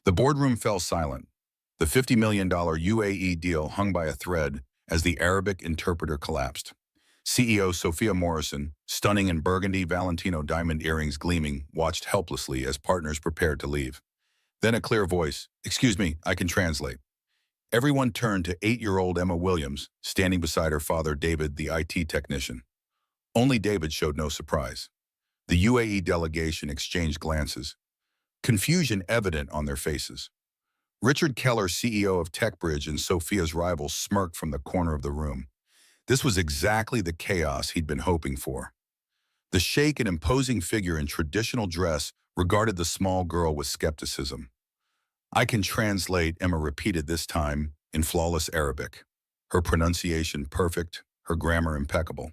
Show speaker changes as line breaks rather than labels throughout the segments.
The boardroom fell silent. The $50 million UAE deal hung by a thread as the Arabic interpreter collapsed. CEO Sophia Morrison, stunning in burgundy Valentino diamond earrings gleaming, watched helplessly as partners prepared to leave. Then a clear voice, "Excuse me, I can translate." Everyone turned to 8-year-old Emma Williams, standing beside her father David, the IT technician. Only David showed no surprise. The UAE delegation exchanged glances, confusion evident on their faces. Richard Keller, CEO of TechBridge and Sophia's rival, smirked from the corner of the room. This was exactly the chaos he'd been hoping for. The sheikh, an imposing figure in traditional dress, regarded the small girl with skepticism. "I can translate," Emma repeated, this time in flawless Arabic. Her pronunciation perfect, her grammar impeccable.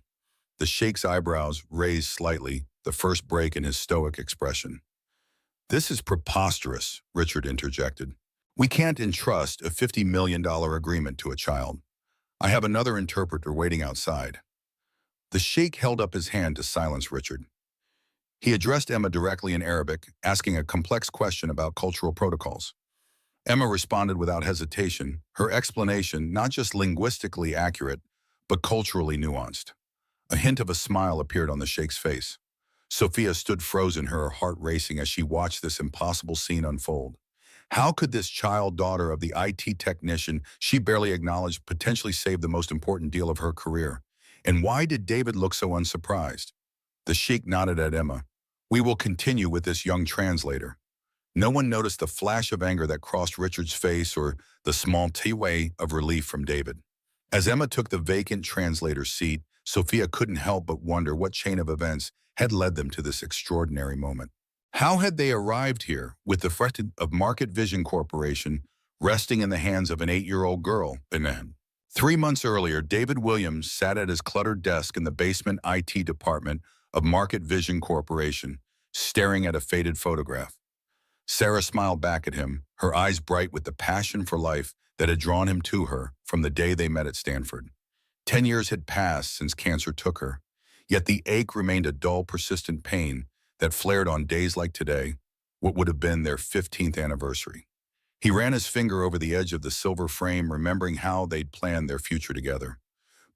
The sheikh's eyebrows raised slightly, the first break in his stoic expression. "This is preposterous," Richard interjected. "We can't entrust a $50 million agreement to a child. I have another interpreter waiting outside." The sheikh held up his hand to silence Richard. He addressed Emma directly in Arabic, asking a complex question about cultural protocols. Emma responded without hesitation, her explanation not just linguistically accurate, but culturally nuanced. A hint of a smile appeared on the sheikh's face. Sophia stood frozen, her heart racing as she watched this impossible scene unfold. How could this child daughter of the IT technician she barely acknowledged potentially save the most important deal of her career? And why did David look so unsurprised? The sheikh nodded at Emma. "We will continue with this young translator." No one noticed the flash of anger that crossed Richard's face or the small tea of relief from David. As Emma took the vacant translator's seat, Sophia couldn't help but wonder what chain of events had led them to this extraordinary moment. How had they arrived here with the threat of Market Vision Corporation resting in the hands of an 8-year-old girl? And 3 months earlier, David Williams sat at his cluttered desk in the basement IT department of Market Vision Corporation, staring at a faded photograph. Sarah smiled back at him, her eyes bright with the passion for life that had drawn him to her from the day they met at Stanford. 10 years had passed since cancer took her, yet the ache remained a dull, persistent pain that flared on days like today, what would have been their 15th anniversary. He ran his finger over the edge of the silver frame, remembering how they'd planned their future together.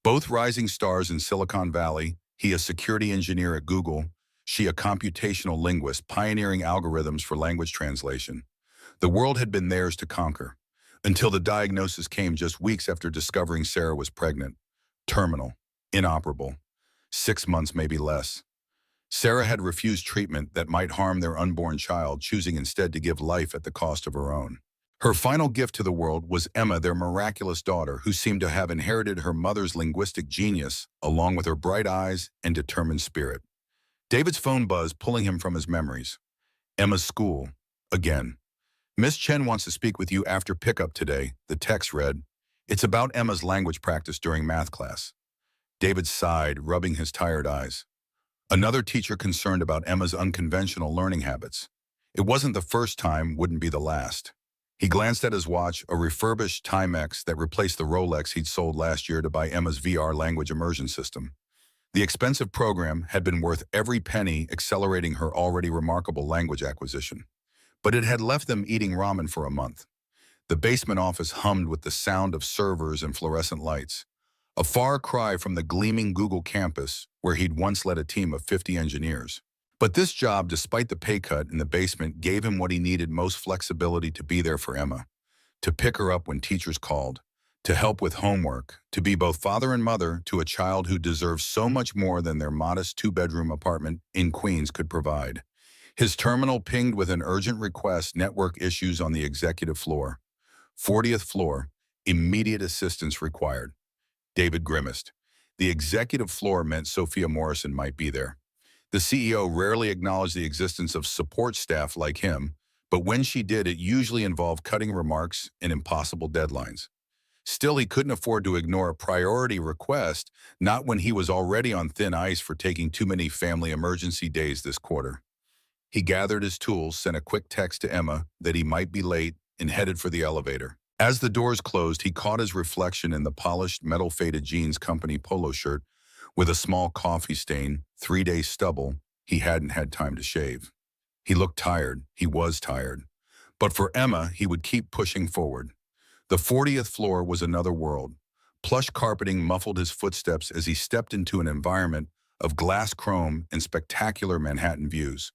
Both rising stars in Silicon Valley, he a security engineer at Google, she a computational linguist pioneering algorithms for language translation. The world had been theirs to conquer, until the diagnosis came just weeks after discovering Sarah was pregnant. Terminal, inoperable, 6 months, maybe less. Sarah had refused treatment that might harm their unborn child, choosing instead to give life at the cost of her own. Her final gift to the world was Emma, their miraculous daughter, who seemed to have inherited her mother's linguistic genius, along with her bright eyes and determined spirit. David's phone buzzed, pulling him from his memories. Emma's school, again. "Miss Chen wants to speak with you after pickup today," the text read. "It's about Emma's language practice during math class." David sighed, rubbing his tired eyes. Another teacher concerned about Emma's unconventional learning habits. It wasn't the first time, wouldn't be the last. He glanced at his watch, a refurbished Timex that replaced the Rolex he'd sold last year to buy Emma's VR language immersion system. The expensive program had been worth every penny, accelerating her already remarkable language acquisition. But it had left them eating ramen for a month. The basement office hummed with the sound of servers and fluorescent lights. A far cry from the gleaming Google campus, where he'd once led a team of 50 engineers. But this job, despite the pay cut in the basement, gave him what he needed most: flexibility to be there for Emma, to pick her up when teachers called, to help with homework, to be both father and mother to a child who deserved so much more than their modest 2-bedroom apartment in Queens could provide. His terminal pinged with an urgent request: network issues on the executive floor. 40th floor, immediate assistance required. David grimaced. The executive floor meant Sophia Morrison might be there. The CEO rarely acknowledged the existence of support staff like him, but when she did, it usually involved cutting remarks and impossible deadlines. Still, he couldn't afford to ignore a priority request, not when he was already on thin ice for taking too many family emergency days this quarter. He gathered his tools, sent a quick text to Emma that he might be late, and headed for the elevator. As the doors closed, he caught his reflection in the polished, metal-faded jeans company polo shirt with a small coffee stain, 3-day stubble he hadn't had time to shave. He looked tired. He was tired. But for Emma, he would keep pushing forward. The 40th floor was another world. Plush carpeting muffled his footsteps as he stepped into an environment of glass chrome and spectacular Manhattan views.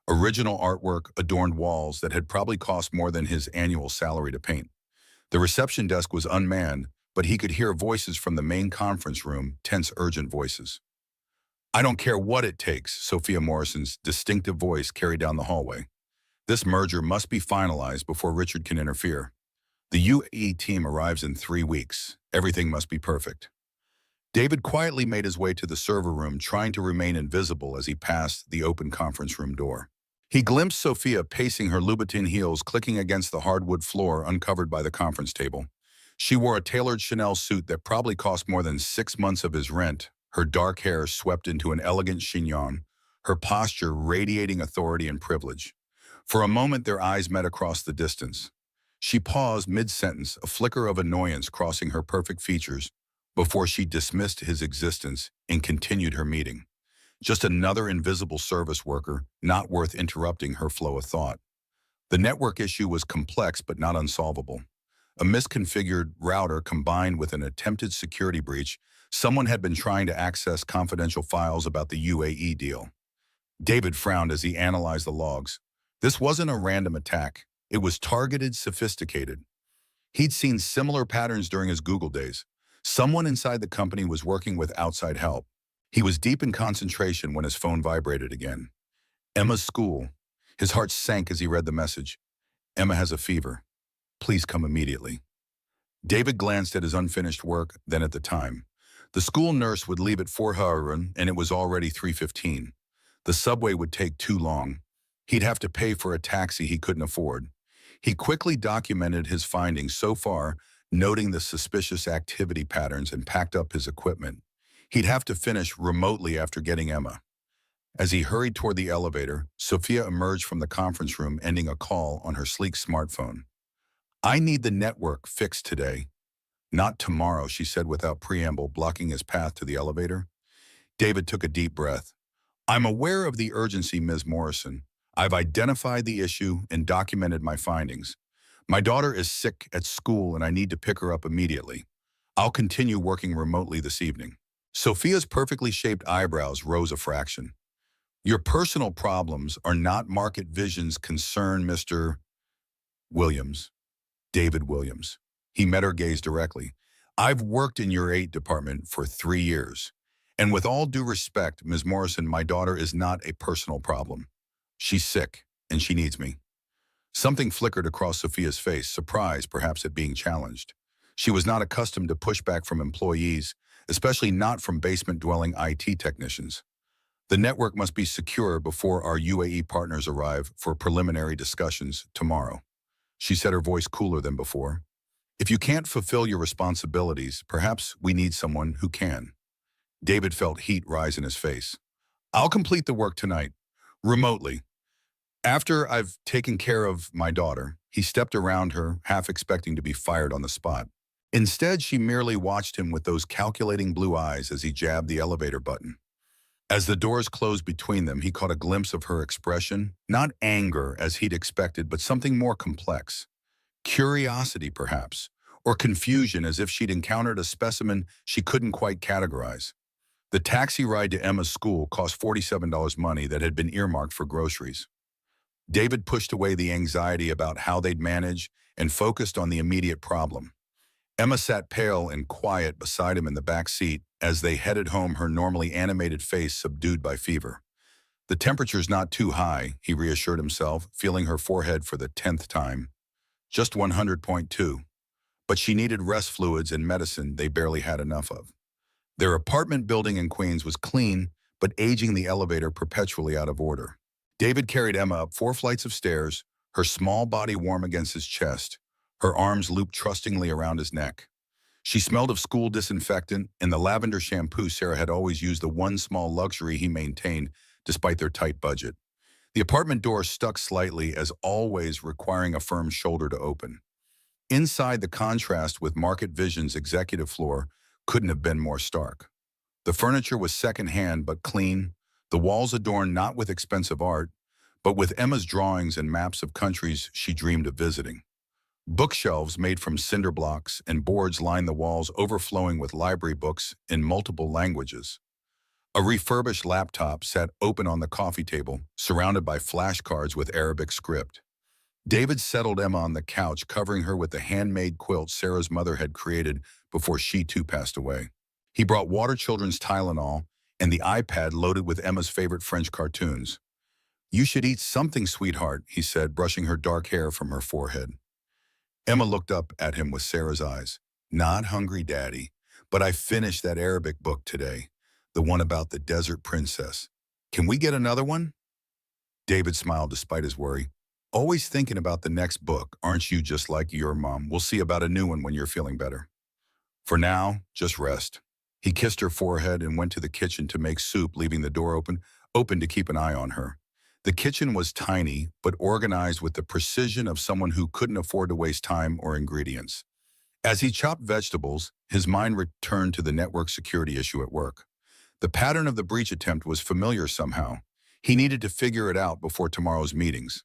Original artwork adorned walls that had probably cost more than his annual salary to paint. The reception desk was unmanned, but he could hear voices from the main conference room, tense, urgent voices. "I don't care what it takes," Sophia Morrison's distinctive voice carried down the hallway. "This merger must be finalized before Richard can interfere. The UAE team arrives in 3 weeks. Everything must be perfect." David quietly made his way to the server room, trying to remain invisible as he passed the open conference room door. He glimpsed Sophia pacing her Louboutin heels, clicking against the hardwood floor uncovered by the conference table. She wore a tailored Chanel suit that probably cost more than 6 months of his rent, her dark hair swept into an elegant chignon, her posture radiating authority and privilege. For a moment, their eyes met across the distance. She paused mid-sentence, a flicker of annoyance crossing her perfect features, before she dismissed his existence and continued her meeting. Just another invisible service worker, not worth interrupting her flow of thought. The network issue was complex but not unsolvable. A misconfigured router combined with an attempted security breach, someone had been trying to access confidential files about the UAE deal. David frowned as he analyzed the logs. This wasn't a random attack. It was targeted, sophisticated. He'd seen similar patterns during his Google days. Someone inside the company was working with outside help. He was deep in concentration when his phone vibrated again. Emma's school. His heart sank as he read the message. "Emma has a fever. Please come immediately." David glanced at his unfinished work, then at the time. The school nurse would leave at 4 and it was already 3:15. The subway would take too long. He'd have to pay for a taxi he couldn't afford. He quickly documented his findings so far, noting the suspicious activity patterns, and packed up his equipment. He'd have to finish remotely after getting Emma. As he hurried toward the elevator, Sophia emerged from the conference room, ending a call on her sleek smartphone. "I need the network fixed today." "Not tomorrow," she said without preamble, blocking his path to the elevator. David took a deep breath. "I'm aware of the urgency, Ms. Morrison. I've identified the issue and documented my findings. My daughter is sick at school and I need to pick her up immediately. I'll continue working remotely this evening." Sophia's perfectly shaped eyebrows rose a fraction. "Your personal problems are not Market Vision's concern, Mr. Williams." David Williams. He met her gaze directly. "I've worked in your 8 department for 3 years. And with all due respect, Ms. Morrison, my daughter is not a personal problem. She's sick, and she needs me." Something flickered across Sophia's face, surprise perhaps at being challenged. She was not accustomed to pushback from employees, especially not from basement-dwelling IT technicians. "The network must be secure before our UAE partners arrive for preliminary discussions tomorrow," she said, her voice cooler than before. "If you can't fulfill your responsibilities, perhaps we need someone who can." David felt heat rise in his face. "I'll complete the work tonight, remotely. After I've taken care of my daughter." He stepped around her, half expecting to be fired on the spot. Instead, she merely watched him with those calculating blue eyes as he jabbed the elevator button. As the doors closed between them, he caught a glimpse of her expression, not anger as he'd expected, but something more complex. Curiosity, perhaps, or confusion, as if she'd encountered a specimen she couldn't quite categorize. The taxi ride to Emma's school cost $47 money that had been earmarked for groceries. David pushed away the anxiety about how they'd manage and focused on the immediate problem. Emma sat pale and quiet beside him in the back seat as they headed home, her normally animated face subdued by fever. "The temperature's not too high," he reassured himself, feeling her forehead for the 10th time. "Just 100.2. But she needed rest fluids and medicine they barely had enough of." Their apartment building in Queens was clean, but aging, the elevator perpetually out of order. David carried Emma up 4 flights of stairs, her small body warm against his chest, her arms looped trustingly around his neck. She smelled of school disinfectant and the lavender shampoo Sarah had always used, the one small luxury he maintained despite their tight budget. The apartment door stuck slightly, as always requiring a firm shoulder to open. Inside, the contrast with Market Vision's executive floor couldn't have been more stark. The furniture was secondhand but clean, the walls adorned not with expensive art, but with Emma's drawings and maps of countries she dreamed of visiting. Bookshelves made from cinder blocks and boards lined the walls, overflowing with library books in multiple languages. A refurbished laptop sat open on the coffee table, surrounded by flashcards with Arabic script. David settled Emma on the couch, covering her with the handmade quilt Sarah's mother had created before she too passed away. He brought Water Children's Tylenol and the iPad loaded with Emma's favorite French cartoons. "You should eat something, sweetheart," he said, brushing her dark hair from her forehead. Emma looked up at him with Sarah's eyes. "Not hungry, Daddy, but I finished that Arabic book today, the one about the desert princess. Can we get another one?" David smiled despite his worry. "Always thinking about the next book, aren't you, just like your mom? We'll see about a new one when you're feeling better. For now, just rest." He kissed her forehead and went to the kitchen to make soup, leaving the door open to keep an eye on her. The kitchen was tiny, but organized with the precision of someone who couldn't afford to waste time or ingredients. As he chopped vegetables, his mind returned to the network security issue at work. The pattern of the breach attempt was familiar somehow. He needed to figure it out before tomorrow's meetings.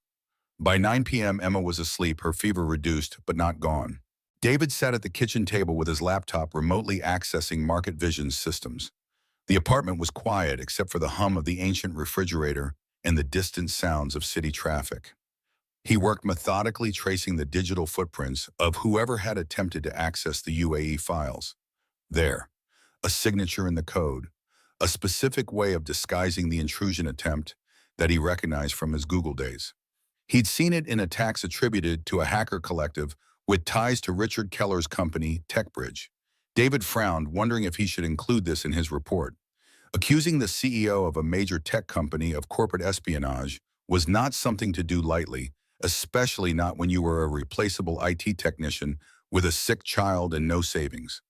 By 9 p.m., Emma was asleep, her fever reduced but not gone. David sat at the kitchen table with his laptop remotely accessing Market Vision's systems. The apartment was quiet except for the hum of the ancient refrigerator and the distant sounds of city traffic. He worked methodically, tracing the digital footprints of whoever had attempted to access the UAE files. There, a signature in the code, a specific way of disguising the intrusion attempt that he recognized from his Google days. He'd seen it in attacks attributed to a hacker collective with ties to Richard Keller's company, TechBridge. David frowned, wondering if he should include this in his report. Accusing the CEO of a major tech company of corporate espionage was not something to do lightly, especially not when you were a replaceable IT technician with a sick child and no savings.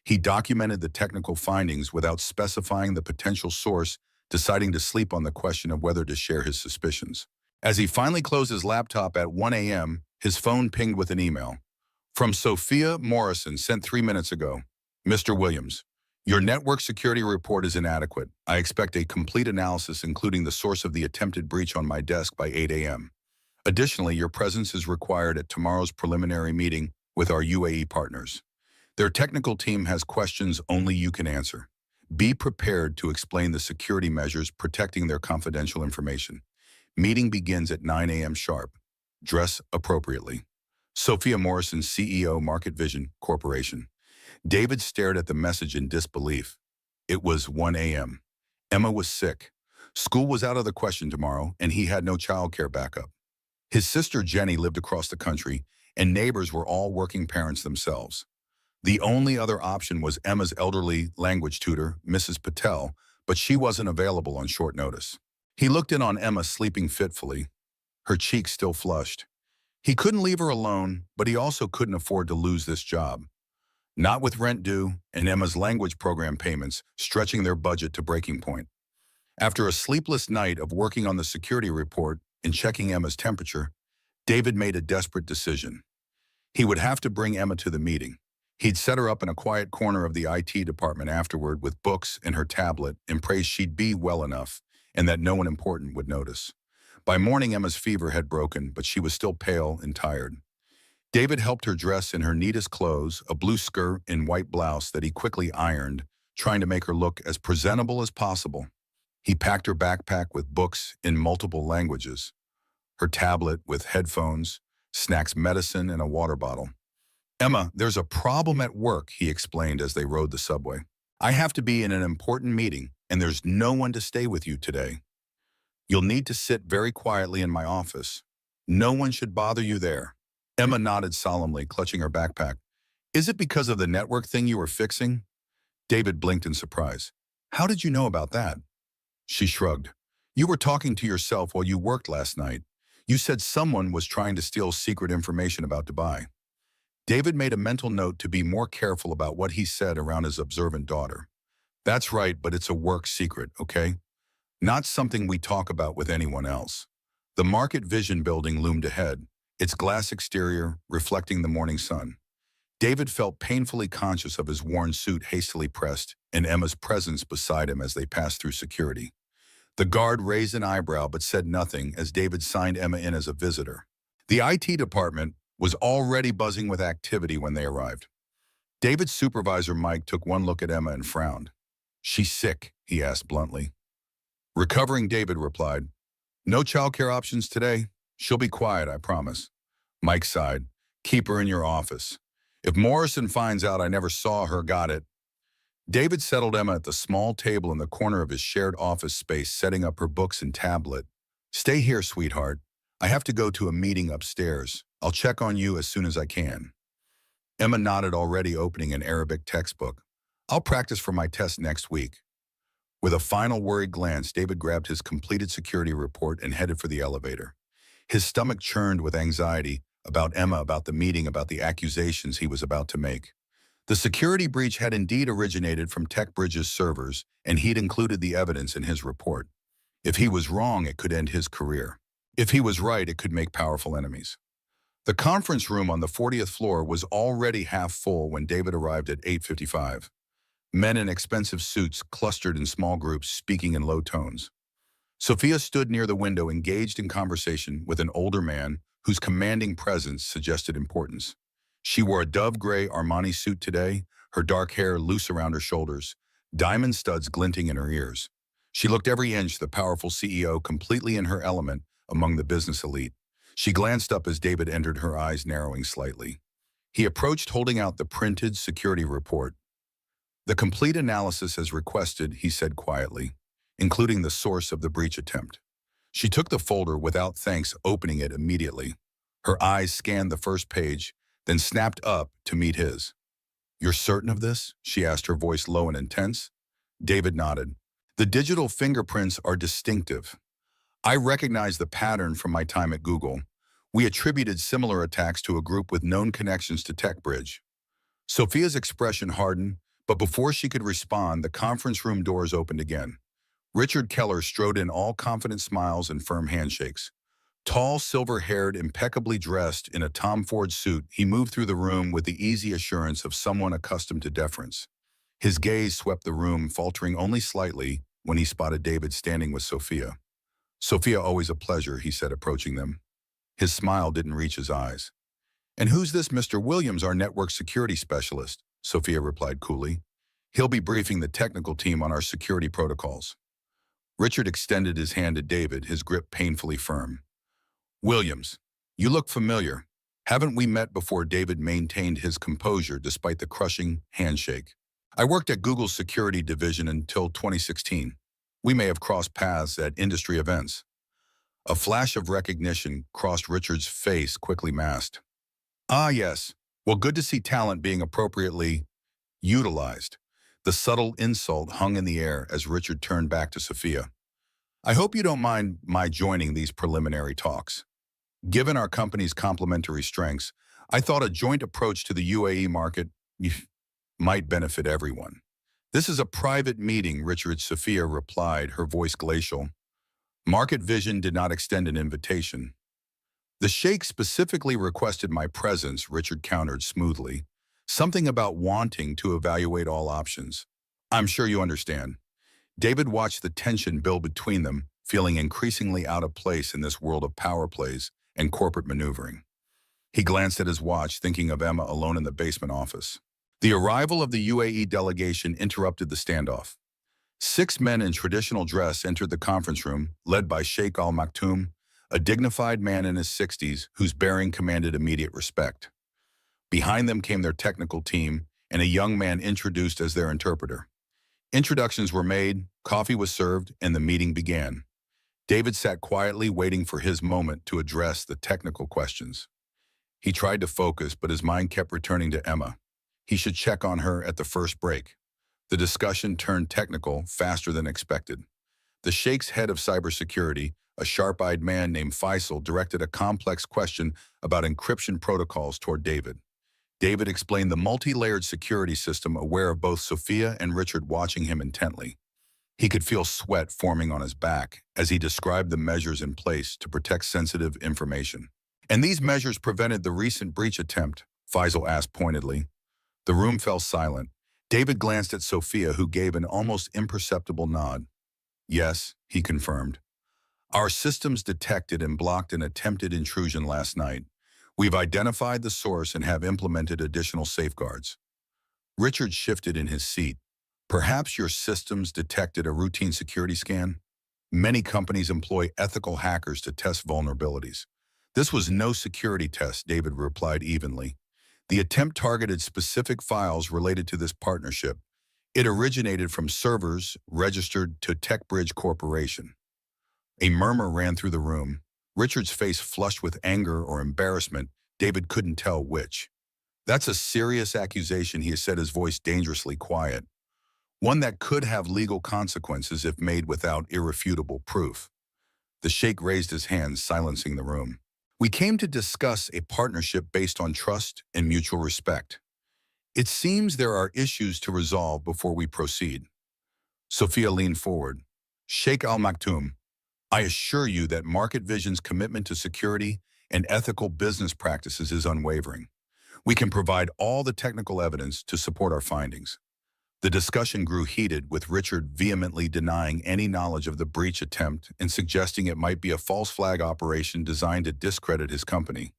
He documented the technical findings without specifying the potential source, deciding to sleep on the question of whether to share his suspicions. As he finally closed his laptop at 1 a.m., his phone pinged with an email. From Sophia Morrison, sent 3 minutes ago. "Mr. Williams, your network security report is inadequate. I expect a complete analysis, including the source of the attempted breach, on my desk by 8 a.m. Additionally, your presence is required at tomorrow's preliminary meeting with our UAE partners. Their technical team has questions only you can answer. Be prepared to explain the security measures protecting their confidential information. Meeting begins at 9 a.m. sharp. Dress appropriately. Sophia Morrison, CEO, Market Vision Corporation." David stared at the message in disbelief. It was 1 a.m. Emma was sick. School was out of the question tomorrow, and he had no childcare backup. His sister Jenny lived across the country, and neighbors were all working parents themselves. The only other option was Emma's elderly language tutor, Mrs. Patel, but she wasn't available on short notice. He looked in on Emma sleeping fitfully, her cheeks still flushed. He couldn't leave her alone, but he also couldn't afford to lose this job. Not with rent due and Emma's language program payments stretching their budget to breaking point. After a sleepless night of working on the security report and checking Emma's temperature, David made a desperate decision. He would have to bring Emma to the meeting. He'd set her up in a quiet corner of the IT department afterward with books and her tablet and prayed she'd be well enough and that no one important would notice. By morning, Emma's fever had broken, but she was still pale and tired. David helped her dress in her neatest clothes, a blue skirt and white blouse that he quickly ironed, trying to make her look as presentable as possible. He packed her backpack with books in multiple languages, her tablet with headphones, snacks, medicine, and a water bottle. "Emma, there's a problem at work," he explained as they rode the subway. "I have to be in an important meeting, and there's no one to stay with you today. You'll need to sit very quietly in my office. No one should bother you there." Emma nodded solemnly, clutching her backpack. "Is it because of the network thing you were fixing?" David blinked in surprise. "How did you know about that?" She shrugged. "You were talking to yourself while you worked last night. You said someone was trying to steal secret information about Dubai." David made a mental note to be more careful about what he said around his observant daughter. "That's right, but it's a work secret, okay? Not something we talk about with anyone else." The Market Vision building loomed ahead, its glass exterior reflecting the morning sun. David felt painfully conscious of his worn suit hastily pressed and Emma's presence beside him as they passed through security. The guard raised an eyebrow but said nothing as David signed Emma in as a visitor. The IT department was already buzzing with activity when they arrived. David's supervisor, Mike, took one look at Emma and frowned. "She's sick," he asked bluntly. Recovering, David replied, "No childcare options today. She'll be quiet, I promise." Mike sighed. "Keep her in your office. If Morrison finds out I never saw her, got it." David settled Emma at the small table in the corner of his shared office space, setting up her books and tablet. "Stay here, sweetheart. I have to go to a meeting upstairs. I'll check on you as soon as I can." Emma nodded, already opening an Arabic textbook. "I'll practice for my test next week." With a final worried glance, David grabbed his completed security report and headed for the elevator. His stomach churned with anxiety about Emma, about the meeting, about the accusations he was about to make. The security breach had indeed originated from TechBridge's servers, and he'd included the evidence in his report. If he was wrong, it could end his career. If he was right, it could make powerful enemies. The conference room on the 40th floor was already half full when David arrived at 8:55. Men in expensive suits clustered in small groups, speaking in low tones. Sophia stood near the window, engaged in conversation with an older man whose commanding presence suggested importance. She wore a dove-gray Armani suit today, her dark hair loose around her shoulders, diamond studs glinting in her ears. She looked every inch the powerful CEO, completely in her element among the business elite. She glanced up as David entered, her eyes narrowing slightly. He approached, holding out the printed security report. "The complete analysis as requested," he said quietly, "including the source of the breach attempt." She took the folder without thanks, opening it immediately. Her eyes scanned the first page, then snapped up to meet his. "You're certain of this?" she asked, her voice low and intense. David nodded. "The digital fingerprints are distinctive. I recognize the pattern from my time at Google. We attributed similar attacks to a group with known connections to TechBridge." Sophia's expression hardened, but before she could respond, the conference room doors opened again. Richard Keller strode in, all confident smiles and firm handshakes. Tall, silver-haired, impeccably dressed in a Tom Ford suit, he moved through the room with the easy assurance of someone accustomed to deference. His gaze swept the room, faltering only slightly when he spotted David standing with Sophia. "Sophia, always a pleasure," he said, approaching them. His smile didn't reach his eyes. "And who's this Mr. Williams, our network security specialist?" Sophia replied coolly. "He'll be briefing the technical team on our security protocols." Richard extended his hand to David, his grip painfully firm. "Williams, you look familiar. Haven't we met before?" David maintained his composure despite the crushing handshake. "I worked at Google's security division until 2016. We may have crossed paths at industry events." A flash of recognition crossed Richard's face, quickly masked. "Ah, yes. Well, good to see talent being appropriately utilized." The subtle insult hung in the air as Richard turned back to Sophia. "I hope you don't mind my joining these preliminary talks. Given our company's complementary strengths, I thought a joint approach to the UAE market might benefit everyone." "This is a private meeting," Sophia replied, her voice glacial. Market Vision did not extend an invitation. "The Sheikh specifically requested my presence," Richard countered smoothly. "Something about wanting to evaluate all options. I'm sure you understand." David watched the tension build between them, feeling increasingly out of place in this world of power plays and corporate maneuvering. He glanced at his watch, thinking of Emma alone in the basement office. The arrival of the UAE delegation interrupted the standoff. 6 men in traditional dress entered the conference room, led by Sheikh Al Maktoum, a dignified man in his 60s whose bearing commanded immediate respect. Behind them came their technical team and a young man introduced as their interpreter. Introductions were made, coffee was served, and the meeting began. David sat quietly, waiting for his moment to address the technical questions. He tried to focus, but his mind kept returning to Emma. He should check on her at the first break. The discussion turned technical faster than expected. The Sheikh's head of cybersecurity, a sharp-eyed man named Faisal, directed a complex question about encryption protocols toward David. David explained the multi-layered security system, aware of both Sophia and Richard watching him intently. He could feel sweat forming on his back as he described the measures in place to protect sensitive information. "And these measures prevented the recent breach attempt?" Faisal asked pointedly. The room fell silent. David glanced at Sophia, who gave an almost imperceptible nod. Yes, he confirmed. Our systems detected and blocked an attempted intrusion last night. We've identified the source and have implemented additional safeguards. Richard shifted in his seat. Perhaps your systems detected a routine security scan? Many companies employ ethical hackers to test vulnerabilities. This was no security test, David replied evenly. The attempt targeted specific files related to this partnership. It originated from servers registered to TechBridge Corporation. A murmur ran through the room. Richard's face flushed with anger or embarrassment. David couldn't tell which. That's a serious accusation, he said, his voice dangerously quiet. One that could have legal consequences if made without irrefutable proof. The sheikh raised his hands, silencing the room. We came to discuss a partnership based on trust and mutual respect. It seems there are issues to resolve before we proceed. Sophia leaned forward. Sheikh Al Maktoum, I assure you that Market Vision's commitment to security and ethical business practices is unwavering. We can provide all the technical evidence to support our findings. The discussion grew heated, with Richard vehemently denying any knowledge of the breach attempt and suggesting it might be a false flag operation designed to discredit his company.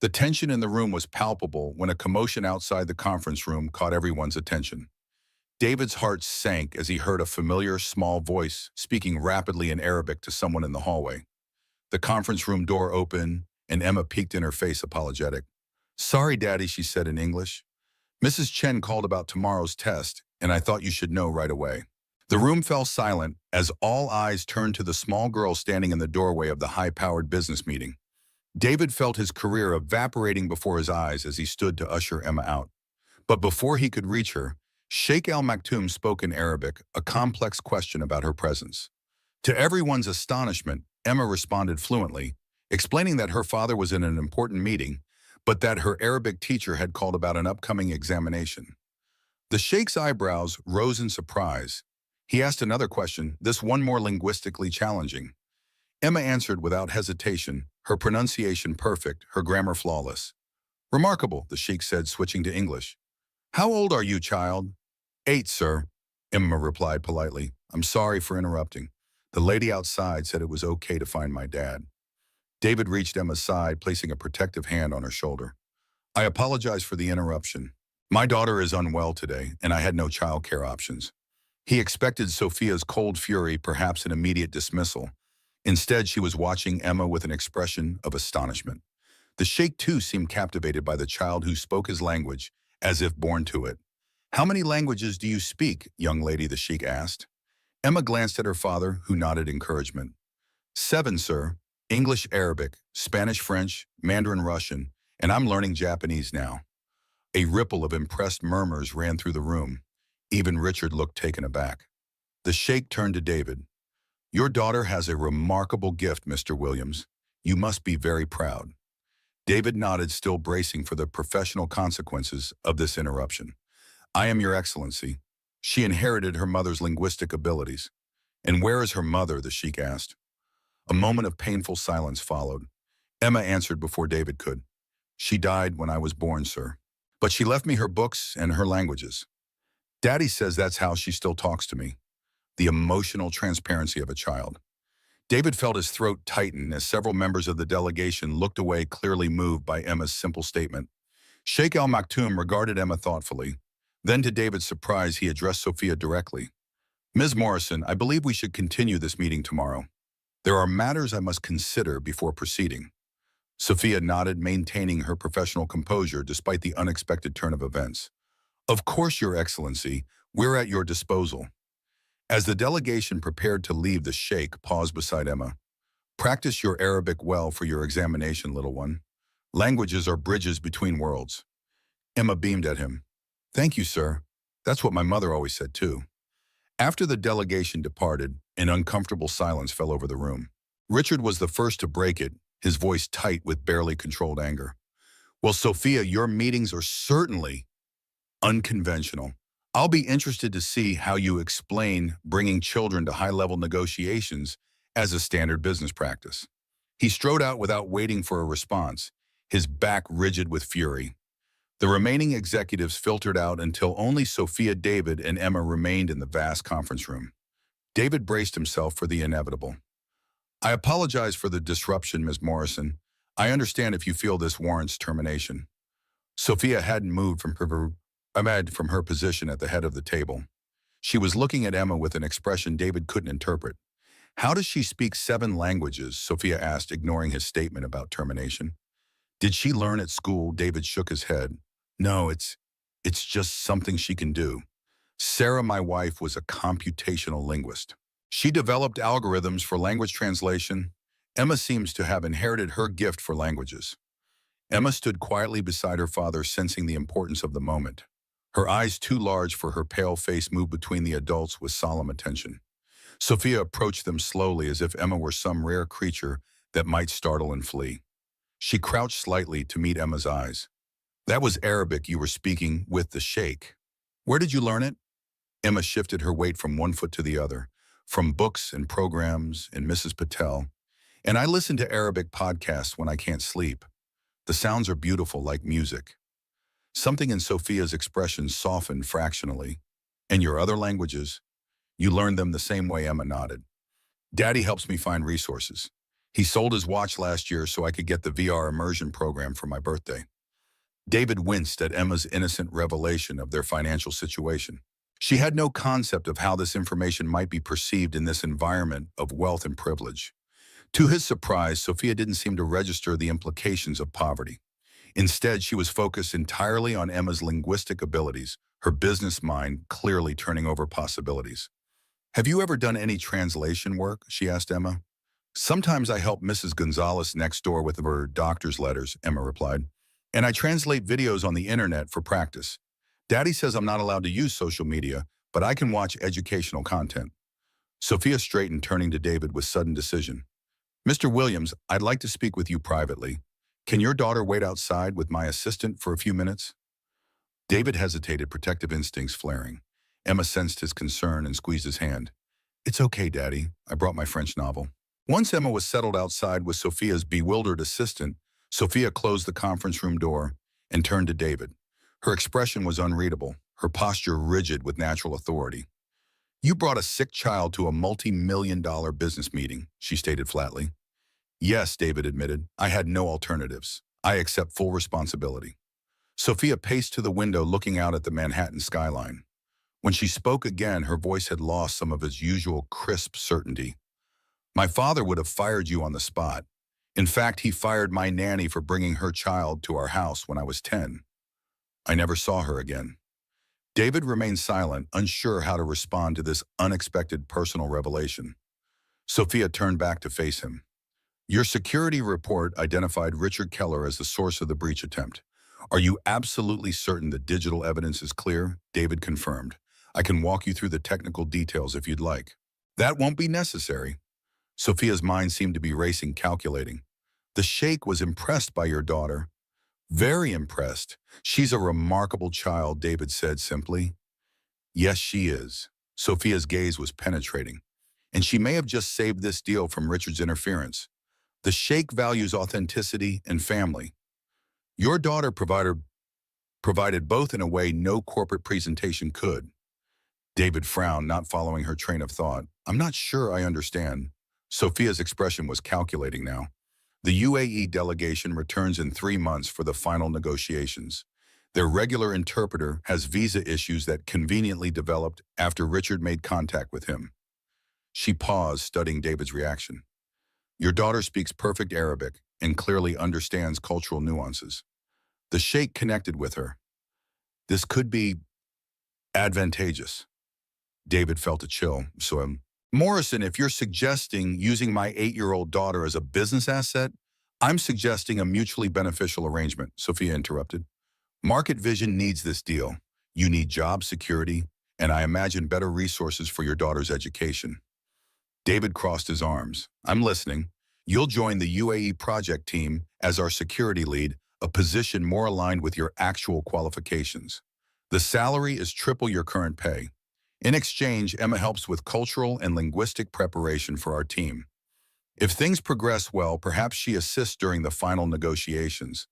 The tension in the room was palpable when a commotion outside the conference room caught everyone's attention. David's heart sank as he heard a familiar, small voice speaking rapidly in Arabic to someone in the hallway. The conference room door opened, and Emma peeked in, her face apologetic. Sorry, Daddy, she said in English. Mrs. Chen called about tomorrow's test, and I thought you should know right away. The room fell silent as all eyes turned to the small girl standing in the doorway of the high-powered business meeting. David felt his career evaporating before his eyes as he stood to usher Emma out. But before he could reach her, Sheikh Al Maktoum spoke in Arabic, a complex question about her presence. To everyone's astonishment, Emma responded fluently, explaining that her father was in an important meeting, but that her Arabic teacher had called about an upcoming examination. The Sheikh's eyebrows rose in surprise. He asked another question, this one more linguistically challenging. Emma answered without hesitation, her pronunciation perfect, her grammar flawless. Remarkable, the Sheikh said, switching to English. How old are you, child? 8, sir, Emma replied politely. I'm sorry for interrupting. The lady outside said it was okay to find my dad. David reached Emma's side, placing a protective hand on her shoulder. I apologize for the interruption. My daughter is unwell today, and I had no childcare options. He expected Sophia's cold fury, perhaps an immediate dismissal. Instead, she was watching Emma with an expression of astonishment. The sheikh, too, seemed captivated by the child who spoke his language, as if born to it. How many languages do you speak, young lady, the sheikh asked. Emma glanced at her father, who nodded encouragement. 7, sir. English, Arabic, Spanish, French, Mandarin, Russian, and I'm learning Japanese now. A ripple of impressed murmurs ran through the room. Even Richard looked taken aback. The sheikh turned to David. Your daughter has a remarkable gift, Mr. Williams. You must be very proud. David nodded, still bracing for the professional consequences of this interruption. I am, Your Excellency. She inherited her mother's linguistic abilities. And where is her mother, the sheikh asked. A moment of painful silence followed. Emma answered before David could. She died when I was born, sir. But she left me her books and her languages. Daddy says that's how she still talks to me. The emotional transparency of a child. David felt his throat tighten as several members of the delegation looked away, clearly moved by Emma's simple statement. Sheikh Al Maktoum regarded Emma thoughtfully. Then, to David's surprise, he addressed Sophia directly. Ms. Morrison, I believe we should continue this meeting tomorrow. There are matters I must consider before proceeding. Sophia nodded, maintaining her professional composure despite the unexpected turn of events. Of course, Your Excellency, we're at your disposal. As the delegation prepared to leave, the sheikh paused beside Emma. Practice your Arabic well for your examination, little one. Languages are bridges between worlds. Emma beamed at him. Thank you, sir. That's what my mother always said, too. After the delegation departed, an uncomfortable silence fell over the room. Richard was the first to break it, his voice tight with barely controlled anger. Well, Sophia, your meetings are certainly unconventional. I'll be interested to see how you explain bringing children to high-level negotiations as a standard business practice. He strode out without waiting for a response, his back rigid with fury. The remaining executives filtered out until only Sophia, David, and Emma remained in the vast conference room. David braced himself for the inevitable. I apologize for the disruption, Ms. Morrison. I understand if you feel this warrants termination. Sophia hadn't moved from her position at the head of the table. She was looking at Emma with an expression David couldn't interpret. How does she speak 7 languages? Sophia asked, ignoring his statement about termination. Did she learn at school? David shook his head. No, it's just something she can do. Sarah, my wife, was a computational linguist. She developed algorithms for language translation. Emma seems to have inherited her gift for languages. Emma stood quietly beside her father, sensing the importance of the moment. Her eyes, too large for her pale face, moved between the adults with solemn attention. Sophia approached them slowly as if Emma were some rare creature that might startle and flee. She crouched slightly to meet Emma's eyes. That was Arabic you were speaking with the sheikh. Where did you learn it? Emma shifted her weight from one foot to the other, from books and programs and Mrs. Patel. And I listen to Arabic podcasts when I can't sleep. The sounds are beautiful, like music. Something in Sophia's expression softened fractionally. And your other languages? You learned them the same way. Emma nodded. Daddy helps me find resources. He sold his watch last year so I could get the VR immersion program for my birthday. David winced at Emma's innocent revelation of their financial situation. She had no concept of how this information might be perceived in this environment of wealth and privilege. To his surprise, Sophia didn't seem to register the implications of poverty. Instead, she was focused entirely on Emma's linguistic abilities, her business mind clearly turning over possibilities. Have you ever done any translation work? She asked Emma. Sometimes I help Mrs. Gonzalez next door with her doctor's letters, Emma replied. And I translate videos on the internet for practice. Daddy says I'm not allowed to use social media, but I can watch educational content. Sophia straightened, turning to David with sudden decision. Mr. Williams, I'd like to speak with you privately. Can your daughter wait outside with my assistant for a few minutes? David hesitated, protective instincts flaring. Emma sensed his concern and squeezed his hand. It's okay, Daddy. I brought my French novel. Once Emma was settled outside with Sophia's bewildered assistant, Sophia closed the conference room door and turned to David. Her expression was unreadable, her posture rigid with natural authority. You brought a sick child to a multi-million-dollar business meeting, she stated flatly. Yes, David admitted. I had no alternatives. I accept full responsibility. Sophia paced to the window, looking out at the Manhattan skyline. When she spoke again, her voice had lost some of its usual crisp certainty. My father would have fired you on the spot. In fact, he fired my nanny for bringing her child to our house when I was 10. I never saw her again. David remained silent, unsure how to respond to this unexpected personal revelation. Sophia turned back to face him. Your security report identified Richard Keller as the source of the breach attempt. Are you absolutely certain the digital evidence is clear? David confirmed. I can walk you through the technical details if you'd like. That won't be necessary. Sophia's mind seemed to be racing, calculating. The sheikh was impressed by your daughter. Very impressed. She's a remarkable child, David said simply. Yes, she is. Sophia's gaze was penetrating. And she may have just saved this deal from Richard's interference. The sheikh values authenticity and family. Your daughter provided both in a way no corporate presentation could. David frowned, not following her train of thought. I'm not sure I understand. Sophia's expression was calculating now. The UAE delegation returns in 3 months for the final negotiations. Their regular interpreter has visa issues that conveniently developed after Richard made contact with him. She paused, studying David's reaction. Your daughter speaks perfect Arabic and clearly understands cultural nuances. The sheikh connected with her. This could be advantageous. David felt a chill. Morrison, if you're suggesting using my 8-year-old daughter as a business asset, I'm suggesting a mutually beneficial arrangement, Sophia interrupted. Market Vision needs this deal. You need job security, and I imagine better resources for your daughter's education. David crossed his arms. I'm listening. You'll join the UAE project team as our security lead, a position more aligned with your actual qualifications. The salary is triple your current pay. In exchange, Emma helps with cultural and linguistic preparation for our team. If things progress well, perhaps she assists during the final negotiations.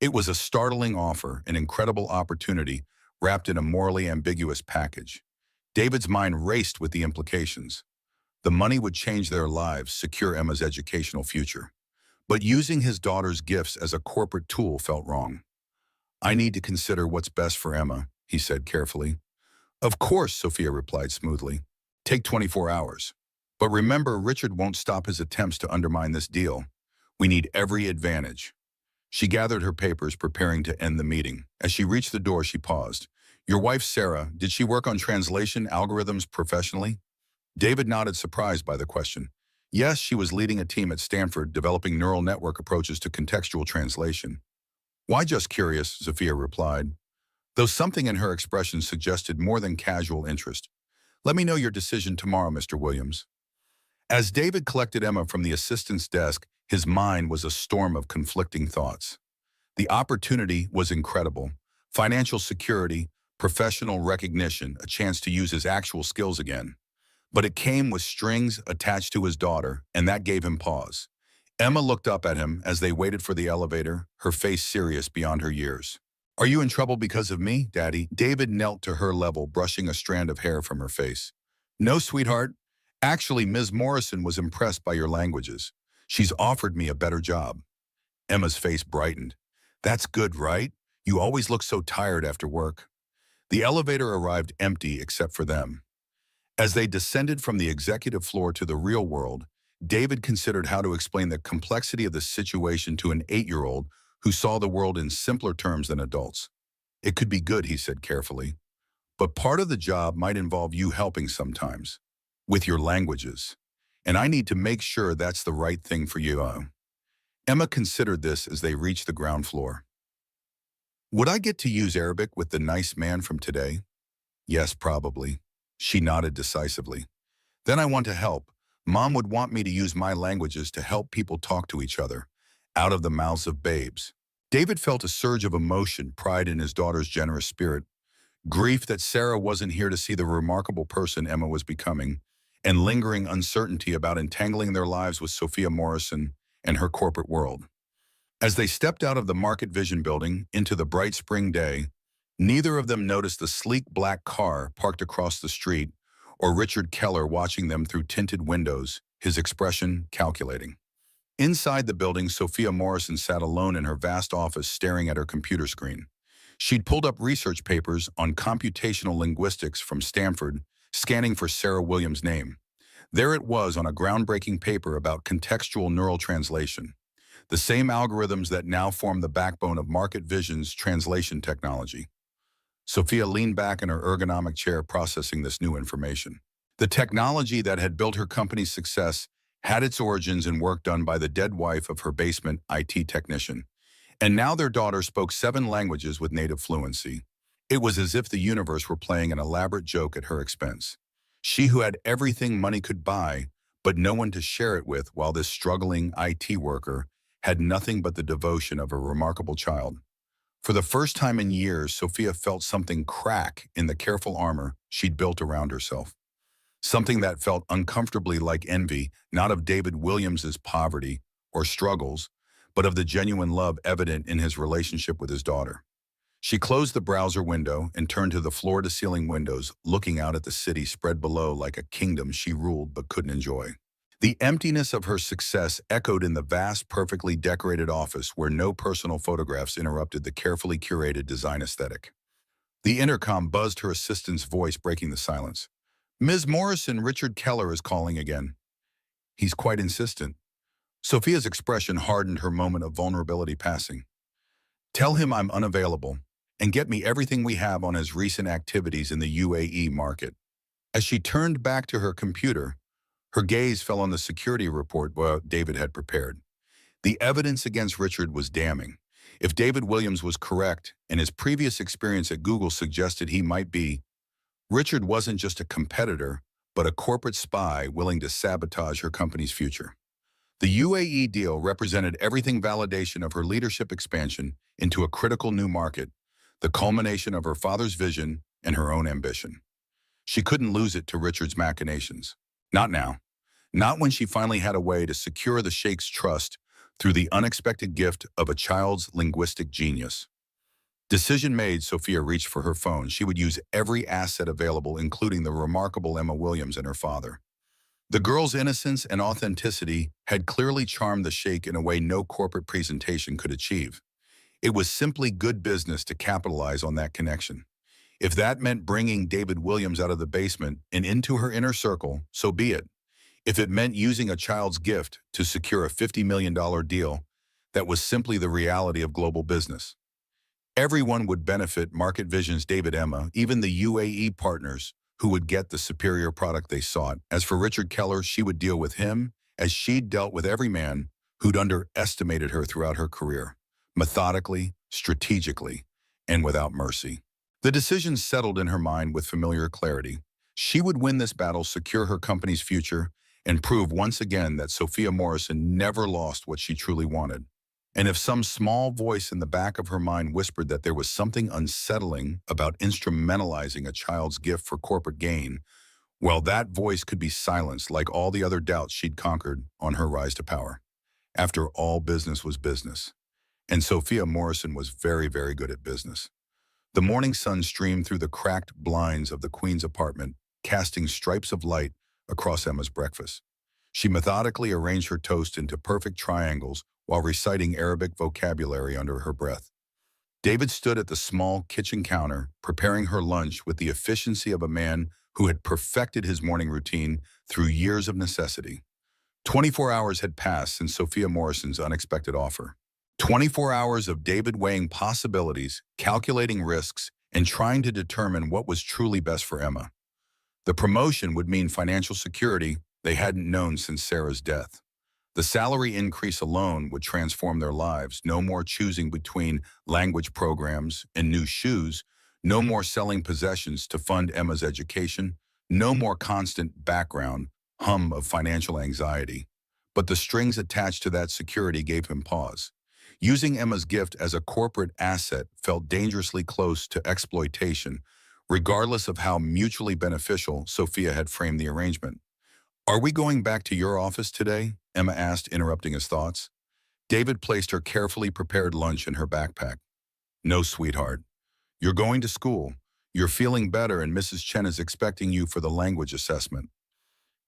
It was a startling offer, an incredible opportunity, wrapped in a morally ambiguous package. David's mind raced with the implications. The money would change their lives, secure Emma's educational future. But using his daughter's gifts as a corporate tool felt wrong. I need to consider what's best for Emma, he said carefully. Of course, Sophia replied smoothly. Take 24 hours. But remember, Richard won't stop his attempts to undermine this deal. We need every advantage. She gathered her papers, preparing to end the meeting. As she reached the door, she paused. Your wife, Sarah, did she work on translation algorithms professionally? David nodded, surprised by the question. Yes, she was leading a team at Stanford developing neural network approaches to contextual translation. Why just curious, Sophia replied, though something in her expression suggested more than casual interest. Let me know your decision tomorrow, Mr. Williams. As David collected Emma from the assistant's desk, his mind was a storm of conflicting thoughts. The opportunity was incredible. Financial security, professional recognition, a chance to use his actual skills again. But it came with strings attached to his daughter, and that gave him pause. Emma looked up at him as they waited for the elevator, her face serious beyond her years. Are you in trouble because of me, Daddy? David knelt to her level, brushing a strand of hair from her face. No, sweetheart. Actually, Ms. Morrison was impressed by your languages. She's offered me a better job. Emma's face brightened. That's good, right? You always look so tired after work. The elevator arrived empty except for them. As they descended from the executive floor to the real world, David considered how to explain the complexity of the situation to an 8-year-old who saw the world in simpler terms than adults. It could be good, he said carefully, but part of the job might involve you helping sometimes, with your languages, and I need to make sure that's the right thing for you. Emma considered this as they reached the ground floor. Would I get to use Arabic with the nice man from today? Yes, probably. She nodded decisively. Then I want to help. Mom would want me to use my languages to help people talk to each other, out of the mouths of babes. David felt a surge of emotion, pride in his daughter's generous spirit, grief that Sarah wasn't here to see the remarkable person Emma was becoming, and lingering uncertainty about entangling their lives with Sophia Morrison and her corporate world. As they stepped out of the Market Vision building into the bright spring day, neither of them noticed the sleek black car parked across the street or Richard Keller watching them through tinted windows, his expression calculating. Inside the building, Sophia Morrison sat alone in her vast office staring at her computer screen. She'd pulled up research papers on computational linguistics from Stanford, scanning for Sarah Williams' name. There it was on a groundbreaking paper about contextual neural translation, the same algorithms that now form the backbone of Market Vision's translation technology. Sophia leaned back in her ergonomic chair processing this new information. The technology that had built her company's success had its origins in work done by the dead wife of her basement IT technician. And now their daughter spoke 7 languages with native fluency. It was as if the universe were playing an elaborate joke at her expense. She who had everything money could buy, but no one to share it with, while this struggling IT worker had nothing but the devotion of a remarkable child. For the first time in years, Sophia felt something crack in the careful armor she'd built around herself. Something that felt uncomfortably like envy, not of David Williams's poverty or struggles, but of the genuine love evident in his relationship with his daughter. She closed the browser window and turned to the floor-to-ceiling windows, looking out at the city spread below like a kingdom she ruled but couldn't enjoy. The emptiness of her success echoed in the vast, perfectly decorated office where no personal photographs interrupted the carefully curated design aesthetic. The intercom buzzed, her assistant's voice breaking the silence. Ms. Morrison, Richard Keller is calling again. He's quite insistent. Sophia's expression hardened, her moment of vulnerability passing. Tell him I'm unavailable, and get me everything we have on his recent activities in the UAE market. As she turned back to her computer, her gaze fell on the security report David had prepared. The evidence against Richard was damning. If David Williams was correct, and his previous experience at Google suggested he might be, Richard wasn't just a competitor, but a corporate spy willing to sabotage her company's future. The UAE deal represented everything: validation of her leadership expansion into a critical new market, the culmination of her father's vision and her own ambition. She couldn't lose it to Richard's machinations. Not now. Not when she finally had a way to secure the Sheikh's trust through the unexpected gift of a child's linguistic genius. Decision made, Sophia reached for her phone. She would use every asset available, including the remarkable Emma Williams and her father. The girl's innocence and authenticity had clearly charmed the sheikh in a way no corporate presentation could achieve. It was simply good business to capitalize on that connection. If that meant bringing David Williams out of the basement and into her inner circle, so be it. If it meant using a child's gift to secure a $50 million deal, that was simply the reality of global business. Everyone would benefit. Market Vision's David Emma, even the UAE partners who would get the superior product they sought. As for Richard Keller, she would deal with him as she'd dealt with every man who'd underestimated her throughout her career, methodically, strategically, and without mercy. The decision settled in her mind with familiar clarity. She would win this battle, secure her company's future, and prove once again that Sophia Morrison never lost what she truly wanted. And if some small voice in the back of her mind whispered that there was something unsettling about instrumentalizing a child's gift for corporate gain, well, that voice could be silenced like all the other doubts she'd conquered on her rise to power. After all, business was business. And Sophia Morrison was very, very good at business. The morning sun streamed through the cracked blinds of the Queen's apartment, casting stripes of light across Emma's breakfast. She methodically arranged her toast into perfect triangles while reciting Arabic vocabulary under her breath. David stood at the small kitchen counter, preparing her lunch with the efficiency of a man who had perfected his morning routine through years of necessity. 24 hours had passed since Sophia Morrison's unexpected offer. 24 hours of David weighing possibilities, calculating risks, and trying to determine what was truly best for Emma. The promotion would mean financial security they hadn't known since Sarah's death. The salary increase alone would transform their lives. No more choosing between language programs and new shoes. No more selling possessions to fund Emma's education. No more constant background hum of financial anxiety. But the strings attached to that security gave him pause. Using Emma's gift as a corporate asset felt dangerously close to exploitation, regardless of how mutually beneficial Sophia had framed the arrangement. "Are we going back to your office today?" Emma asked, interrupting his thoughts. David placed her carefully prepared lunch in her backpack. "No, sweetheart. You're going to school. You're feeling better and Mrs. Chen is expecting you for the language assessment."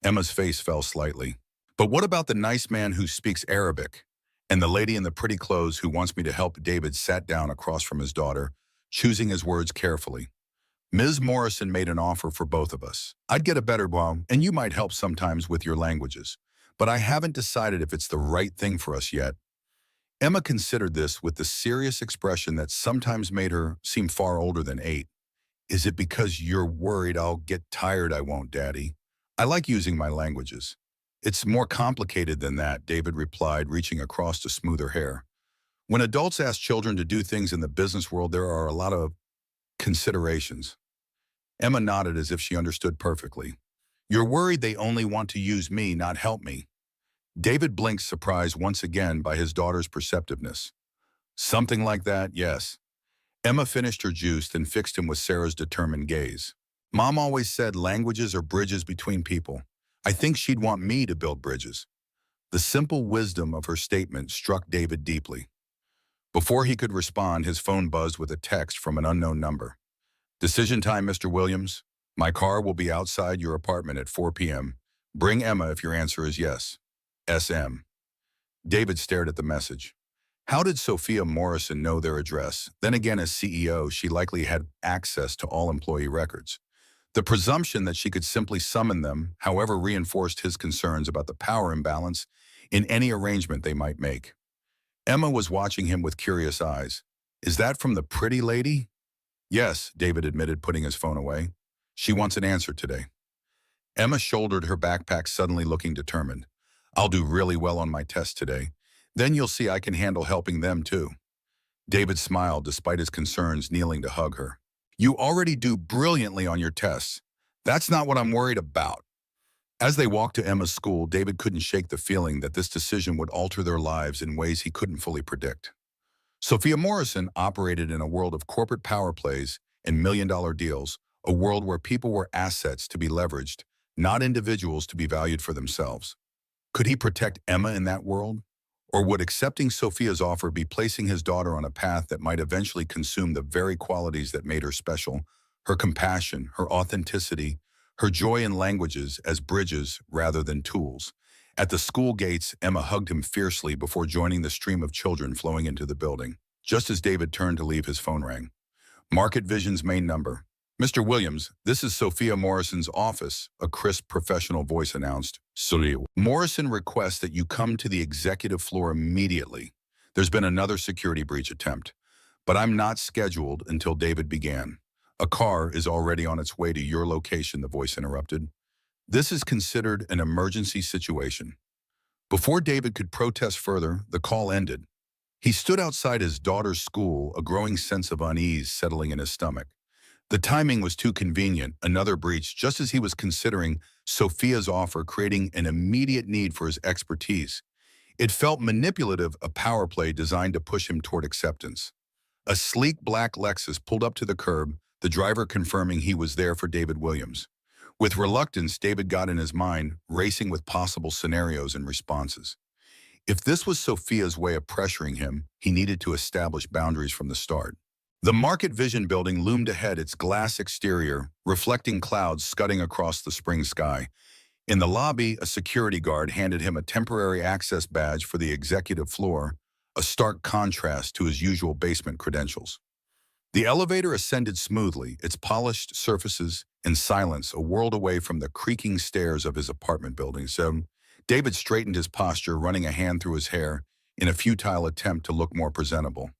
Emma's face fell slightly. "But what about the nice man who speaks Arabic? And the lady in the pretty clothes who wants me to help?" David sat down across from his daughter, choosing his words carefully. "Ms. Morrison made an offer for both of us. I'd get a better job, and you might help sometimes with your languages. But I haven't decided if it's the right thing for us yet." Emma considered this with the serious expression that sometimes made her seem far older than 8. "Is it because you're worried I'll get tired?" "I won't, Daddy. I like using my languages." "It's more complicated than that," David replied, reaching across to smooth her hair. "When adults ask children to do things in the business world, there are a lot of considerations." Emma nodded as if she understood perfectly. "You're worried they only want to use me, not help me." David blinked, surprised once again by his daughter's perceptiveness. "Something like that, yes." Emma finished her juice, then fixed him with Sarah's determined gaze. "Mom always said languages are bridges between people. I think she'd want me to build bridges." The simple wisdom of her statement struck David deeply. Before he could respond, his phone buzzed with a text from an unknown number. "Decision time, Mr. Williams. My car will be outside your apartment at 4 p.m. Bring Emma if your answer is yes. SM." David stared at the message. How did Sophia Morrison know their address? Then again, as CEO, she likely had access to all employee records. The presumption that she could simply summon them, however, reinforced his concerns about the power imbalance in any arrangement they might make. Emma was watching him with curious eyes. "Is that from the pretty lady?" "Yes," David admitted, putting his phone away. "She wants an answer today." Emma shouldered her backpack, suddenly looking determined. "I'll do really well on my test today. Then you'll see I can handle helping them too." David smiled despite his concerns, kneeling to hug her. "You already do brilliantly on your tests. That's not what I'm worried about." As they walked to Emma's school, David couldn't shake the feeling that this decision would alter their lives in ways he couldn't fully predict. Sophia Morrison operated in a world of corporate power plays and million-dollar deals, a world where people were assets to be leveraged, not individuals to be valued for themselves. Could he protect Emma in that world? Or would accepting Sophia's offer be placing his daughter on a path that might eventually consume the very qualities that made her special: her compassion, her authenticity, her joy in languages as bridges rather than tools. At the school gates, Emma hugged him fiercely before joining the stream of children flowing into the building. Just as David turned to leave, his phone rang. Market Vision's main number. "Mr. Williams, this is Sophia Morrison's office," a crisp professional voice announced. "Morrison requests that you come to the executive floor immediately. There's been another security breach attempt, but I'm not scheduled until David began. A car is already on its way to your location," the voice interrupted. "This is considered an emergency situation." Before David could protest further, the call ended. He stood outside his daughter's school, a growing sense of unease settling in his stomach. The timing was too convenient, another breach, just as he was considering Sophia's offer, creating an immediate need for his expertise. It felt manipulative, a power play designed to push him toward acceptance. A sleek black Lexus pulled up to the curb, the driver confirming he was there for David Williams. With reluctance, David got in his mind, racing with possible scenarios and responses. If this was Sophia's way of pressuring him, he needed to establish boundaries from the start. The Market Vision building loomed ahead, its glass exterior reflecting clouds scudding across the spring sky. In the lobby, a security guard handed him a temporary access badge for the executive floor, a stark contrast to his usual basement credentials. The elevator ascended smoothly, its polished surfaces in silence, a world away from the creaking stairs of his apartment building. So David straightened his posture, running a hand through his hair in a futile attempt to look more presentable.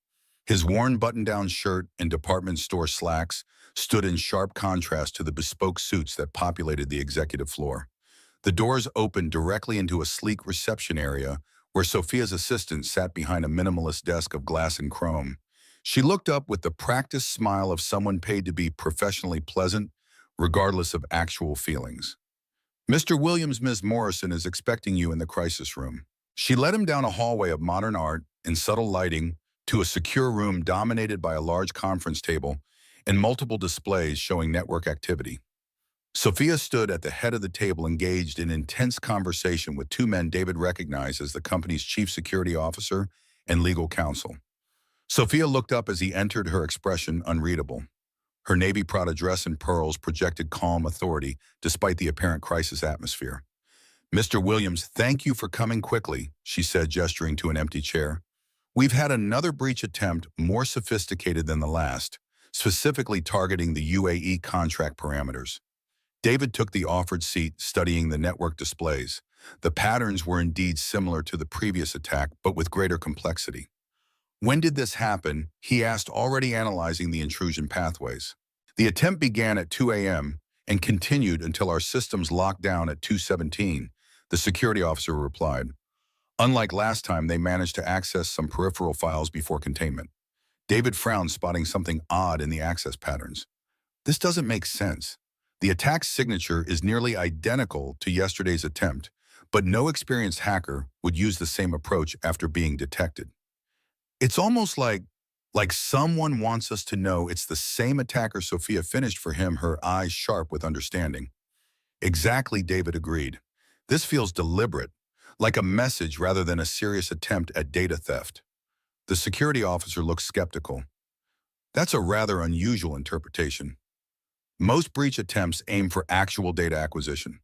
His worn button-down shirt and department store slacks stood in sharp contrast to the bespoke suits that populated the executive floor. The doors opened directly into a sleek reception area where Sophia's assistant sat behind a minimalist desk of glass and chrome. She looked up with the practiced smile of someone paid to be professionally pleasant, regardless of actual feelings. "Mr. Williams, Ms. Morrison is expecting you in the crisis room." She led him down a hallway of modern art and subtle lighting to a secure room dominated by a large conference table and multiple displays showing network activity. Sophia stood at the head of the table, engaged in intense conversation with two men David recognized as the company's chief security officer and legal counsel. Sophia looked up as he entered, her expression unreadable. Her navy Prada dress and pearls projected calm authority despite the apparent crisis atmosphere. "Mr. Williams, thank you for coming quickly," she said, gesturing to an empty chair. "We've had another breach attempt more sophisticated than the last, specifically targeting the UAE contract parameters." David took the offered seat, studying the network displays. The patterns were indeed similar to the previous attack, but with greater complexity. "When did this happen?" he asked, already analyzing the intrusion pathways. "The attempt began at 2 a.m. and continued until our systems locked down at 2:17, the security officer replied. "Unlike last time, they managed to access some peripheral files before containment." David frowned, spotting something odd in the access patterns. "This doesn't make sense. The attack's signature is nearly identical to yesterday's attempt, but no experienced hacker would use the same approach after being detected. It's almost like someone wants us to know it's the same attacker Sophia finished for him," her eyes sharp with understanding. "Exactly," David agreed. "This feels deliberate, like a message rather than a serious attempt at data theft." The security officer looked skeptical. "That's a rather unusual interpretation. Most breach attempts aim for actual data acquisition."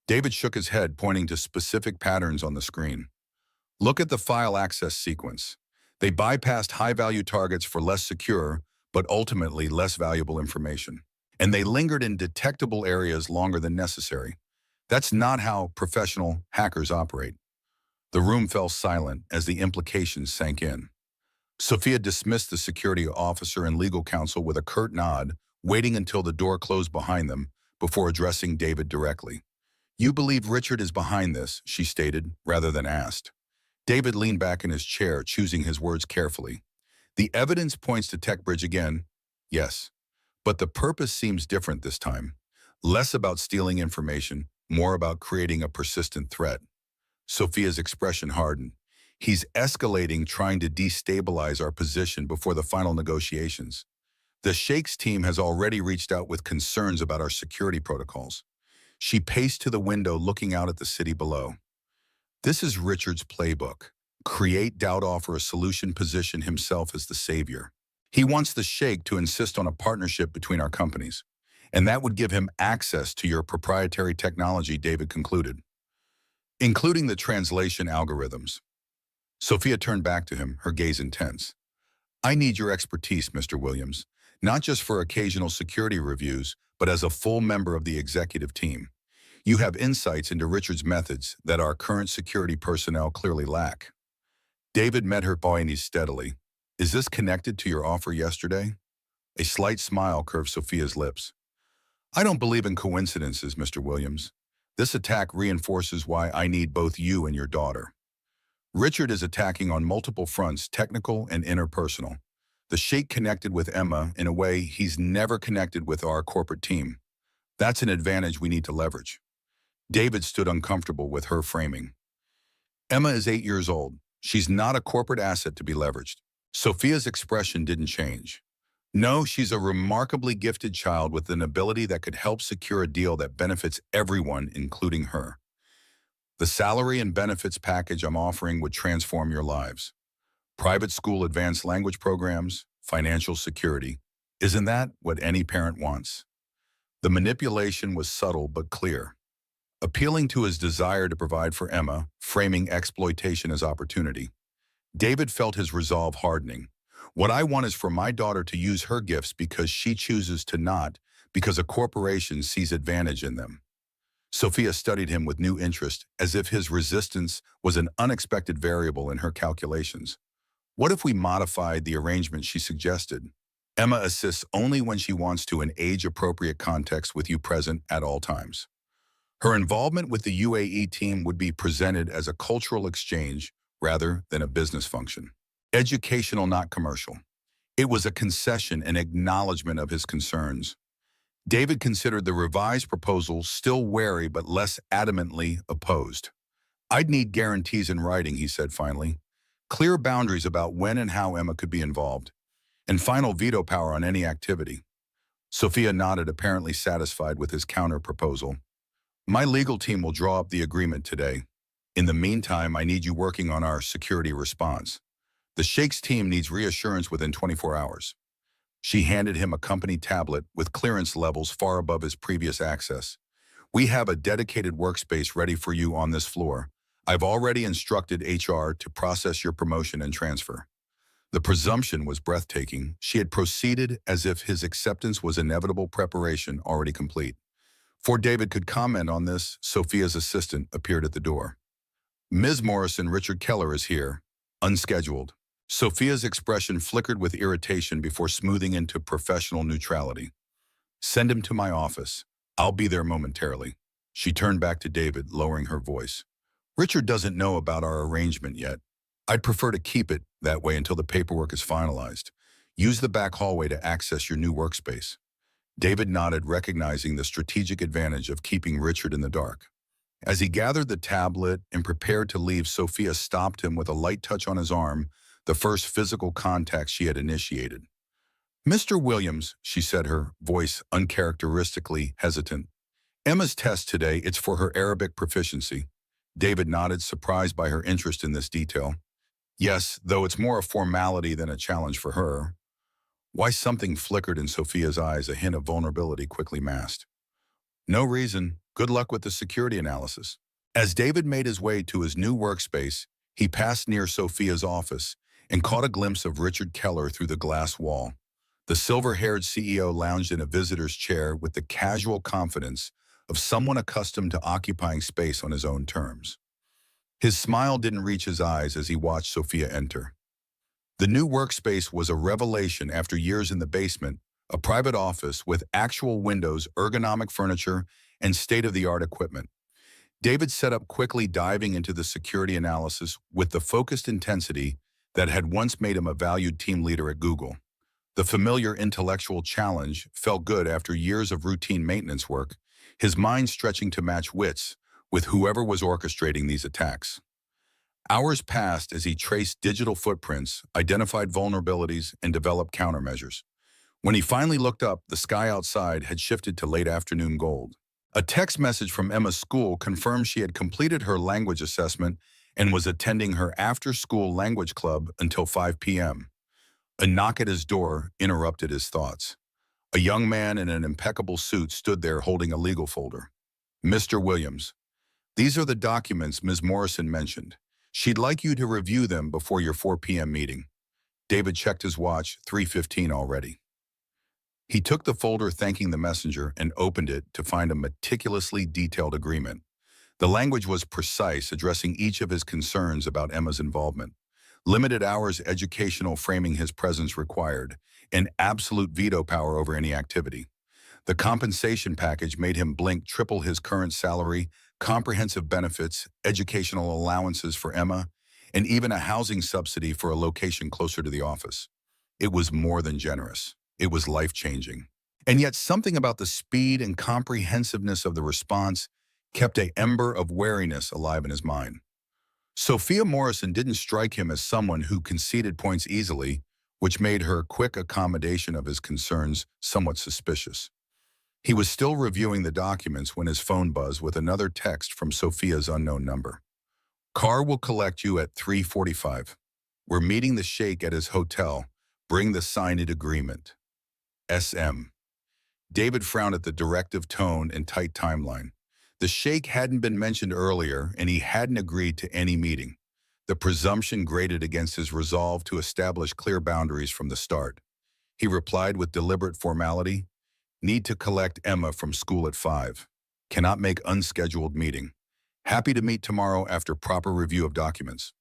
David shook his head, pointing to specific patterns on the screen. "Look at the file access sequence. They bypassed high-value targets for less secure, but ultimately less valuable information. And they lingered in detectable areas longer than necessary. That's not how professional hackers operate." The room fell silent as the implications sank in. Sophia dismissed the security officer and legal counsel with a curt nod, waiting until the door closed behind them before addressing David directly. "You believe Richard is behind this," she stated, rather than asked. David leaned back in his chair, choosing his words carefully. "The evidence points to TechBridge again, yes. But the purpose seems different this time. Less about stealing information, more about creating a persistent threat." Sophia's expression hardened. "He's escalating, trying to destabilize our position before the final negotiations. The Sheikh's team has already reached out with concerns about our security protocols." She paced to the window, looking out at the city below. "This is Richard's playbook. Create doubt, offer a solution, position himself as the savior. He wants the Sheikh to insist on a partnership between our companies. and that would give him access to your proprietary technology, David concluded, including the translation algorithms. Sophia turned back to him, her gaze intense. I need your expertise, Mr. Williams, not just for occasional security reviews, but as a full member of the executive team. You have insights into Richard's methods that our current security personnel clearly lack. David met her eyes steadily. Is this connected to your offer yesterday? A slight smile curved Sophia's lips. I don't believe in coincidences, Mr. Williams. This attack reinforces why I need both you and your daughter. Richard is attacking on multiple fronts, technical and interpersonal. The Sheikh connected with Emma in a way he's never connected with our corporate team. That's an advantage we need to leverage. David stood uncomfortable with her framing. Emma is 8 years old. She's not a corporate asset to be leveraged. Sophia's expression didn't change. No, she's a remarkably gifted child with an ability that could help secure a deal that benefits everyone, including her. The salary and benefits package I'm offering would transform your lives. Private school advanced language programs, financial security. Isn't that what any parent wants? The manipulation was subtle but clear. Appealing to his desire to provide for Emma, framing exploitation as opportunity. David felt his resolve hardening. What I want is for my daughter to use her gifts because she chooses to not, because a corporation sees advantage in them. Sophia studied him with new interest, as if his resistance was an unexpected variable in her calculations. What if we modified the arrangement she suggested? Emma assists only when she wants to in age-appropriate context with you present at all times. Her involvement with the UAE team would be presented as a cultural exchange rather than a business function. Educational, not commercial. It was a concession, an acknowledgement of his concerns. David considered the revised proposal still wary but less adamantly opposed. I'd need guarantees in writing, he said finally. Clear boundaries about when and how Emma could be involved, and final veto power on any activity. Sophia nodded, apparently satisfied with his counter-proposal. My legal team will draw up the agreement today. In the meantime, I need you working on our security response. The Sheikh's team needs reassurance within 24 hours. She handed him a company tablet with clearance levels far above his previous access. We have a dedicated workspace ready for you on this floor. I've already instructed HR to process your promotion and transfer. The presumption was breathtaking. She had proceeded as if his acceptance was inevitable preparation already complete. Before David could comment on this, Sophia's assistant appeared at the door. Ms. Morrison, Richard Keller is here, unscheduled. Sophia's expression flickered with irritation before smoothing into professional neutrality. Send him to my office. I'll be there momentarily. She turned back to David, lowering her voice. Richard doesn't know about our arrangement yet. I'd prefer to keep it that way until the paperwork is finalized. Use the back hallway to access your new workspace. David nodded, recognizing the strategic advantage of keeping Richard in the dark. As he gathered the tablet and prepared to leave, Sophia stopped him with a light touch on his arm, the first physical contact she had initiated. Mr. Williams, she said, her voice uncharacteristically hesitant. Emma's test today, it's for her Arabic proficiency. David nodded, surprised by her interest in this detail. Yes, though it's more a formality than a challenge for her. Why? Something flickered in Sophia's eyes, a hint of vulnerability quickly masked. No reason. Good luck with the security analysis. As David made his way to his new workspace, he passed near Sophia's office and caught a glimpse of Richard Keller through the glass wall. The silver-haired CEO lounged in a visitor's chair with the casual confidence of someone accustomed to occupying space on his own terms. His smile didn't reach his eyes as he watched Sophia enter. The new workspace was a revelation after years in the basement, a private office with actual windows, ergonomic furniture, and state-of-the-art equipment. David set up quickly, diving into the security analysis with the focused intensity that had once made him a valued team leader at Google. The familiar intellectual challenge felt good after years of routine maintenance work, his mind stretching to match wits with whoever was orchestrating these attacks. Hours passed as he traced digital footprints, identified vulnerabilities, and developed countermeasures. When he finally looked up, the sky outside had shifted to late afternoon gold. A text message from Emma's school confirmed she had completed her language assessment and was attending her after-school language club until 5 p.m. A knock at his door interrupted his thoughts. A young man in an impeccable suit stood there holding a legal folder. Mr. Williams, these are the documents Ms. Morrison mentioned. She'd like you to review them before your 4 p.m. meeting. David checked his watch, 3:15 already. He took the folder thanking the messenger and opened it to find a meticulously detailed agreement. The language was precise, addressing each of his concerns about Emma's involvement. Limited hours educational framing his presence required, and absolute veto power over any activity. The compensation package made him blink triple his current salary, comprehensive benefits, educational allowances for Emma, and even a housing subsidy for a location closer to the office. It was more than generous. It was life-changing. And yet something about the speed and comprehensiveness of the response kept an ember of wariness alive in his mind. Sophia Morrison didn't strike him as someone who conceded points easily, which made her quick accommodation of his concerns somewhat suspicious. He was still reviewing the documents when his phone buzzed with another text from Sophia's unknown number. Car will collect you at 3:45. We're meeting the Sheikh at his hotel. Bring the signed agreement. SM. David frowned at the directive tone and tight timeline. The Sheikh hadn't been mentioned earlier, and he hadn't agreed to any meeting. The presumption grated against his resolve to establish clear boundaries from the start. He replied with deliberate formality, "Need to collect Emma from school at 5. Cannot make unscheduled meeting. Happy to meet tomorrow after proper review of documents."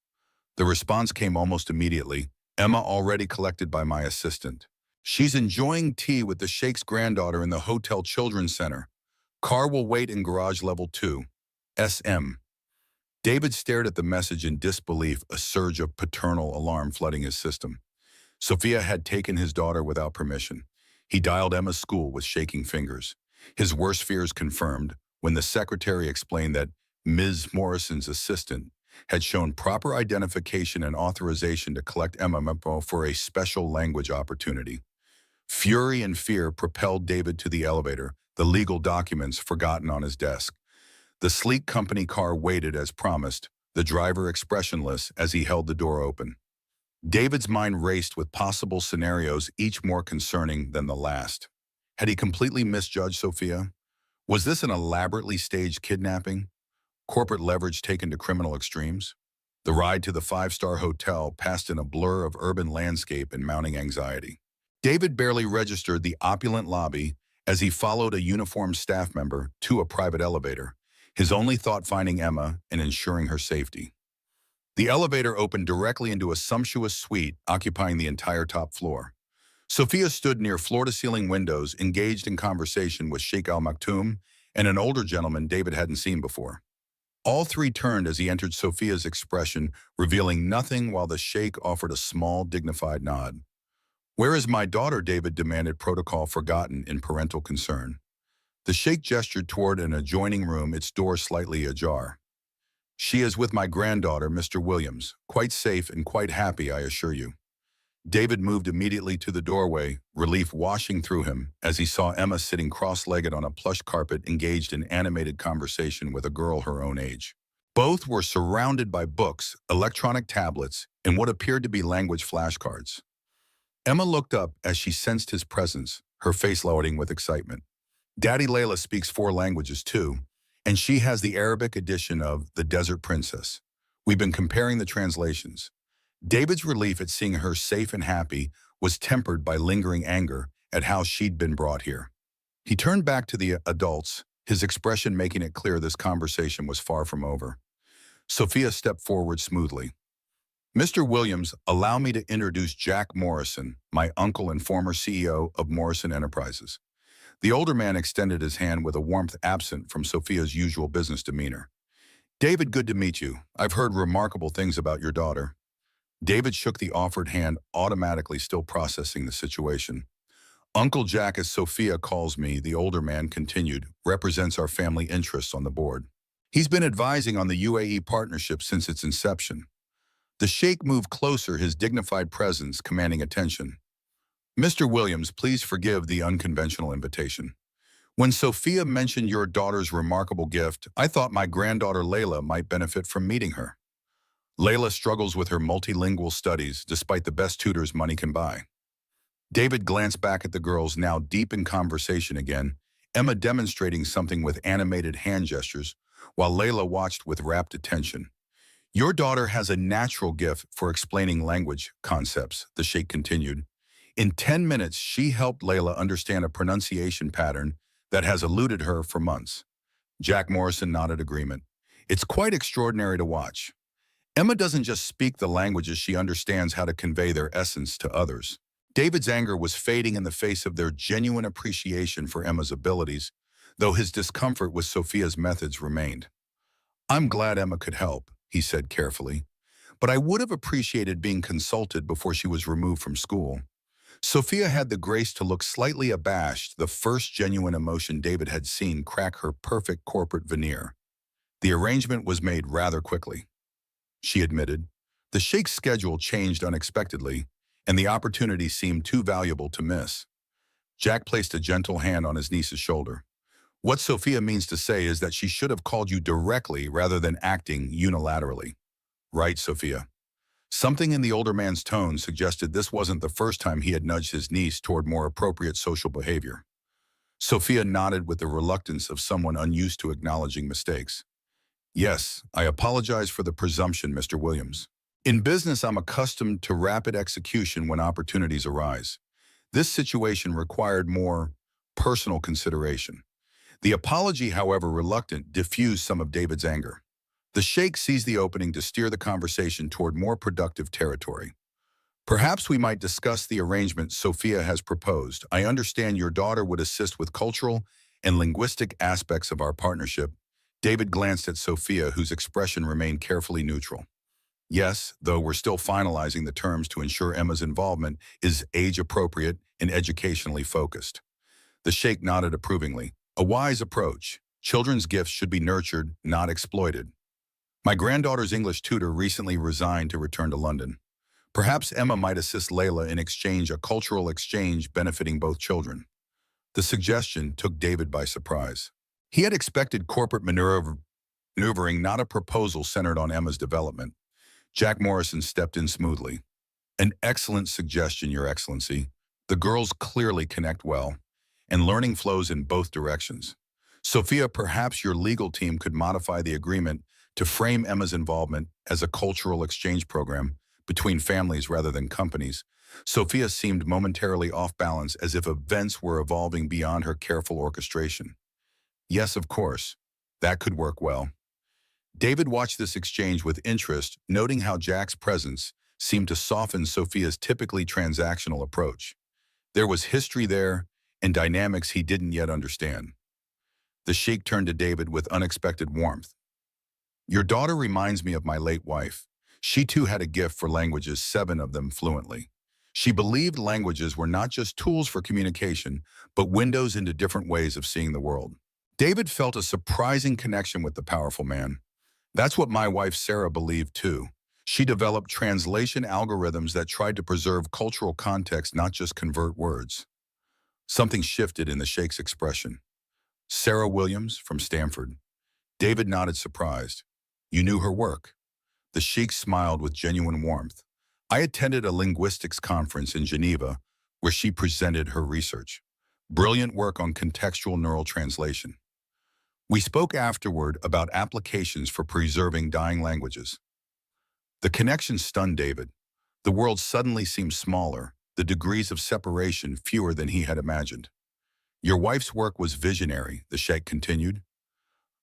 The response came almost immediately. "Emma already collected by my assistant. She's enjoying tea with the Sheikh's granddaughter in the Hotel Children's Center. Car will wait in garage level 2. SM." David stared at the message in disbelief, a surge of paternal alarm flooding his system. Sophia had taken his daughter without permission. He dialed Emma's school with shaking fingers. His worst fears confirmed when the secretary explained that Ms. Morrison's assistant had shown proper identification and authorization to collect Emma for a special language opportunity. Fury and fear propelled David to the elevator, the legal documents forgotten on his desk. The sleek company car waited as promised, the driver expressionless as he held the door open. David's mind raced with possible scenarios, each more concerning than the last. Had he completely misjudged Sophia? Was this an elaborately staged kidnapping? Corporate leverage taken to criminal extremes? The ride to the 5-star hotel passed in a blur of urban landscape and mounting anxiety. David barely registered the opulent lobby as he followed a uniformed staff member to a private elevator, his only thought finding Emma and ensuring her safety. The elevator opened directly into a sumptuous suite occupying the entire top floor. Sophia stood near floor-to-ceiling windows, engaged in conversation with Sheikh Al Maktoum and an older gentleman David hadn't seen before. All three turned as he entered Sophia's expression, revealing nothing while the Sheikh offered a small, dignified nod. "Where is my daughter?" David demanded, protocol forgotten in parental concern. The Sheikh gestured toward an adjoining room, its door slightly ajar. "She is with my granddaughter, Mr. Williams. Quite safe and quite happy, I assure you." David moved immediately to the doorway, relief washing through him as he saw Emma sitting cross-legged on a plush carpet, engaged in animated conversation with a girl her own age. Both were surrounded by books, electronic tablets, and what appeared to be language flashcards. Emma looked up as she sensed his presence, her face loading with excitement. "Daddy Layla speaks 4 languages too, and she has the Arabic edition of The Desert Princess. We've been comparing the translations." David's relief at seeing her safe and happy was tempered by lingering anger at how she'd been brought here. He turned back to the adults, his expression making it clear this conversation was far from over. Sophia stepped forward smoothly. "Mr. Williams, allow me to introduce Jack Morrison, my uncle and former CEO of Morrison Enterprises." The older man extended his hand with a warmth absent from Sophia's usual business demeanor. "David, good to meet you. I've heard remarkable things about your daughter." David shook the offered hand, automatically still processing the situation. "Uncle Jack, as Sophia calls me," the older man continued, "represents our family interests on the board. He's been advising on the UAE partnership since its inception." The Sheikh moved closer, his dignified presence commanding attention. "Mr. Williams, please forgive the unconventional invitation. When Sophia mentioned your daughter's remarkable gift, I thought my granddaughter Layla might benefit from meeting her. Layla struggles with her multilingual studies despite the best tutors money can buy." David glanced back at the girls, now deep in conversation again, Emma demonstrating something with animated hand gestures, while Layla watched with rapt attention. Your daughter has a natural gift for explaining language concepts, the sheikh continued. In 10 minutes, she helped Layla understand a pronunciation pattern that has eluded her for months. Jack Morrison nodded agreement. It's quite extraordinary to watch. Emma doesn't just speak the languages, she understands how to convey their essence to others. David's anger was fading in the face of their genuine appreciation for Emma's abilities, though his discomfort with Sophia's methods remained. I'm glad Emma could help, he said carefully, but I would have appreciated being consulted before she was removed from school. Sophia had the grace to look slightly abashed, the first genuine emotion David had seen crack her perfect corporate veneer. The arrangement was made rather quickly, she admitted. The sheikh's schedule changed unexpectedly, and the opportunity seemed too valuable to miss. Jack placed a gentle hand on his niece's shoulder. What Sophia means to say is that she should have called you directly rather than acting unilaterally. Right, Sophia? Something in the older man's tone suggested this wasn't the first time he had nudged his niece toward more appropriate social behavior. Sophia nodded with the reluctance of someone unused to acknowledging mistakes. Yes, I apologize for the presumption, Mr. Williams. In business, I'm accustomed to rapid execution when opportunities arise. This situation required more personal consideration. The apology, however reluctant, diffused some of David's anger. The sheikh seized the opening to steer the conversation toward more productive territory. Perhaps we might discuss the arrangement Sophia has proposed. I understand your daughter would assist with cultural and linguistic aspects of our partnership. David glanced at Sophia, whose expression remained carefully neutral. Yes, though we're still finalizing the terms to ensure Emma's involvement is age-appropriate and educationally focused. The sheikh nodded approvingly. A wise approach. Children's gifts should be nurtured, not exploited. My granddaughter's English tutor recently resigned to return to London. Perhaps Emma might assist Layla in a cultural exchange benefiting both children. The suggestion took David by surprise. He had expected corporate maneuvering, not a proposal centered on Emma's development. Jack Morrison stepped in smoothly. An excellent suggestion, Your Excellency. The girls clearly connect well, and learning flows in both directions. Sophia, perhaps your legal team could modify the agreement to frame Emma's involvement as a cultural exchange program between families rather than companies. Sophia seemed momentarily off balance, as if events were evolving beyond her careful orchestration. Yes, of course. That could work well. David watched this exchange with interest, noting how Jack's presence seemed to soften Sophia's typically transactional approach. There was history there and dynamics he didn't yet understand. The sheikh turned to David with unexpected warmth. Your daughter reminds me of my late wife. She too had a gift for languages, 7 of them fluently. She believed languages were not just tools for communication, but windows into different ways of seeing the world. David felt a surprising connection with the powerful man. That's what my wife Sarah believed too. She developed translation algorithms that tried to preserve cultural context, not just convert words. Something shifted in the sheikh's expression. Sarah Williams from Stanford. David nodded, surprised. You knew her work? The sheikh smiled with genuine warmth. I attended a linguistics conference in Geneva where she presented her research. Brilliant work on contextual neural translation. We spoke afterward about applications for preserving dying languages. The connection stunned David. The world suddenly seemed smaller, the degrees of separation fewer than he had imagined. Your wife's work was visionary, the sheikh continued.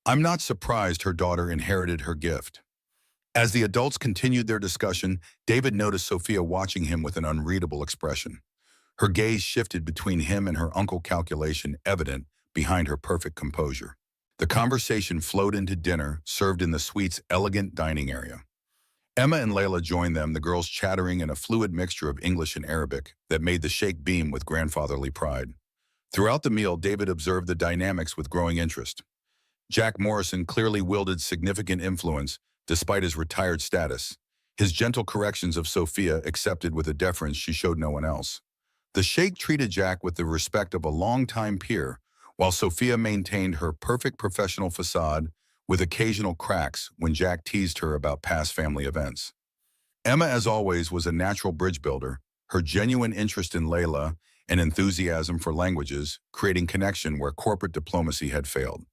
I'm not surprised her daughter inherited her gift. As the adults continued their discussion, David noticed Sophia watching him with an unreadable expression. Her gaze shifted between him and her uncle, calculation evident behind her perfect composure. The conversation flowed into dinner, served in the suite's elegant dining area. Emma and Layla joined them, the girls chattering in a fluid mixture of English and Arabic that made the sheikh beam with grandfatherly pride. Throughout the meal, David observed the dynamics with growing interest. Jack Morrison clearly wielded significant influence despite his retired status. His gentle corrections of Sophia accepted with a deference she showed no one else. The sheikh treated Jack with the respect of a longtime peer, while Sophia maintained her perfect professional facade with occasional cracks when Jack teased her about past family events. Emma, as always, was a natural bridge builder, her genuine interest in Layla and enthusiasm for languages, creating connection where corporate diplomacy had failed.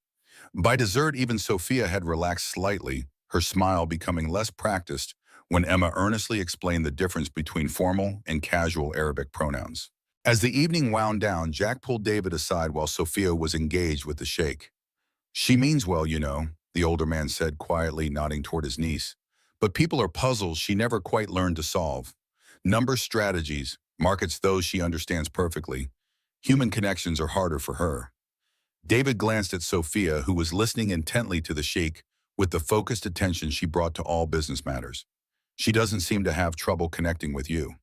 By dessert, even Sophia had relaxed slightly, her smile becoming less practiced when Emma earnestly explained the difference between formal and casual Arabic pronouns. As the evening wound down, Jack pulled David aside while Sophia was engaged with the sheikh. "She means well, you know," the older man said quietly, nodding toward his niece. "But people are puzzles she never quite learned to solve. Number strategies, markets those she understands perfectly. Human connections are harder for her." David glanced at Sophia, who was listening intently to the sheikh with the focused attention she brought to all business matters. "She doesn't seem to have trouble connecting with you."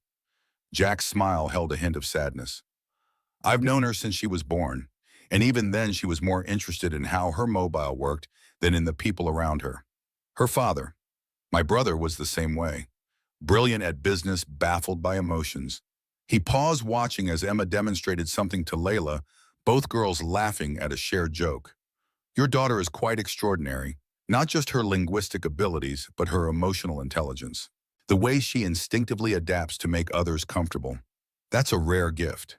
Jack's smile held a hint of sadness. "I've known her since she was born, and even then she was more interested in how her mobile worked than in the people around her. Her father, my brother, was the same way. Brilliant at business, baffled by emotions." He paused, watching as Emma demonstrated something to Layla, both girls laughing at a shared joke. "Your daughter is quite extraordinary, not just her linguistic abilities, but her emotional intelligence. The way she instinctively adapts to make others comfortable. That's a rare gift."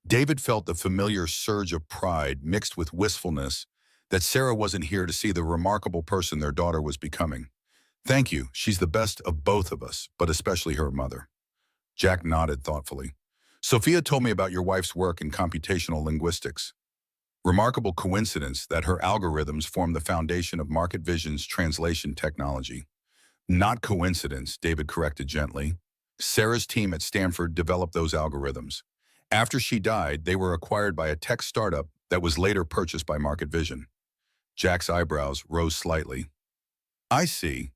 David felt the familiar surge of pride mixed with wistfulness that Sarah wasn't here to see the remarkable person their daughter was becoming. "Thank you, she's the best of both of us, but especially her mother." Jack nodded thoughtfully. "Sophia told me about your wife's work in computational linguistics. Remarkable coincidence that her algorithms form the foundation of Market Vision's translation technology." "Not coincidence," David corrected gently. "Sarah's team at Stanford developed those algorithms. After she died, they were acquired by a tech startup that was later purchased by Market Vision." Jack's eyebrows rose slightly. "I see.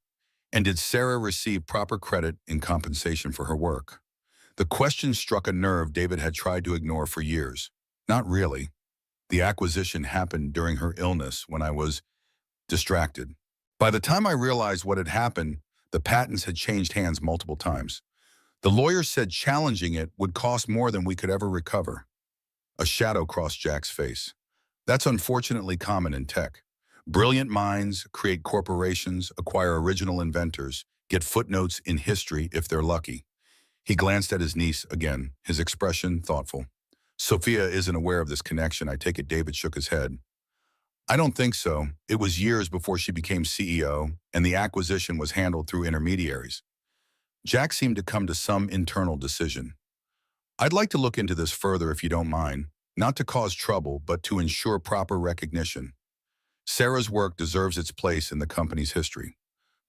And did Sarah receive proper credit in compensation for her work?" The question struck a nerve David had tried to ignore for years. "Not really. The acquisition happened during her illness when I was distracted. By the time I realized what had happened, the patents had changed hands multiple times. The lawyer said challenging it would cost more than we could ever recover." A shadow crossed Jack's face. "That's unfortunately common in tech. Brilliant minds create corporations, acquire original inventors, get footnotes in history if they're lucky." He glanced at his niece again, his expression thoughtful. "Sophia isn't aware of this connection, I take it." David shook his head. "I don't think so. It was years before she became CEO, and the acquisition was handled through intermediaries." Jack seemed to come to some internal decision. "I'd like to look into this further if you don't mind, not to cause trouble, but to ensure proper recognition. Sarah's work deserves its place in the company's history."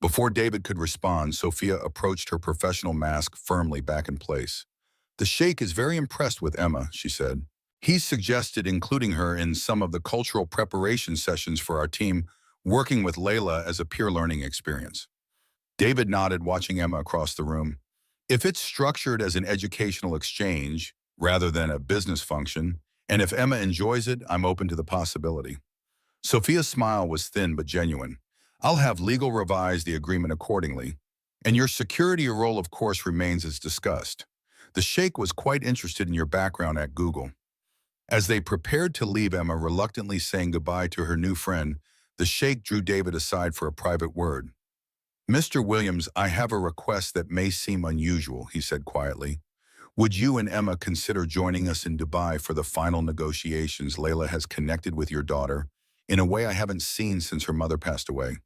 Before David could respond, Sophia approached her professional mask firmly back in place. "The sheikh is very impressed with Emma," she said. "He's suggested including her in some of the cultural preparation sessions for our team, working with Layla as a peer learning experience." David nodded, watching Emma across the room. "If it's structured as an educational exchange rather than a business function, and if Emma enjoys it, I'm open to the possibility." Sophia's smile was thin but genuine. "I'll have legal revise the agreement accordingly. And your security role, of course, remains as discussed. The sheikh was quite interested in your background at Google." As they prepared to leave, Emma reluctantly saying goodbye to her new friend, the sheikh drew David aside for a private word. "Mr. Williams, I have a request that may seem unusual," he said quietly. "Would you and Emma consider joining us in Dubai for the final negotiations? Layla has connected with your daughter in a way I haven't seen since her mother passed away,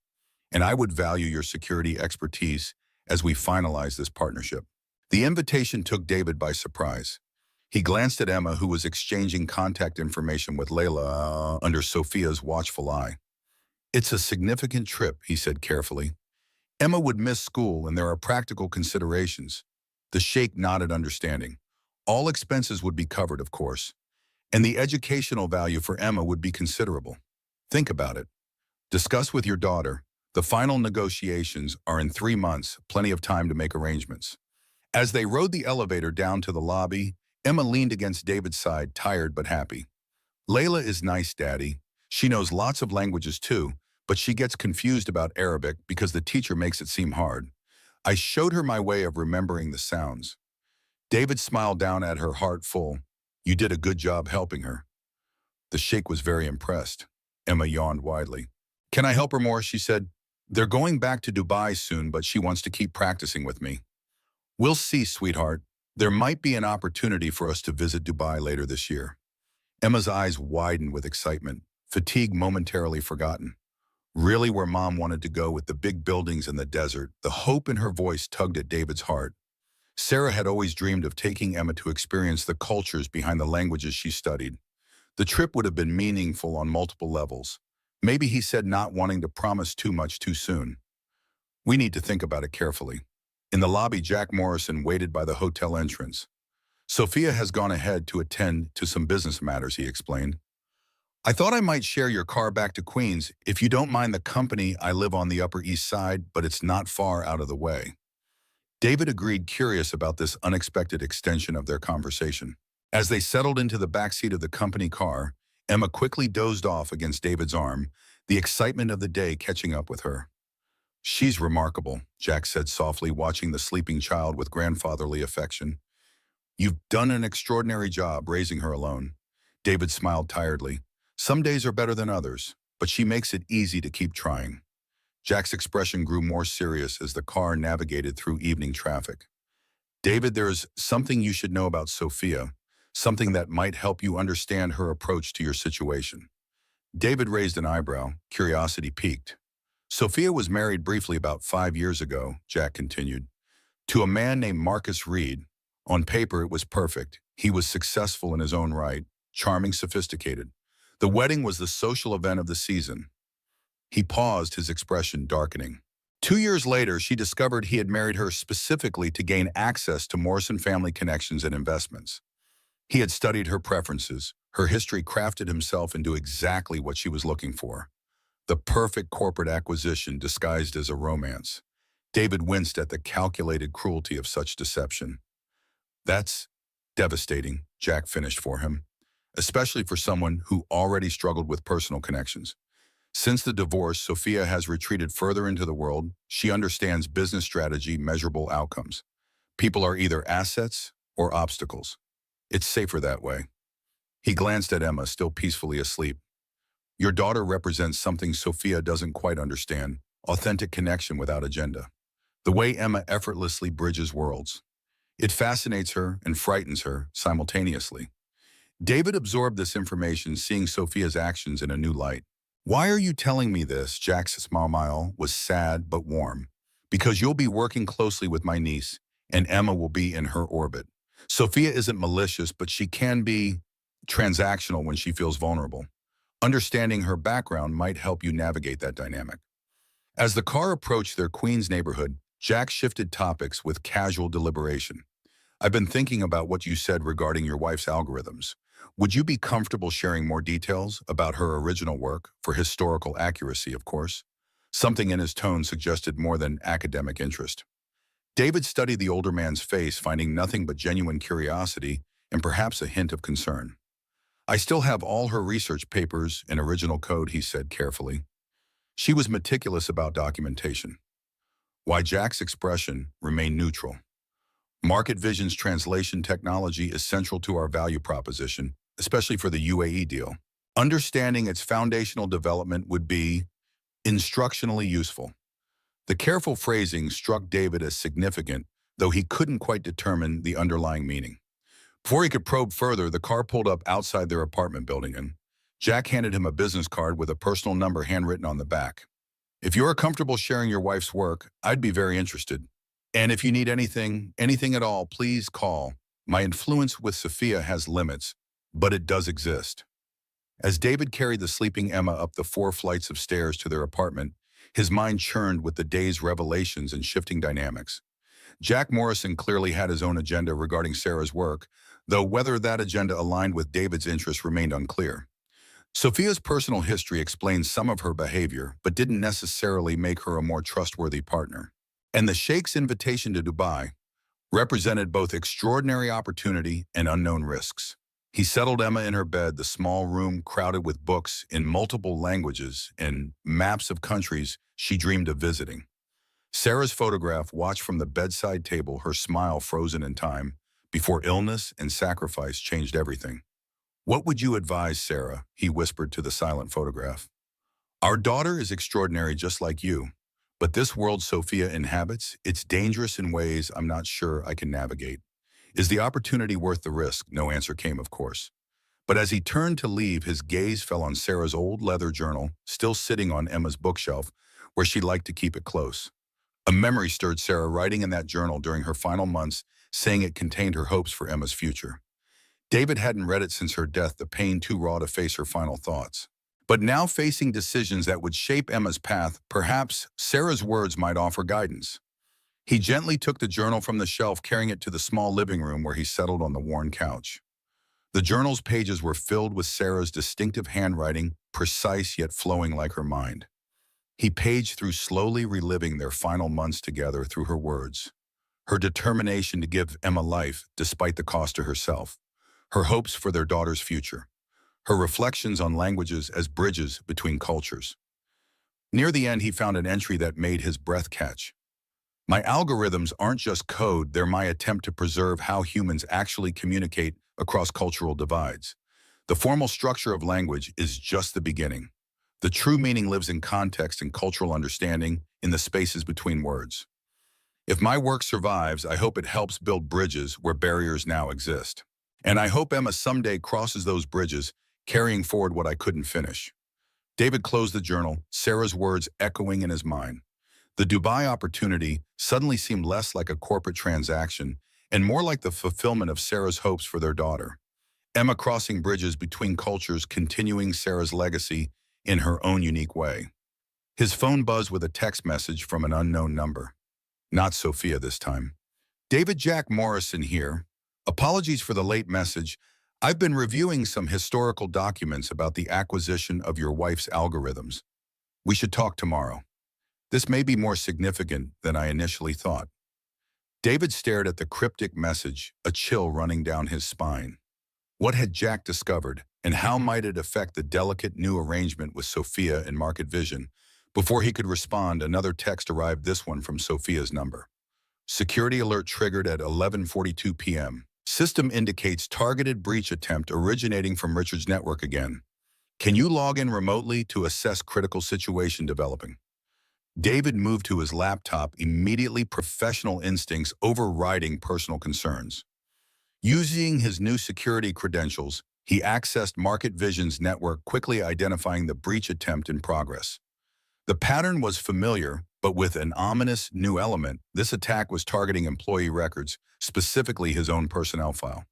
and I would value your security expertise as we finalize this partnership." The invitation took David by surprise. He glanced at Emma, who was exchanging contact information with Layla under Sophia's watchful eye. "It's a significant trip," he said carefully. "Emma would miss school, and there are practical considerations." The sheikh nodded understanding. "All expenses would be covered, of course, and the educational value for Emma would be considerable. Think about it. Discuss with your daughter. The final negotiations are in 3 months, plenty of time to make arrangements." As they rode the elevator down to the lobby, Emma leaned against David's side, tired but happy. "Layla is nice, Daddy. She knows lots of languages too, but she gets confused about Arabic because the teacher makes it seem hard. I showed her my way of remembering the sounds." David smiled down at her, heart full. "You did a good job helping her." The sheikh was very impressed. Emma yawned widely. "Can I help her more?" she said. "They're going back to Dubai soon, but she wants to keep practicing with me." "We'll see, sweetheart. There might be an opportunity for us to visit Dubai later this year. Emma's eyes widened with excitement, fatigue momentarily forgotten. Really where Mom wanted to go with the big buildings and the desert, the hope in her voice tugged at David's heart. Sarah had always dreamed of taking Emma to experience the cultures behind the languages she studied. The trip would have been meaningful on multiple levels. Maybe he said not wanting to promise too much too soon. We need to think about it carefully. In the lobby, Jack Morrison waited by the hotel entrance. Sophia has gone ahead to attend to some business matters, he explained. I thought I might share your car back to Queens if you don't mind the company. I live on the Upper East Side, but it's not far out of the way. David agreed, curious about this unexpected extension of their conversation. As they settled into the backseat of the company car, Emma quickly dozed off against David's arm, the excitement of the day catching up with her. She's remarkable, Jack said softly, watching the sleeping child with grandfatherly affection. You've done an extraordinary job raising her alone. David smiled tiredly. Some days are better than others, but she makes it easy to keep trying. Jack's expression grew more serious as the car navigated through evening traffic. David, there's something you should know about Sophia, something that might help you understand her approach to your situation. David raised an eyebrow, curiosity piqued. Sophia was married briefly about 5 years ago, Jack continued, to a man named Marcus Reed. On paper, it was perfect. He was successful in his own right, charming, sophisticated. The wedding was the social event of the season. He paused, his expression darkening. 2 years later, she discovered he had married her specifically to gain access to Morrison family connections and investments. He had studied her preferences, her history, crafted himself into exactly what she was looking for. The perfect corporate acquisition disguised as a romance. David winced at the calculated cruelty of such deception. That's devastating, Jack finished for him, especially for someone who already struggled with personal connections. Since the divorce, Sophia has retreated further into the world. She understands business strategy, measurable outcomes. People are either assets or obstacles. It's safer that way. He glanced at Emma, still peacefully asleep. Your daughter represents something Sophia doesn't quite understand, authentic connection without agenda. The way Emma effortlessly bridges worlds. It fascinates her and frightens her simultaneously. David absorbed this information, seeing Sophia's actions in a new light. Why are you telling me this? Jack's smile was sad but warm. Because you'll be working closely with my niece, and Emma will be in her orbit. Sophia isn't malicious, but she can be transactional when she feels vulnerable. Understanding her background might help you navigate that dynamic. As the car approached their Queens neighborhood, Jack shifted topics with casual deliberation. I've been thinking about what you said regarding your wife's algorithms. Would you be comfortable sharing more details about her original work, for historical accuracy, of course? Something in his tone suggested more than academic interest. David studied the older man's face, finding nothing but genuine curiosity and perhaps a hint of concern. I still have all her research papers in original code, he said carefully. She was meticulous about documentation. Why Jack's expression remained neutral. Market Vision's translation technology is central to our value proposition, especially for the UAE deal. Understanding its foundational development would be instructionally useful. The careful phrasing struck David as significant, though he couldn't quite determine the underlying meaning. Before he could probe further, the car pulled up outside their apartment building, and Jack handed him a business card with a personal number handwritten on the back. If you're comfortable sharing your wife's work, I'd be very interested. And if you need anything at all, please call. My influence with Sophia has limits, but it does exist. As David carried the sleeping Emma up the 4 flights of stairs to their apartment, his mind churned with the day's revelations and shifting dynamics. Jack Morrison clearly had his own agenda regarding Sarah's work, though whether that agenda aligned with David's interests remained unclear. Sophia's personal history explained some of her behavior, but didn't necessarily make her a more trustworthy partner. And the Sheikh's invitation to Dubai represented both extraordinary opportunity and unknown risks. He settled Emma in her bed, the small room crowded with books in multiple languages and maps of countries she dreamed of visiting. Sarah's photograph watched from the bedside table, her smile frozen in time, before illness and sacrifice changed everything. What would you advise, Sarah? He whispered to the silent photograph. Our daughter is extraordinary just like you, but this world Sophia inhabits, it's dangerous in ways I'm not sure I can navigate. Is the opportunity worth the risk? No answer came, of course. But as he turned to leave, his gaze fell on Sarah's old leather journal, still sitting on Emma's bookshelf, where she liked to keep it close. A memory stirred Sarah, writing in that journal during her final months, saying it contained her hopes for Emma's future. David hadn't read it since her death, the pain too raw to face her final thoughts. But now facing decisions that would shape Emma's path, perhaps Sarah's words might offer guidance. He gently took the journal from the shelf, carrying it to the small living room where he settled on the worn couch. The journal's pages were filled with Sarah's distinctive handwriting, precise yet flowing like her mind. He paged through, slowly reliving their final months together through her words. Her determination to give Emma life despite the cost to herself. Her hopes for their daughter's future. Her reflections on languages as bridges between cultures. Near the end, he found an entry that made his breath catch. My algorithms aren't just code, they're my attempt to preserve how humans actually communicate across cultural divides. The formal structure of language is just the beginning. The true meaning lives in context and cultural understanding, in the spaces between words. If my work survives, I hope it helps build bridges where barriers now exist. And I hope Emma someday crosses those bridges, carrying forward what I couldn't finish. David closed the journal, Sarah's words echoing in his mind. The Dubai opportunity suddenly seemed less like a corporate transaction and more like the fulfillment of Sarah's hopes for their daughter. Emma crossing bridges between cultures, continuing Sarah's legacy in her own unique way. His phone buzzed with a text message from an unknown number. Not Sophia this time. David, Jack Morrison here. Apologies for the late message. I've been reviewing some historical documents about the acquisition of your wife's algorithms. We should talk tomorrow. This may be more significant than I initially thought. David stared at the cryptic message, a chill running down his spine. What had Jack discovered, and how might it affect the delicate new arrangement with Sophia and Market Vision? Before he could respond, another text arrived, this one from Sophia's number. Security alert triggered at 11:42 p.m. System indicates targeted breach attempt originating from Richard's network again. Can you log in remotely to assess critical situation developing? David moved to his laptop, immediately professional instincts overriding personal concerns. Using his new security credentials, he accessed Market Vision's network, quickly identifying the breach attempt in progress. The pattern was familiar, but with an ominous new element. This attack was targeting employee records, specifically his own personnel file.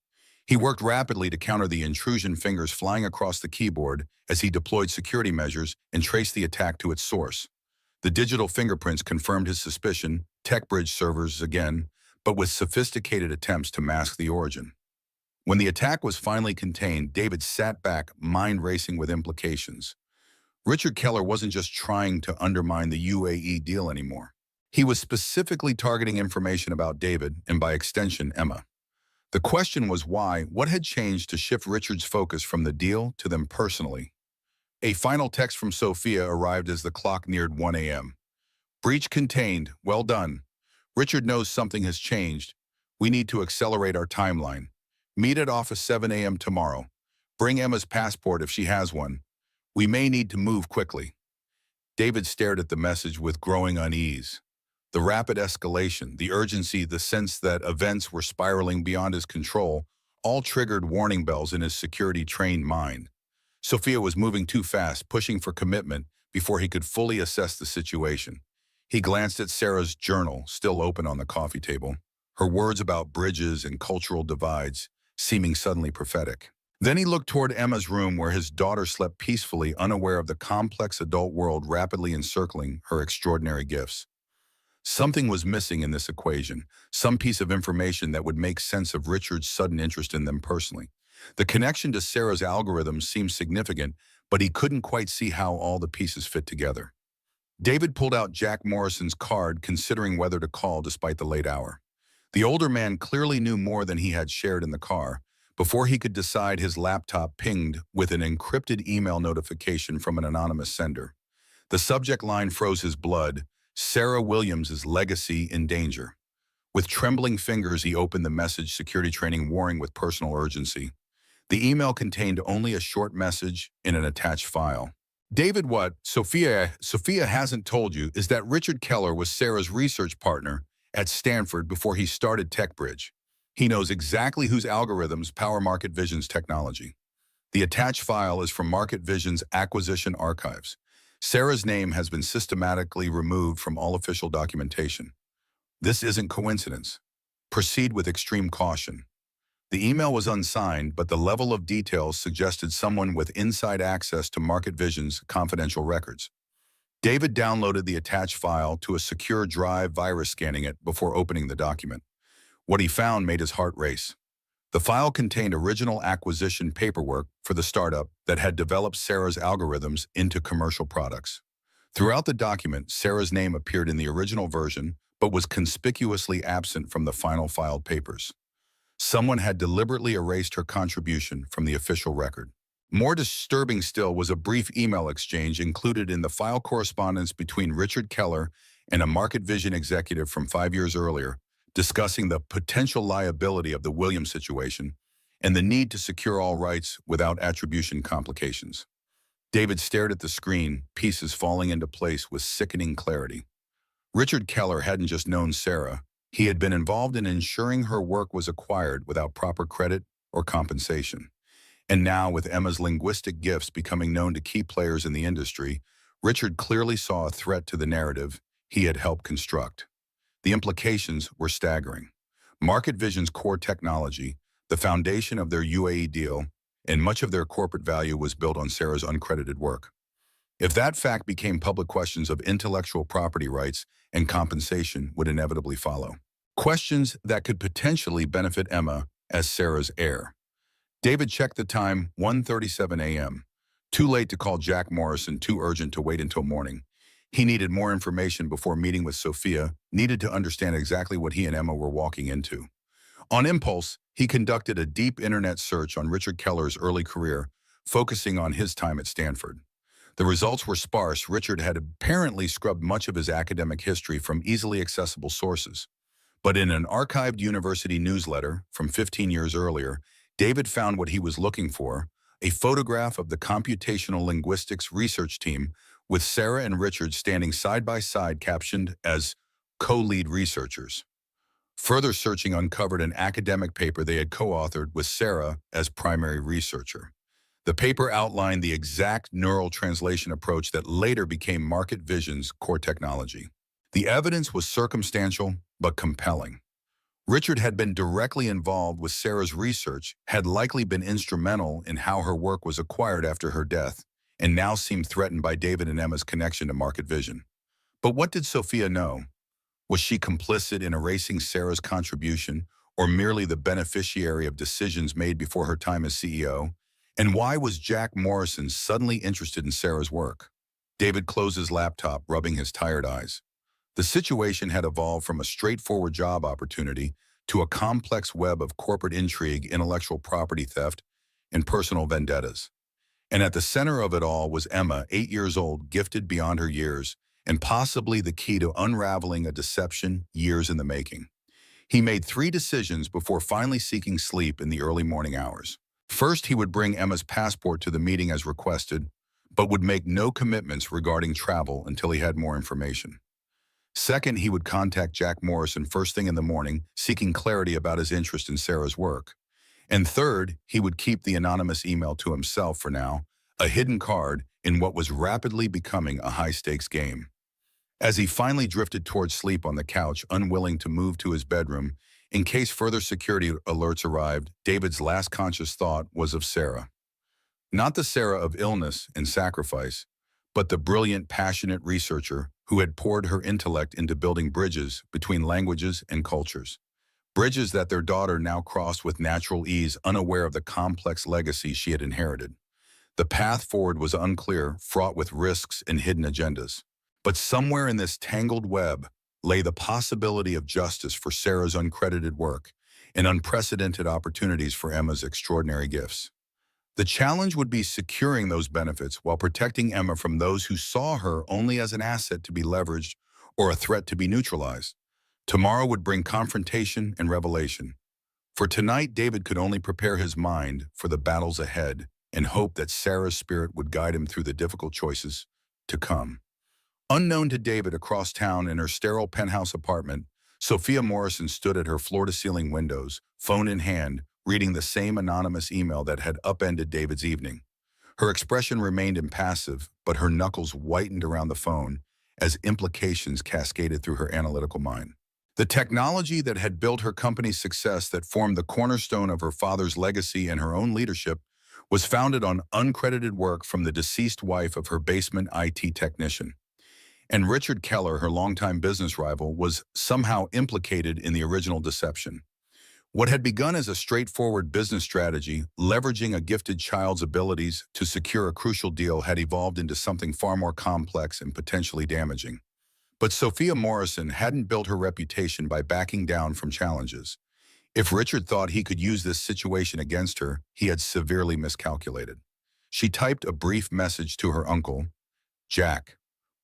He worked rapidly to counter the intrusion, fingers flying across the keyboard as he deployed security measures and traced the attack to its source. The digital fingerprints confirmed his suspicion, TechBridge servers again, but with sophisticated attempts to mask the origin. When the attack was finally contained, David sat back, mind racing with implications. Richard Keller wasn't just trying to undermine the UAE deal anymore. He was specifically targeting information about David, and by extension, Emma. The question was why. What had changed to shift Richard's focus from the deal to them personally? A final text from Sophia arrived as the clock neared 1 a.m. Breach contained. Well done. Richard knows something has changed. We need to accelerate our timeline. Meet at office 7 a.m. tomorrow. Bring Emma's passport if she has one. We may need to move quickly. David stared at the message with growing unease. The rapid escalation, the urgency, the sense that events were spiraling beyond his control, all triggered warning bells in his security-trained mind. Sophia was moving too fast, pushing for commitment before he could fully assess the situation. He glanced at Sarah's journal, still open on the coffee table, her words about bridges and cultural divides seeming suddenly prophetic. Then he looked toward Emma's room, where his daughter slept peacefully, unaware of the complex adult world rapidly encircling her extraordinary gifts. Something was missing in this equation, some piece of information that would make sense of Richard's sudden interest in them personally. The connection to Sarah's algorithms seemed significant, but he couldn't quite see how all the pieces fit together. David pulled out Jack Morrison's card, considering whether to call despite the late hour. The older man clearly knew more than he had shared in the car. Before he could decide, his laptop pinged with an encrypted email notification from an anonymous sender. The subject line froze his blood: Sarah Williams' legacy in danger. With trembling fingers, he opened the message, security training warring with personal urgency. The email contained only a short message in an attached file. David, what Sophia hasn't told you is that Richard Keller was Sarah's research partner at Stanford before he started TechBridge. He knows exactly whose algorithms power Market Vision's technology. The attached file is from Market Vision's acquisition archives. Sarah's name has been systematically removed from all official documentation. This isn't coincidence. Proceed with extreme caution. The email was unsigned, but the level of details suggested someone with inside access to Market Vision's confidential records. David downloaded the attached file to a secure drive, virus scanning it before opening the document. What he found made his heart race. The file contained original acquisition paperwork for the startup that had developed Sarah's algorithms into commercial products. Throughout the document, Sarah's name appeared in the original version, but was conspicuously absent from the final filed papers. Someone had deliberately erased her contribution from the official record. More disturbing still was a brief email exchange included in the file correspondence between Richard Keller and a Market Vision executive from 5 years earlier, discussing the potential liability of the Williams situation and the need to secure all rights without attribution complications. David stared at the screen, pieces falling into place with sickening clarity. Richard Keller hadn't just known Sarah, he had been involved in ensuring her work was acquired without proper credit or compensation. And now, with Emma's linguistic gifts becoming known to key players in the industry, Richard clearly saw a threat to the narrative he had helped construct. The implications were staggering. Market Vision's core technology, the foundation of their UAE deal, and much of their corporate value was built on Sarah's uncredited work. If that fact became public, questions of intellectual property rights and compensation would inevitably follow. Questions that could potentially benefit Emma as Sarah's heir. David checked the time, 1:37 a.m. Too late to call Jack Morrison, too urgent to wait until morning. He needed more information before meeting with Sophia, needed to understand exactly what he and Emma were walking into. On impulse, he conducted a deep internet search on Richard Keller's early career, focusing on his time at Stanford. The results were sparse. Richard had apparently scrubbed much of his academic history from easily accessible sources. But in an archived university newsletter from 15 years earlier, David found what he was looking for, a photograph of the computational linguistics research team with Sarah and Richard standing side by side, captioned as co-lead researchers. Further searching uncovered an academic paper they had co-authored with Sarah as primary researcher. The paper outlined the exact neural translation approach that later became Market Vision's core technology. The evidence was circumstantial but compelling. Richard had been directly involved with Sarah's research, had likely been instrumental in how her work was acquired after her death, and now seemed threatened by David and Emma's connection to Market Vision. But what did Sophia know? Was she complicit in erasing Sarah's contribution, or merely the beneficiary of decisions made before her time as CEO? And why was Jack Morrison suddenly interested in Sarah's work? David closed his laptop, rubbing his tired eyes. The situation had evolved from a straightforward job opportunity to a complex web of corporate intrigue, intellectual property theft, and personal vendettas. And at the center of it all was Emma, 8 years old, gifted beyond her years, and possibly the key to unraveling a deception years in the making. He made 3 decisions before finally seeking sleep in the early morning hours. First, he would bring Emma's passport to the meeting as requested, but would make no commitments regarding travel until he had more information. Second, he would contact Jack Morrison first thing in the morning, seeking clarity about his interest in Sarah's work. And third, he would keep the anonymous email to himself for now, a hidden card in what was rapidly becoming a high-stakes game. As he finally drifted towards sleep on the couch, unwilling to move to his bedroom, in case further security alerts arrived, David's last conscious thought was of Sarah. Not the Sarah of illness and sacrifice, but the brilliant, passionate researcher who had poured her intellect into building bridges between languages and cultures. Bridges that their daughter now crossed with natural ease, unaware of the complex legacy she had inherited. The path forward was unclear, fraught with risks and hidden agendas. But somewhere in this tangled web lay the possibility of justice for Sarah's uncredited work and unprecedented opportunities for Emma's extraordinary gifts. The challenge would be securing those benefits while protecting Emma from those who saw her only as an asset to be leveraged or a threat to be neutralized. Tomorrow would bring confrontation and revelation. For tonight, David could only prepare his mind for the battles ahead and hope that Sarah's spirit would guide him through the difficult choices to come. Unknown to David, across town in her sterile penthouse apartment, Sophia Morrison stood at her floor-to-ceiling windows, phone in hand, reading the same anonymous email that had upended David's evening. Her expression remained impassive, but her knuckles whitened around the phone as implications cascaded through her analytical mind. The technology that had built her company's success, that formed the cornerstone of her father's legacy and her own leadership, was founded on uncredited work from the deceased wife of her basement IT technician. And Richard Keller, her longtime business rival, was somehow implicated in the original deception. What had begun as a straightforward business strategy, leveraging a gifted child's abilities to secure a crucial deal, had evolved into something far more complex and potentially damaging. But Sophia Morrison hadn't built her reputation by backing down from challenges. If Richard thought he could use this situation against her, he had severely miscalculated. She typed a brief message to her uncle, "Jack,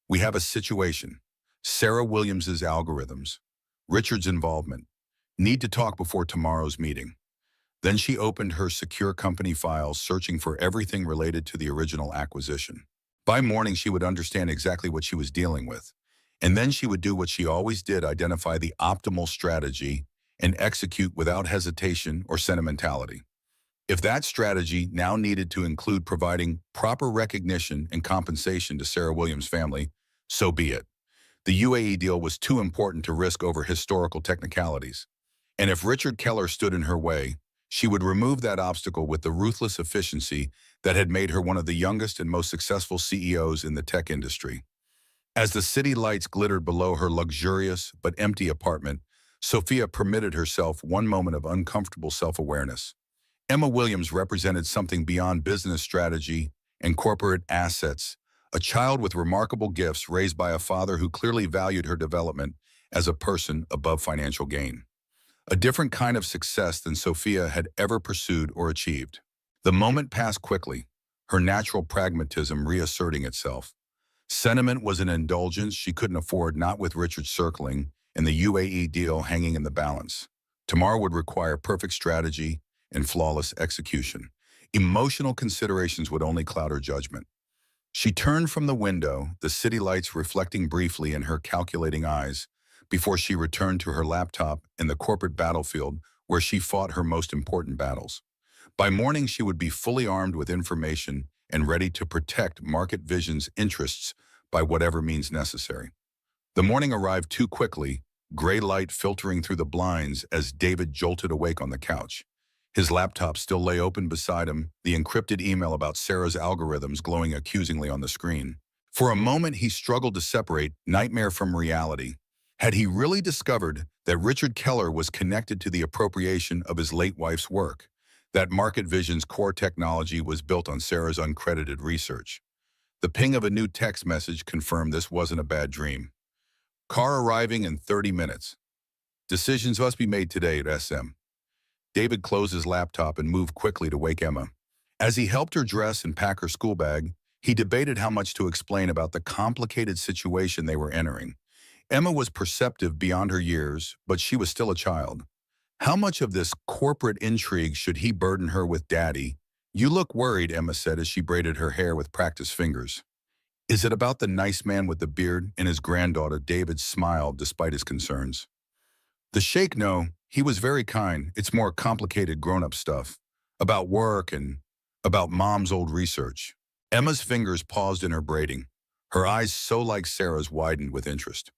we have a situation. Sarah Williams's algorithms. Richard's involvement. Need to talk before tomorrow's meeting." Then she opened her secure company files, searching for everything related to the original acquisition. By morning, she would understand exactly what she was dealing with. And then she would do what she always did: identify the optimal strategy and execute without hesitation or sentimentality. If that strategy now needed to include providing proper recognition and compensation to Sarah Williams' family, so be it. The UAE deal was too important to risk over historical technicalities. And if Richard Keller stood in her way, she would remove that obstacle with the ruthless efficiency that had made her one of the youngest and most successful CEOs in the tech industry. As the city lights glittered below her luxurious but empty apartment, Sophia permitted herself one moment of uncomfortable self-awareness. Emma Williams represented something beyond business strategy and corporate assets, a child with remarkable gifts raised by a father who clearly valued her development as a person above financial gain. A different kind of success than Sophia had ever pursued or achieved. The moment passed quickly, her natural pragmatism reasserting itself. Sentiment was an indulgence she couldn't afford, not with Richard circling and the UAE deal hanging in the balance. Tomorrow would require perfect strategy and flawless execution. Emotional considerations would only cloud her judgment. She turned from the window, the city lights reflecting briefly in her calculating eyes, before she returned to her laptop and the corporate battlefield where she fought her most important battles. By morning, she would be fully armed with information and ready to protect Market Vision's interests by whatever means necessary. The morning arrived too quickly, gray light filtering through the blinds as David jolted awake on the couch. His laptop still lay open beside him, the encrypted email about Sarah's algorithms glowing accusingly on the screen. For a moment, he struggled to separate nightmare from reality. Had he really discovered that Richard Keller was connected to the appropriation of his late wife's work? That Market Vision's core technology was built on Sarah's uncredited research? The ping of a new text message confirmed this wasn't a bad dream. Car arriving in 30 minutes. Decisions must be made today at SM. David closed his laptop and moved quickly to wake Emma. As he helped her dress and pack her school bag, he debated how much to explain about the complicated situation they were entering. Emma was perceptive beyond her years, but she was still a child. How much of this corporate intrigue should he burden her with? "Daddy, you look worried," Emma said as she braided her hair with practiced fingers. "Is it about the nice man with the beard and his granddaughter?" David smiled despite his concerns. "The sheikh, no. He was very kind. It's more complicated grown-up stuff. About work and about Mom's old research." Emma's fingers paused in her braiding. Her eyes, so like Sarah's, widened with interest.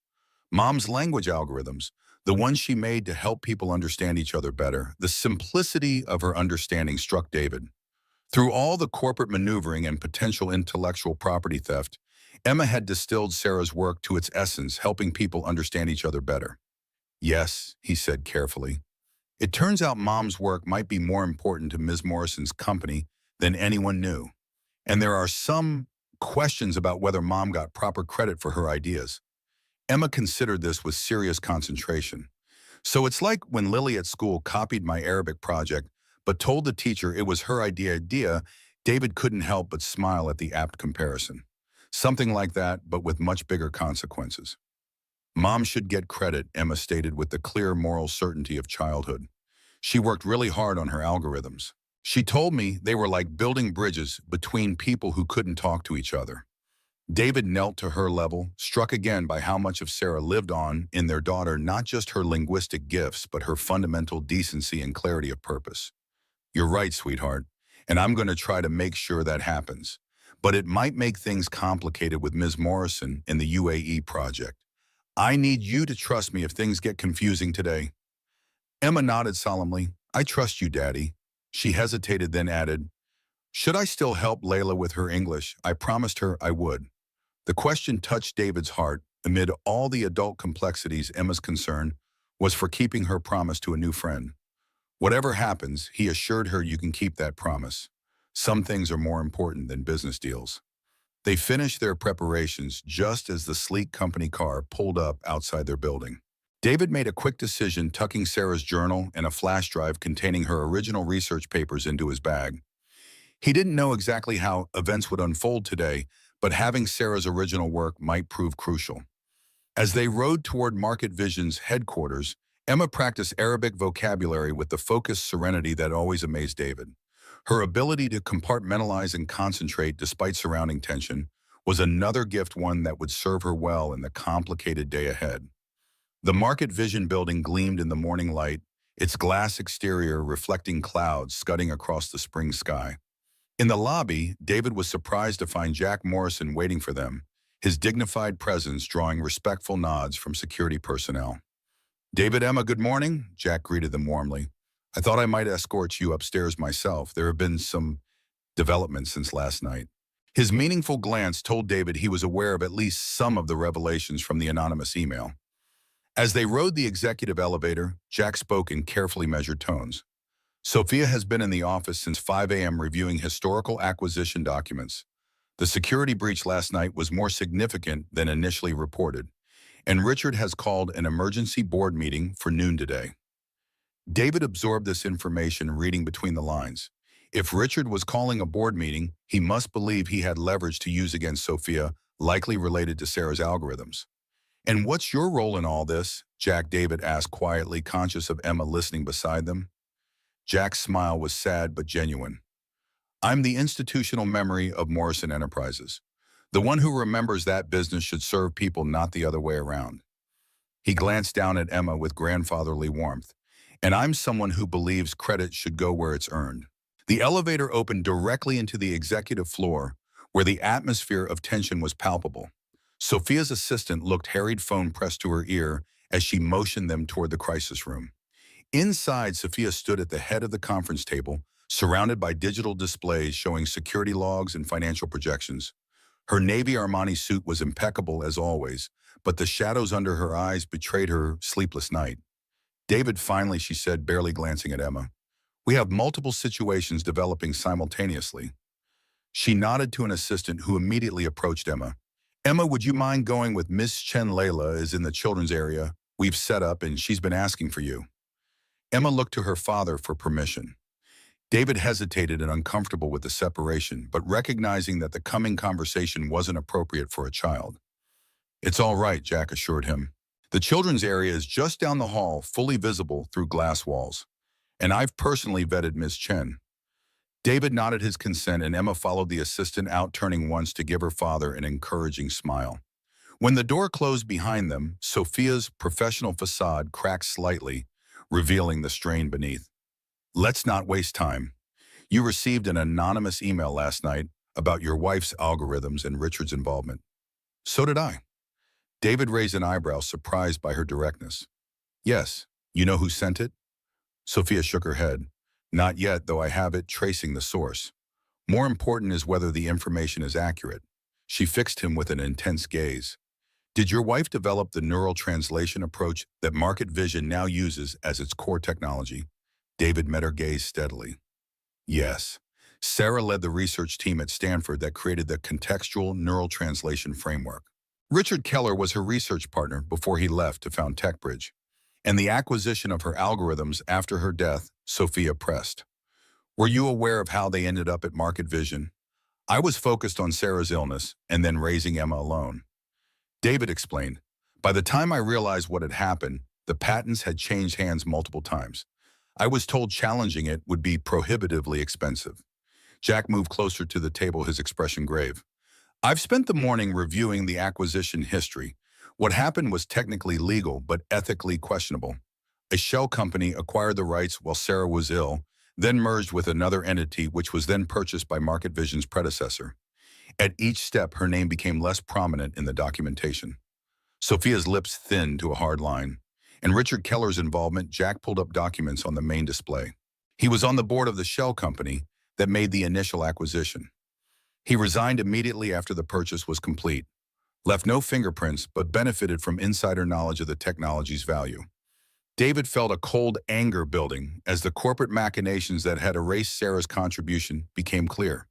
Mom's language algorithms, the ones she made to help people understand each other better. The simplicity of her understanding struck David. Through all the corporate maneuvering and potential intellectual property theft, Emma had distilled Sarah's work to its essence, helping people understand each other better. "Yes," he said carefully. "It turns out Mom's work might be more important to Ms. Morrison's company than anyone knew. And there are some questions about whether Mom got proper credit for her ideas." Emma considered this with serious concentration. "So it's like when Lily at school copied my Arabic project, but told the teacher it was her idea. David couldn't help but smile at the apt comparison. Something like that, but with much bigger consequences. "Mom should get credit," Emma stated with the clear moral certainty of childhood. "She worked really hard on her algorithms. She told me they were like building bridges between people who couldn't talk to each other." David knelt to her level, struck again by how much of Sarah lived on in their daughter, not just her linguistic gifts, but her fundamental decency and clarity of purpose. You're right, sweetheart, and I'm going to try to make sure that happens. But it might make things complicated with Ms. Morrison in the UAE project. I need you to trust me if things get confusing today. Emma nodded solemnly. I trust you, Daddy. She hesitated, then added, should I still help Layla with her English? I promised her I would. The question touched David's heart. Amid all the adult complexities, Emma's concern was for keeping her promise to a new friend. Whatever happens, he assured her you can keep that promise. Some things are more important than business deals. They finished their preparations just as the sleek company car pulled up outside their building. David made a quick decision, tucking Sarah's journal and a flash drive containing her original research papers into his bag. He didn't know exactly how events would unfold today, but having Sarah's original work might prove crucial. As they rode toward Market Vision's headquarters, Emma practiced Arabic vocabulary with the focused serenity that always amazed David. Her ability to compartmentalize and concentrate despite surrounding tension was another gift, one that would serve her well in the complicated day ahead. The Market Vision building gleamed in the morning light, its glass exterior reflecting clouds scudding across the spring sky. In the lobby, David was surprised to find Jack Morrison waiting for them, his dignified presence drawing respectful nods from security personnel. David, Emma, good morning, Jack greeted them warmly. I thought I might escort you upstairs myself. There have been some developments since last night. His meaningful glance told David he was aware of at least some of the revelations from the anonymous email. As they rode the executive elevator, Jack spoke in carefully measured tones. Sophia has been in the office since 5 a.m. reviewing historical acquisition documents. The security breach last night was more significant than initially reported, and Richard has called an emergency board meeting for noon today. David absorbed this information, reading between the lines. If Richard was calling a board meeting, he must believe he had leverage to use against Sophia, likely related to Sarah's algorithms. And what's your role in all this? Jack David asked quietly, conscious of Emma listening beside them. Jack's smile was sad but genuine. I'm the institutional memory of Morrison Enterprises. The one who remembers that business should serve people, not the other way around. He glanced down at Emma with grandfatherly warmth. And I'm someone who believes credit should go where it's earned. The elevator opened directly into the executive floor, where the atmosphere of tension was palpable. Sophia's assistant looked harried, phone pressed to her ear as she motioned them toward the crisis room. Inside, Sophia stood at the head of the conference table, surrounded by digital displays showing security logs and financial projections. Her navy Armani suit was impeccable as always, but the shadows under her eyes betrayed her sleepless night. David, finally, she said, barely glancing at Emma. We have multiple situations developing simultaneously. She nodded to an assistant who immediately approached Emma. Emma, would you mind going with Miss Chen? Layla is in the children's area we've set up, and she's been asking for you. Emma looked to her father for permission. David hesitated and uncomfortable with the separation, but recognizing that the coming conversation wasn't appropriate for a child. It's all right, Jack assured him. The children's area is just down the hall, fully visible through glass walls. And I've personally vetted Ms. Chen. David nodded his consent, and Emma followed the assistant out, turning once to give her father an encouraging smile. When the door closed behind them, Sophia's professional facade cracked slightly, revealing the strain beneath. Let's not waste time. You received an anonymous email last night about your wife's algorithms and Richard's involvement. So did I. David raised an eyebrow, surprised by her directness. Yes, you know who sent it? Sophia shook her head. Not yet, though I have it tracing the source. More important is whether the information is accurate. She fixed him with an intense gaze. Did your wife develop the neural translation approach that Market Vision now uses as its core technology? David met her gaze steadily. Yes. Sarah led the research team at Stanford that created the contextual neural translation framework. Richard Keller was her research partner before he left to found TechBridge. And the acquisition of her algorithms after her death, Sophia pressed. Were you aware of how they ended up at Market Vision? I was focused on Sarah's illness and then raising Emma alone. David explained. By the time I realized what had happened, the patents had changed hands multiple times. I was told challenging it would be prohibitively expensive. Jack moved closer to the table, his expression grave. I've spent the morning reviewing the acquisition history. What happened was technically legal, but ethically questionable. A shell company acquired the rights while Sarah was ill, then merged with another entity which was then purchased by Market Vision's predecessor. At each step, her name became less prominent in the documentation. Sophia's lips thinned to a hard line. In Richard Keller's involvement, Jack pulled up documents on the main display. He was on the board of the shell company that made the initial acquisition. He resigned immediately after the purchase was complete, left no fingerprints, but benefited from insider knowledge of the technology's value. David felt a cold anger building as the corporate machinations that had erased Sarah's contribution became clear.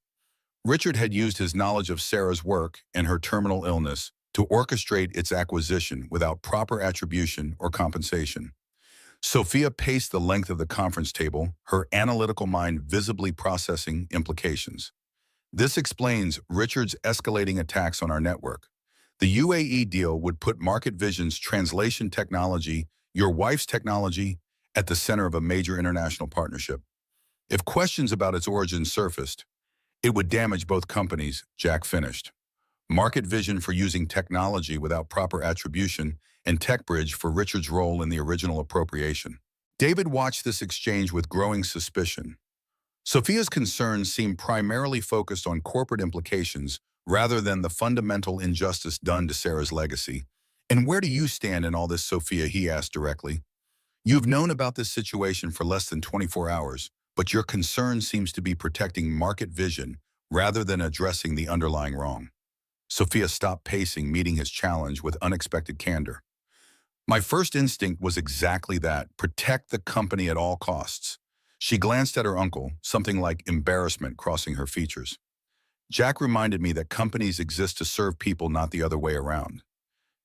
Richard had used his knowledge of Sarah's work and her terminal illness to orchestrate its acquisition without proper attribution or compensation. Sophia paced the length of the conference table, her analytical mind visibly processing implications. This explains Richard's escalating attacks on our network. The UAE deal would put Market Vision's translation technology, your wife's technology, at the center of a major international partnership. If questions about its origin surfaced, it would damage both companies, Jack finished. Market Vision for using technology without proper attribution, and TechBridge for Richard's role in the original appropriation. David watched this exchange with growing suspicion. Sophia's concerns seemed primarily focused on corporate implications rather than the fundamental injustice done to Sarah's legacy. "And where do you stand in all this, Sophia?" he asked directly. "You've known about this situation for less than 24 hours, but your concern seems to be protecting Market Vision rather than addressing the underlying wrong." Sophia stopped pacing, meeting his challenge with unexpected candor. "My first instinct was exactly that, protect the company at all costs." She glanced at her uncle, something like embarrassment crossing her features. "Jack reminded me that companies exist to serve people, not the other way around."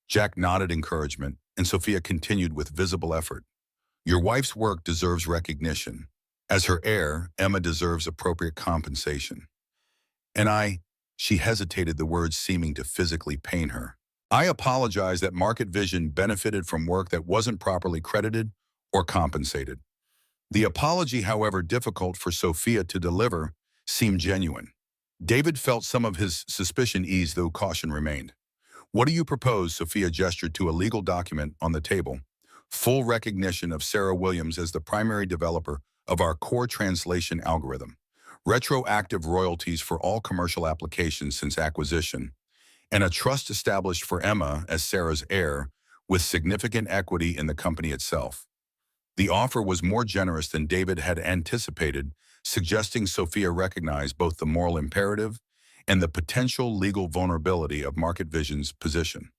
Jack nodded encouragement, and Sophia continued with visible effort. "Your wife's work deserves recognition. As her heir, Emma deserves appropriate compensation. And she hesitated, the words seeming to physically pain her. "I apologize that Market Vision benefited from work that wasn't properly credited or compensated." The apology, however difficult for Sophia to deliver, seemed genuine. David felt some of his suspicion ease, though caution remained. "What do you propose?" Sophia gestured to a legal document on the table. "Full recognition of Sarah Williams as the primary developer of our core translation algorithm. Retroactive royalties for all commercial applications since acquisition. And a trust established for Emma as Sarah's heir with significant equity in the company itself." The offer was more generous than David had anticipated, suggesting Sophia recognized both the moral imperative and the potential legal vulnerability of Market Vision's position.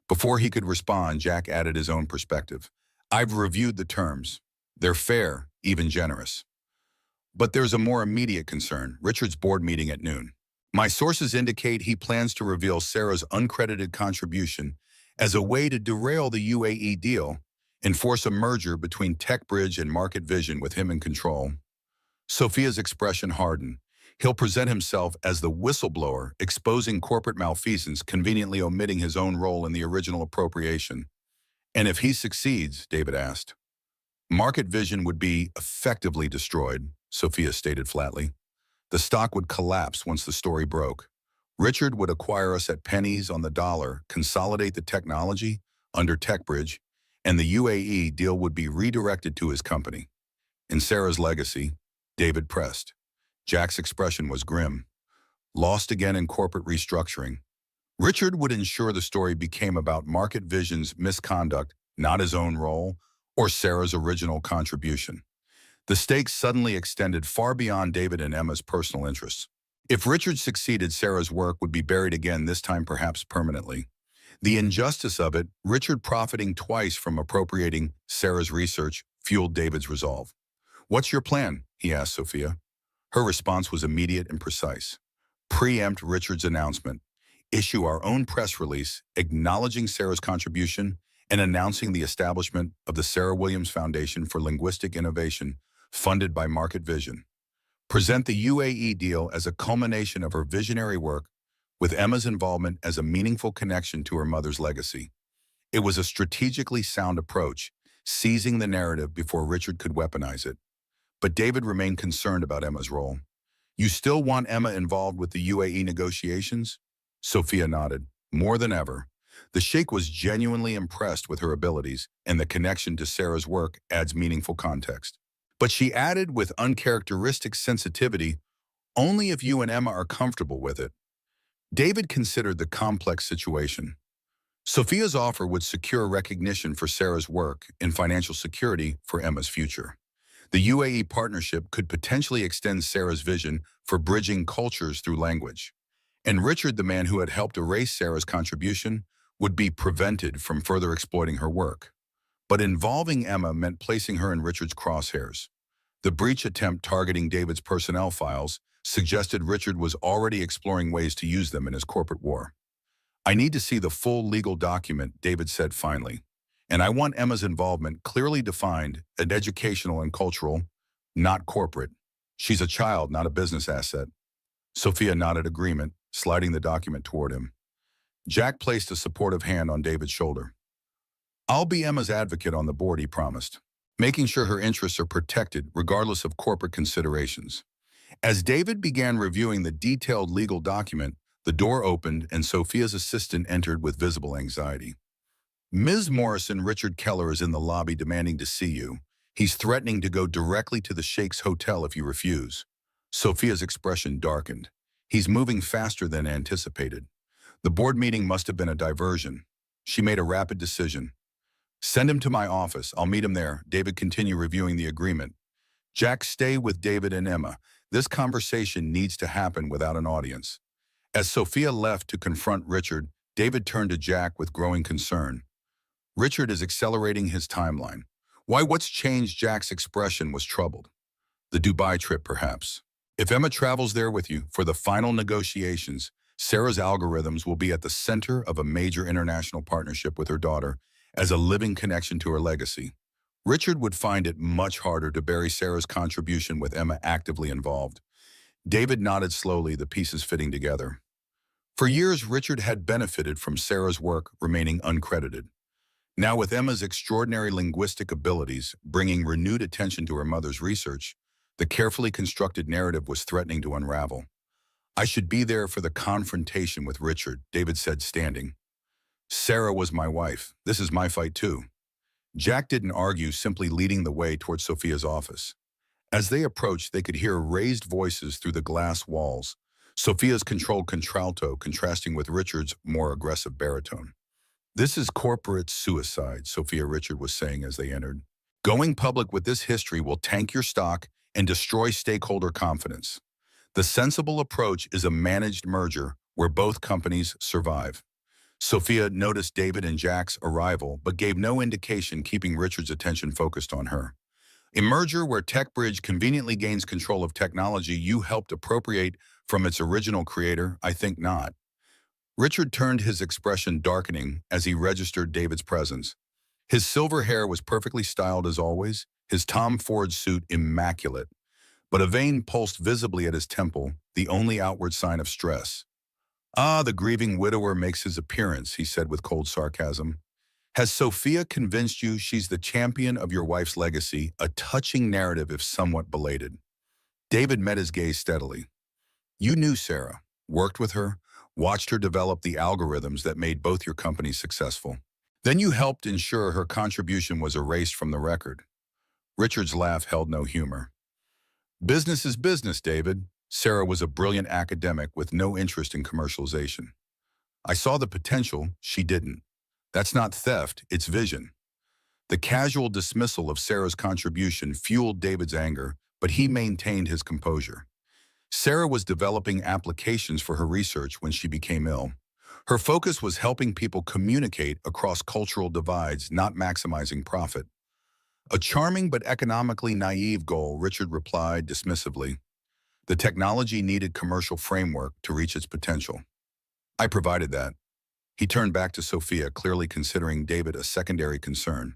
Before he could respond, Jack added his own perspective. "I've reviewed the terms. They're fair, even generous. But there's a more immediate concern, Richard's board meeting at noon. My sources indicate he plans to reveal Sarah's uncredited contribution as a way to derail the UAE deal and force a merger between TechBridge and Market Vision with him in control." Sophia's expression hardened. He'll present himself as the whistleblower, exposing corporate malfeasance, conveniently omitting his own role in the original appropriation. "And if he succeeds," David asked. "Market Vision would be effectively destroyed," Sophia stated flatly. "The stock would collapse once the story broke. Richard would acquire us at pennies on the dollar, consolidate the technology under TechBridge, and the UAE deal would be redirected to his company. In Sarah's legacy," David pressed. Jack's expression was grim. "Lost again in corporate restructuring. Richard would ensure the story became about Market Vision's misconduct, not his own role or Sarah's original contribution." The stakes suddenly extended far beyond David and Emma's personal interests. If Richard succeeded, Sarah's work would be buried again, this time perhaps permanently. The injustice of it, Richard profiting twice from appropriating Sarah's research, fueled David's resolve. "What's your plan?" he asked Sophia. Her response was immediate and precise. "Preempt Richard's announcement. Issue our own press release acknowledging Sarah's contribution and announcing the establishment of the Sarah Williams Foundation for Linguistic Innovation, funded by Market Vision. Present the UAE deal as a culmination of her visionary work, with Emma's involvement as a meaningful connection to her mother's legacy." It was a strategically sound approach, seizing the narrative before Richard could weaponize it. But David remained concerned about Emma's role. "You still want Emma involved with the UAE negotiations?" Sophia nodded. More than ever. The sheikh was genuinely impressed with her abilities, and the connection to Sarah's work adds meaningful context. But she added with uncharacteristic sensitivity, only if you and Emma are comfortable with it. David considered the complex situation. Sophia's offer would secure recognition for Sarah's work and financial security for Emma's future. The UAE partnership could potentially extend Sarah's vision for bridging cultures through language. And Richard, the man who had helped erase Sarah's contribution, would be prevented from further exploiting her work. But involving Emma meant placing her in Richard's crosshairs. The breach attempt targeting David's personnel files suggested Richard was already exploring ways to use them in his corporate war. I need to see the full legal document, David said finally. And I want Emma's involvement clearly defined and educational and cultural, not corporate. She's a child, not a business asset. Sophia nodded agreement, sliding the document toward him. Jack placed a supportive hand on David's shoulder. I'll be Emma's advocate on the board, he promised, making sure her interests are protected regardless of corporate considerations. As David began reviewing the detailed legal document, the door opened and Sophia's assistant entered with visible anxiety. Ms. Morrison, Richard Keller is in the lobby demanding to see you. He's threatening to go directly to the Sheikh's hotel if you refuse. Sophia's expression darkened. He's moving faster than anticipated. The board meeting must have been a diversion. She made a rapid decision. Send him to my office. I'll meet him there. David continued reviewing the agreement. Jack, stay with David and Emma. This conversation needs to happen without an audience. As Sophia left to confront Richard, David turned to Jack with growing concern. Richard is accelerating his timeline. Why, what's changed? Jack's expression was troubled. The Dubai trip, perhaps. If Emma travels there with you for the final negotiations, Sarah's algorithms will be at the center of a major international partnership with her daughter as a living connection to her legacy. Richard would find it much harder to bury Sarah's contribution with Emma actively involved. David nodded slowly, the pieces fitting together. For years, Richard had benefited from Sarah's work remaining uncredited. Now, with Emma's extraordinary linguistic abilities bringing renewed attention to her mother's research, the carefully constructed narrative was threatening to unravel. I should be there for the confrontation with Richard, David said, standing. Sarah was my wife. This is my fight too. Jack didn't argue, simply leading the way towards Sophia's office. As they approached, they could hear raised voices through the glass walls, Sophia's controlled contralto contrasting with Richard's more aggressive baritone. This is corporate suicide, Sophia Richard was saying as they entered. Going public with this history will tank your stock and destroy stakeholder confidence. The sensible approach is a managed merger where both companies survive. Sophia noticed David and Jack's arrival, but gave no indication, keeping Richard's attention focused on her. A merger where TechBridge conveniently gains control of technology you helped appropriate from its original creator? I think not. Richard turned, his expression darkening as he registered David's presence. His silver hair was perfectly styled as always, his Tom Ford suit immaculate, but a vein pulsed visibly at his temple, the only outward sign of stress. Ah, the grieving widower makes his appearance, he said with cold sarcasm. Has Sophia convinced you she's the champion of your wife's legacy, a touching narrative if somewhat belated? David met his gaze steadily. You knew Sarah, worked with her, watched her develop the algorithms that made both your companies successful. Then you helped ensure her contribution was erased from the record. Richard's laugh held no humor. Business is business, David. Sarah was a brilliant academic with no interest in commercialization. I saw the potential, she didn't. That's not theft, it's vision. The casual dismissal of Sarah's contribution fueled David's anger, but he maintained his composure. Sarah was developing applications for her research when she became ill. Her focus was helping people communicate across cultural divides, not maximizing profit. A charming but economically naive goal, Richard replied dismissively. The technology needed commercial framework to reach its potential. I provided that. He turned back to Sophia, clearly considering David a secondary concern.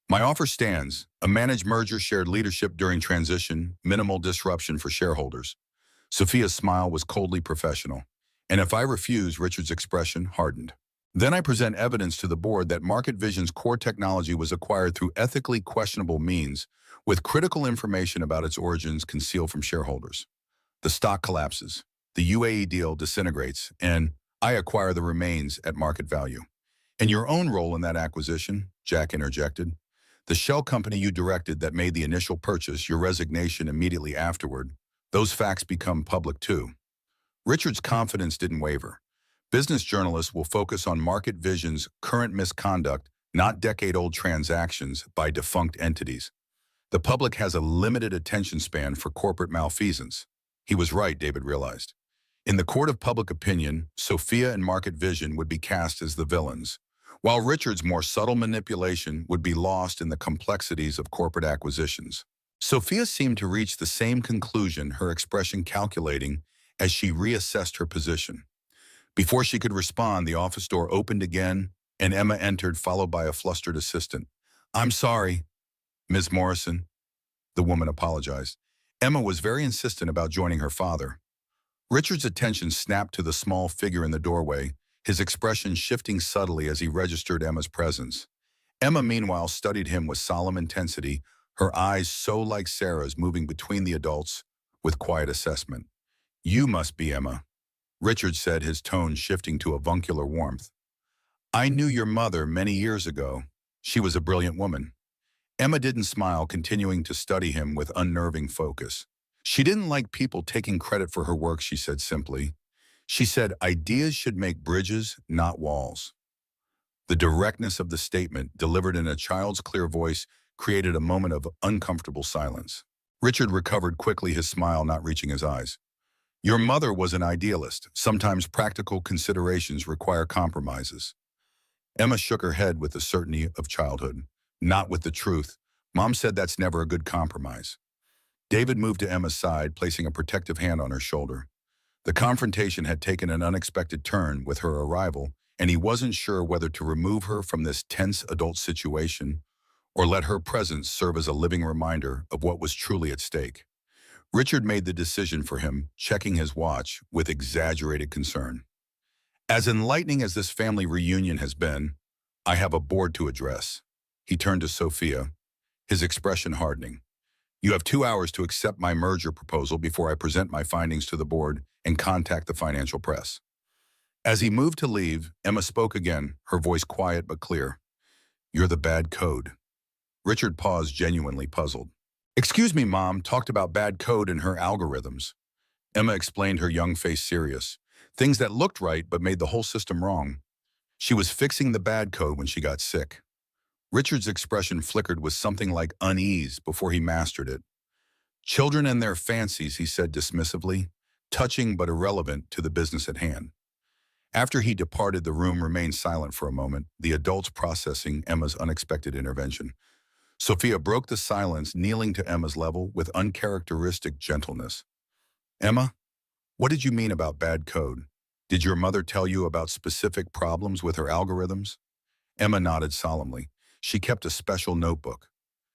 My offer stands, a managed merger, shared leadership during transition, minimal disruption for shareholders. Sophia's smile was coldly professional. And if I refuse, Richard's expression hardened. Then I present evidence to the board that Market Vision's core technology was acquired through ethically questionable means, with critical information about its origins concealed from shareholders. The stock collapses. The UAE deal disintegrates, and I acquire the remains at market value. And your own role in that acquisition, Jack interjected. The shell company you directed that made the initial purchase, your resignation immediately afterward, those facts become public too. Richard's confidence didn't waver. Business journalists will focus on Market Vision's current misconduct, not decade-old transactions by defunct entities. The public has a limited attention span for corporate malfeasance. He was right, David realized. In the court of public opinion, Sophia and Market Vision would be cast as the villains, while Richard's more subtle manipulation would be lost in the complexities of corporate acquisitions. Sophia seemed to reach the same conclusion, her expression calculating as she reassessed her position. Before she could respond, the office door opened again, and Emma entered, followed by a flustered assistant. "I'm sorry, Ms. Morrison," the woman apologized. Emma was very insistent about joining her father. Richard's attention snapped to the small figure in the doorway, his expression shifting subtly as he registered Emma's presence. Emma, meanwhile, studied him with solemn intensity, her eyes so like Sarah's moving between the adults with quiet assessment. "You must be Emma," Richard said, his tone shifting to avuncular warmth. "I knew your mother many years ago. She was a brilliant woman." Emma didn't smile, continuing to study him with unnerving focus. She didn't like people taking credit for her work, she said simply. She said, "Ideas should make bridges, not walls." The directness of the statement, delivered in a child's clear voice, created a moment of uncomfortable silence. Richard recovered quickly, his smile not reaching his eyes. "Your mother was an idealist. Sometimes practical considerations require compromises." Emma shook her head with the certainty of childhood. "Not with the truth. Mom said that's never a good compromise." David moved to Emma's side, placing a protective hand on her shoulder. The confrontation had taken an unexpected turn with her arrival, and he wasn't sure whether to remove her from this tense adult situation or let her presence serve as a living reminder of what was truly at stake. Richard made the decision for him, checking his watch with exaggerated concern. "As enlightening as this family reunion has been, I have a board to address." He turned to Sophia, his expression hardening. "You have 2 hours to accept my merger proposal before I present my findings to the board and contact the financial press." As he moved to leave, Emma spoke again, her voice quiet but clear. "You're the bad code." Richard paused, genuinely puzzled. "Excuse me, Mom talked about bad code in her algorithms." Emma explained, her young face serious. "Things that looked right but made the whole system wrong. She was fixing the bad code when she got sick." Richard's expression flickered with something like unease before he mastered it. "Children and their fancies," he said dismissively, touching but irrelevant to the business at hand. After he departed, the room remained silent for a moment, the adults processing Emma's unexpected intervention. Sophia broke the silence, kneeling to Emma's level with uncharacteristic gentleness. "Emma, what did you mean about bad code? Did your mother tell you about specific problems with her algorithms?" Emma nodded solemnly. "She kept a special notebook.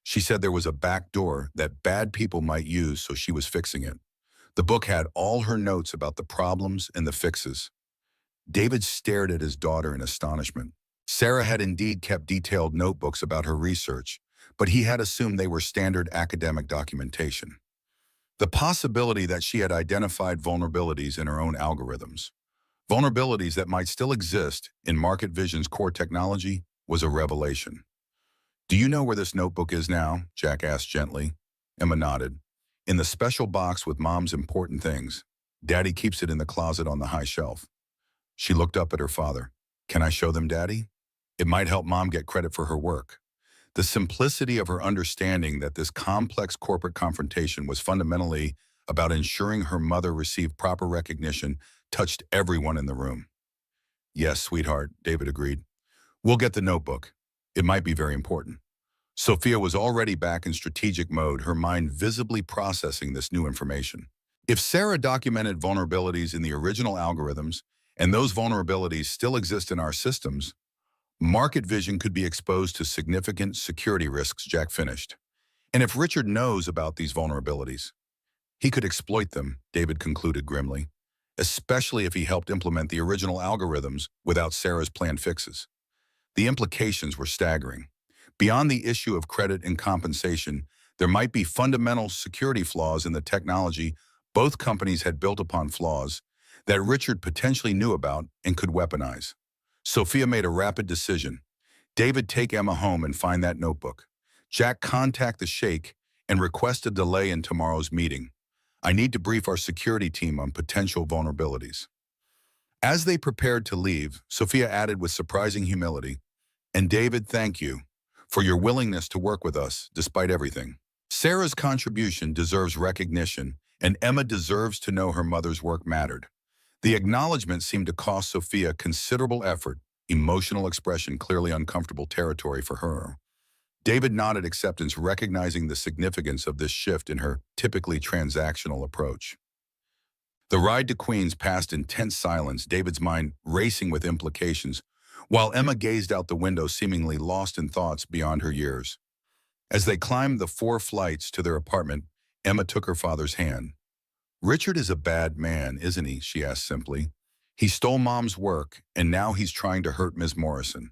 She said there was a back door that bad people might use, so she was fixing it. The book had all her notes about the problems and the fixes." David stared at his daughter in astonishment. Sarah had indeed kept detailed notebooks about her research, but he had assumed they were standard academic documentation. The possibility that she had identified vulnerabilities in her own algorithms, vulnerabilities that might still exist in Market Vision's core technology, was a revelation. "Do you know where this notebook is now?" Jack asked gently. Emma nodded. "In the special box with Mom's important things. Daddy keeps it in the closet on the high shelf." She looked up at her father. "Can I show them, Daddy? It might help Mom get credit for her work." The simplicity of her understanding that this complex corporate confrontation was fundamentally about ensuring her mother received proper recognition touched everyone in the room. "Yes, sweetheart," David agreed. "We'll get the notebook. It might be very important." Sophia was already back in strategic mode, her mind visibly processing this new information. If Sarah documented vulnerabilities in the original algorithms, and those vulnerabilities still exist in our systems, Market Vision could be exposed to significant security risks, Jack finished. And if Richard knows about these vulnerabilities, he could exploit them, David concluded grimly, especially if he helped implement the original algorithms without Sarah's planned fixes. The implications were staggering. Beyond the issue of credit and compensation, there might be fundamental security flaws in the technology. Both companies had built upon flaws that Richard potentially knew about and could weaponize. Sophia made a rapid decision. David, take Emma home and find that notebook. Jack, contact the Sheikh and request a delay in tomorrow's meeting. I need to brief our security team on potential vulnerabilities. As they prepared to leave, Sophia added with surprising humility, and David, thank you for your willingness to work with us despite everything. Sarah's contribution deserves recognition, and Emma deserves to know her mother's work mattered. The acknowledgement seemed to cost Sophia considerable effort, emotional expression clearly uncomfortable territory for her. David nodded acceptance, recognizing the significance of this shift in her typically transactional approach. The ride to Queens passed in tense silence, David's mind racing with implications, while Emma gazed out the window seemingly lost in thoughts beyond her years. As they climbed the 4 flights to their apartment, Emma took her father's hand. Richard is a bad man, isn't he? She asked simply. He stole Mom's work, and now he's trying to hurt Ms. Morrison.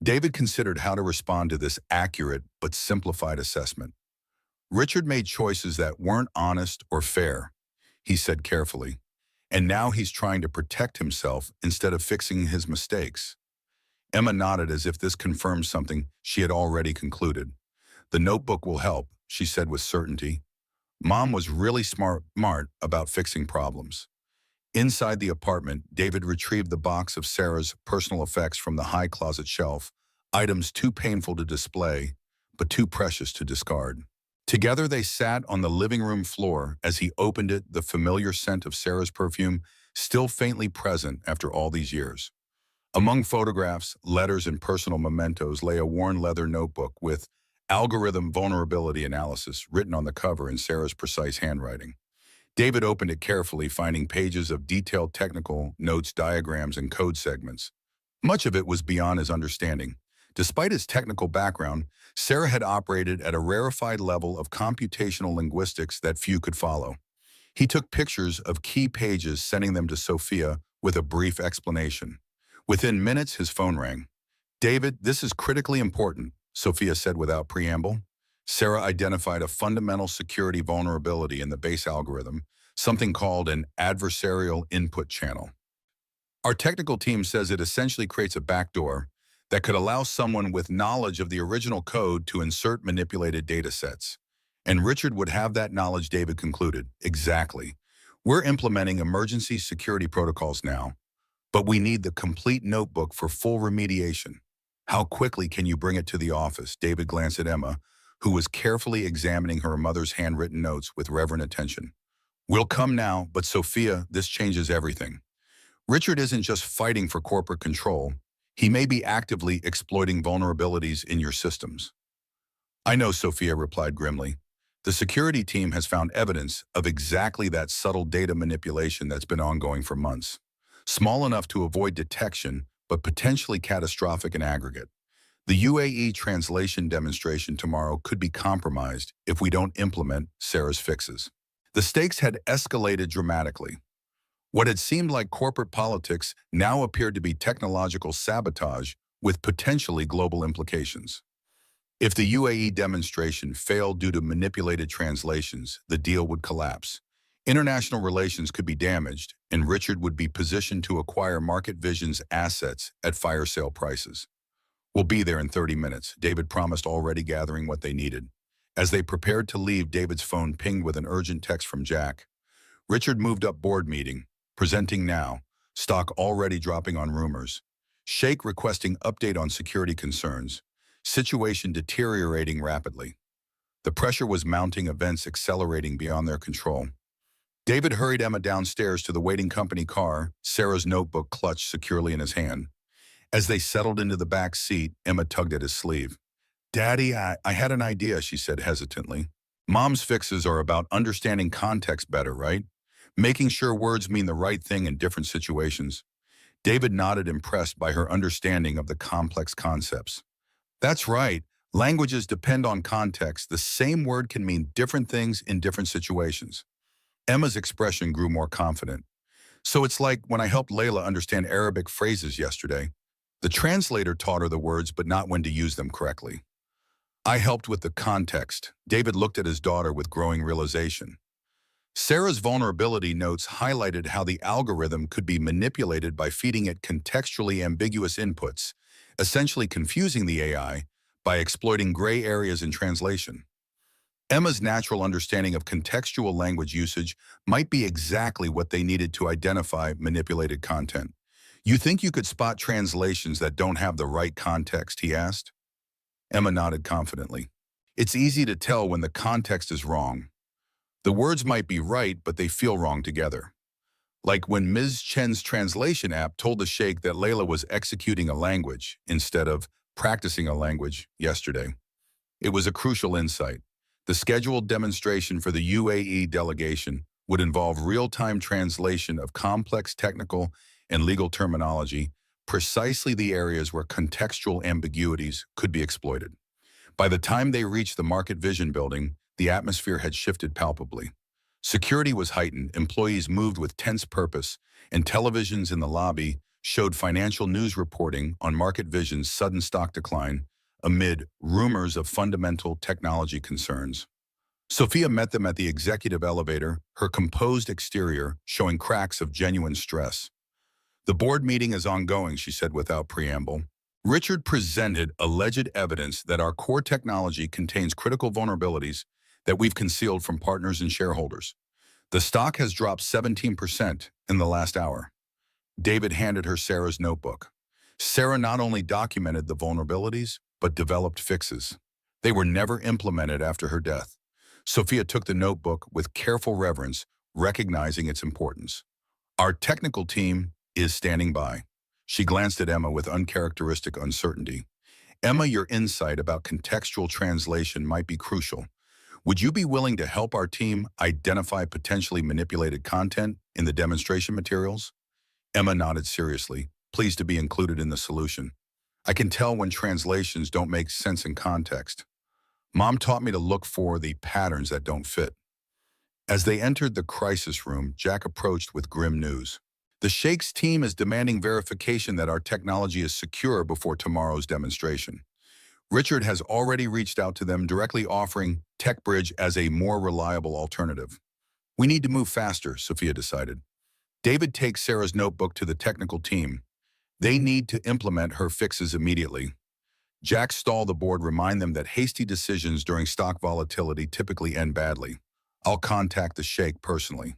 David considered how to respond to this accurate but simplified assessment. Richard made choices that weren't honest or fair, he said carefully, and now he's trying to protect himself instead of fixing his mistakes. Emma nodded as if this confirmed something she had already concluded. The notebook will help, she said with certainty. Mom was really smart about fixing problems. Inside the apartment, David retrieved the box of Sarah's personal effects from the high closet shelf, items too painful to display, but too precious to discard. Together they sat on the living room floor as he opened it, the familiar scent of Sarah's perfume still faintly present after all these years. Among photographs, letters, and personal mementos lay a worn leather notebook with algorithm vulnerability analysis written on the cover in Sarah's precise handwriting. David opened it carefully, finding pages of detailed technical notes, diagrams, and code segments. Much of it was beyond his understanding. Despite his technical background, Sarah had operated at a rarefied level of computational linguistics that few could follow. He took pictures of key pages, sending them to Sophia with a brief explanation. Within minutes, his phone rang. David, this is critically important, Sophia said without preamble. Sarah identified a fundamental security vulnerability in the base algorithm, something called an adversarial input channel. Our technical team says it essentially creates a backdoor that could allow someone with knowledge of the original code to insert manipulated data sets. And Richard would have that knowledge, David concluded. Exactly. We're implementing emergency security protocols now, but we need the complete notebook for full remediation. How quickly can you bring it to the office? David glanced at Emma, who was carefully examining her mother's handwritten notes with reverent attention. We'll come now, but Sophia, this changes everything. Richard isn't just fighting for corporate control. He may be actively exploiting vulnerabilities in your systems. I know, Sophia replied grimly. The security team has found evidence of exactly that subtle data manipulation that's been ongoing for months. Small enough to avoid detection, but potentially catastrophic in aggregate. The UAE translation demonstration tomorrow could be compromised if we don't implement Sarah's fixes. The stakes had escalated dramatically. What had seemed like corporate politics now appeared to be technological sabotage with potentially global implications. If the UAE demonstration failed due to manipulated translations, the deal would collapse. International relations could be damaged, and Richard would be positioned to acquire Market Vision's assets at fire sale prices. We'll be there in 30 minutes, David promised, already gathering what they needed. As they prepared to leave, David's phone pinged with an urgent text from Jack. Richard moved up board meeting, presenting now, stock already dropping on rumors. Sheikh requesting update on security concerns. Situation deteriorating rapidly. The pressure was mounting, events accelerating beyond their control. David hurried Emma downstairs to the waiting company car, Sarah's notebook clutched securely in his hand. As they settled into the back seat, Emma tugged at his sleeve. Daddy, I had an idea, she said hesitantly. Mom's fixes are about understanding context better, right? Making sure words mean the right thing in different situations. David nodded, impressed by her understanding of the complex concepts. That's right. Languages depend on context. The same word can mean different things in different situations. Emma's expression grew more confident. So it's like when I helped Layla understand Arabic phrases yesterday. The translator taught her the words, but not when to use them correctly. I helped with the context. David looked at his daughter with growing realization. Sarah's vulnerability notes highlighted how the algorithm could be manipulated by feeding it contextually ambiguous inputs, essentially confusing the AI by exploiting gray areas in translation. Emma's natural understanding of contextual language usage might be exactly what they needed to identify manipulated content. "You think you could spot translations that don't have the right context?" he asked. Emma nodded confidently. "It's easy to tell when the context is wrong. The words might be right, but they feel wrong together. Like when Ms. Chen's translation app told the sheikh that Layla was executing a language instead of practicing a language yesterday. It was a crucial insight. The scheduled demonstration for the UAE delegation would involve real-time translation of complex technical and legal terminology, precisely the areas where contextual ambiguities could be exploited. By the time they reached the Market Vision building, the atmosphere had shifted palpably. Security was heightened, employees moved with tense purpose, and televisions in the lobby showed financial news reporting on Market Vision's sudden stock decline amid rumors of fundamental technology concerns. Sophia met them at the executive elevator, her composed exterior showing cracks of genuine stress. "The board meeting is ongoing," she said without preamble. "Richard presented alleged evidence that our core technology contains critical vulnerabilities that we've concealed from partners and shareholders. The stock has dropped 17% in the last hour." David handed her Sarah's notebook. Sarah not only documented the vulnerabilities, but developed fixes. They were never implemented after her death. Sophia took the notebook with careful reverence, recognizing its importance. "Our technical team is standing by." She glanced at Emma with uncharacteristic uncertainty. "Emma, your insight about contextual translation might be crucial. Would you be willing to help our team identify potentially manipulated content in the demonstration materials?" Emma nodded seriously, pleased to be included in the solution. "I can tell when translations don't make sense in context. Mom taught me to look for the patterns that don't fit." As they entered the crisis room, Jack approached with grim news. "The Sheikh's team is demanding verification that our technology is secure before tomorrow's demonstration. Richard has already reached out to them, directly offering TechBridge as a more reliable alternative." "We need to move faster," Sophia decided. David takes Sarah's notebook to the technical team. They need to implement her fixes immediately. Jack stalled the board, remind them that hasty decisions during stock volatility typically end badly. "I'll contact the sheikh personally."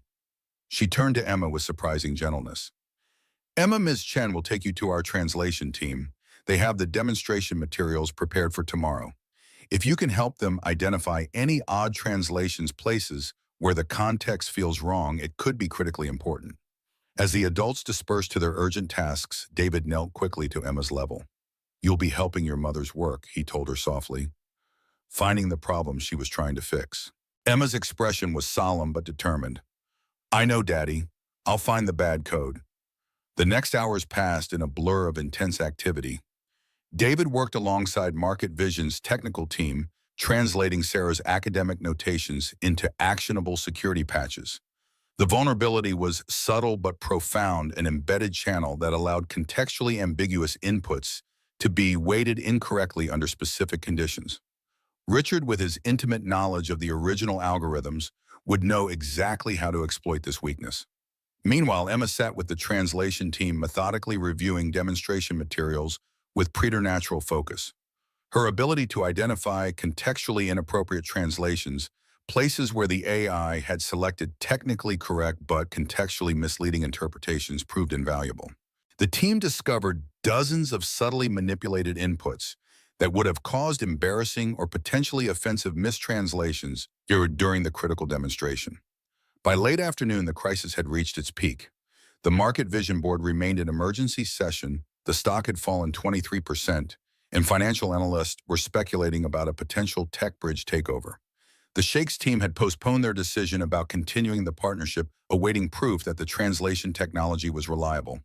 She turned to Emma with surprising gentleness. "Emma, Ms. Chen will take you to our translation team. They have the demonstration materials prepared for tomorrow. If you can help them identify any odd translations places where the context feels wrong, it could be critically important." As the adults dispersed to their urgent tasks, David knelt quickly to Emma's level. "You'll be helping your mother's work," he told her softly, finding the problem she was trying to fix. Emma's expression was solemn but determined. "I know, Daddy. I'll find the bad code." The next hours passed in a blur of intense activity. David worked alongside Market Vision's technical team, translating Sarah's academic notations into actionable security patches. The vulnerability was subtle but profound, an embedded channel that allowed contextually ambiguous inputs to be weighted incorrectly under specific conditions. Richard, with his intimate knowledge of the original algorithms, would know exactly how to exploit this weakness. Meanwhile, Emma sat with the translation team, methodically reviewing demonstration materials with preternatural focus. Her ability to identify contextually inappropriate translations, places where the AI had selected technically correct but contextually misleading interpretations, proved invaluable. The team discovered dozens of subtly manipulated inputs that would have caused embarrassing or potentially offensive mistranslations during the critical demonstration. By late afternoon, the crisis had reached its peak. The Market Vision board remained in emergency session, the stock had fallen 23%, and financial analysts were speculating about a potential TechBridge takeover. The Sheikh's team had postponed their decision about continuing the partnership, awaiting proof that the translation technology was reliable.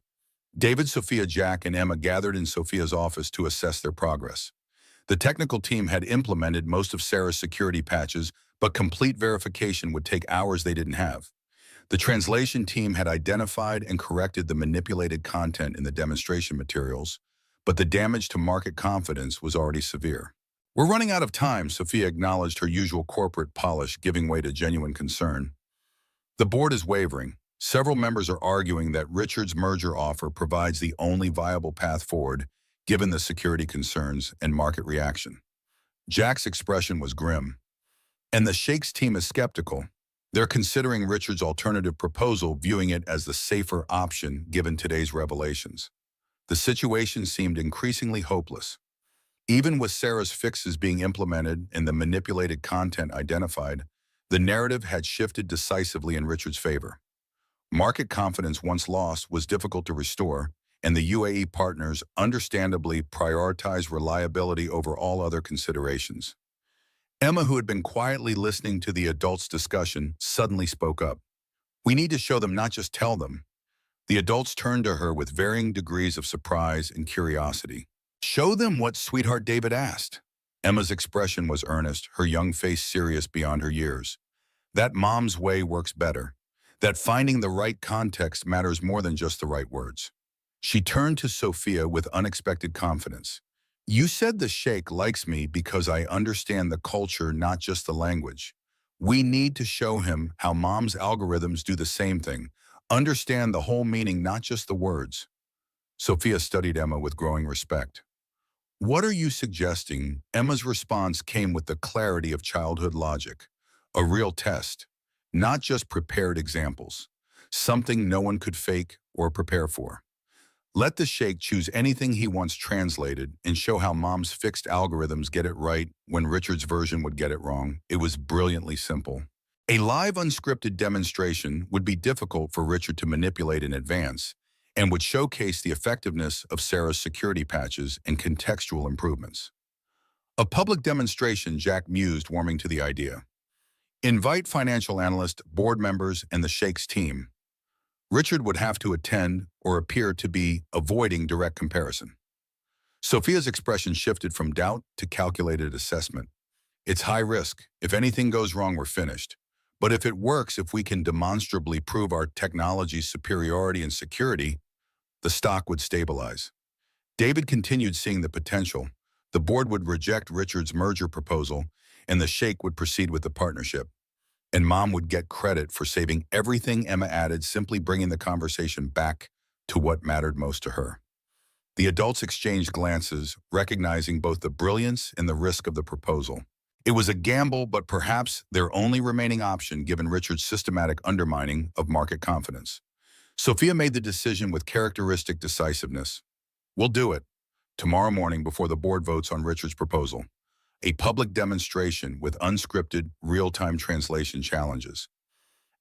David, Sophia, Jack, and Emma gathered in Sophia's office to assess their progress. The technical team had implemented most of Sarah's security patches, but complete verification would take hours they didn't have. The translation team had identified and corrected the manipulated content in the demonstration materials, but the damage to market confidence was already severe. "We're running out of time," Sophia acknowledged, her usual corporate polish giving way to genuine concern. The board is wavering. Several members are arguing that Richard's merger offer provides the only viable path forward, given the security concerns and market reaction. Jack's expression was grim. And the Sheikh's team is skeptical. They're considering Richard's alternative proposal, viewing it as the safer option given today's revelations. The situation seemed increasingly hopeless. Even with Sarah's fixes being implemented and the manipulated content identified, the narrative had shifted decisively in Richard's favor. Market confidence once lost was difficult to restore, and the UAE partners understandably prioritized reliability over all other considerations. Emma, who had been quietly listening to the adults' discussion, suddenly spoke up. "We need to show them, not just tell them." The adults turned to her with varying degrees of surprise and curiosity. "Show them what sweetheart David asked." Emma's expression was earnest, her young face serious beyond her years. That mom's way works better. That finding the right context matters more than just the right words. She turned to Sophia with unexpected confidence. "You said the Sheikh likes me because I understand the culture, not just the language. We need to show him how mom's algorithms do the same thing. Understand the whole meaning, not just the words." Sophia studied Emma with growing respect. "What are you suggesting?" Emma's response came with the clarity of childhood logic. A real test, not just prepared examples. Something no one could fake or prepare for. Let the Sheikh choose anything he wants translated and show how mom's fixed algorithms get it right when Richard's version would get it wrong. It was brilliantly simple. A live unscripted demonstration would be difficult for Richard to manipulate in advance and would showcase the effectiveness of Sarah's security patches and contextual improvements. A public demonstration, Jack mused, warming to the idea. Invite financial analysts, board members, and the Sheikh's team. Richard would have to attend or appear to be avoiding direct comparison. Sophia's expression shifted from doubt to calculated assessment. "It's high risk. If anything goes wrong, we're finished. But if it works, if we can demonstrably prove our technology's superiority and security, the stock would stabilize." David continued seeing the potential. The board would reject Richard's merger proposal, and the Sheikh would proceed with the partnership. And Mom would get credit for saving everything Emma added, simply bringing the conversation back to what mattered most to her. The adults exchanged glances, recognizing both the brilliance and the risk of the proposal. It was a gamble, but perhaps their only remaining option given Richard's systematic undermining of market confidence. Sophia made the decision with characteristic decisiveness. "We'll do it. Tomorrow morning before the board votes on Richard's proposal. A public demonstration with unscripted, real-time translation challenges."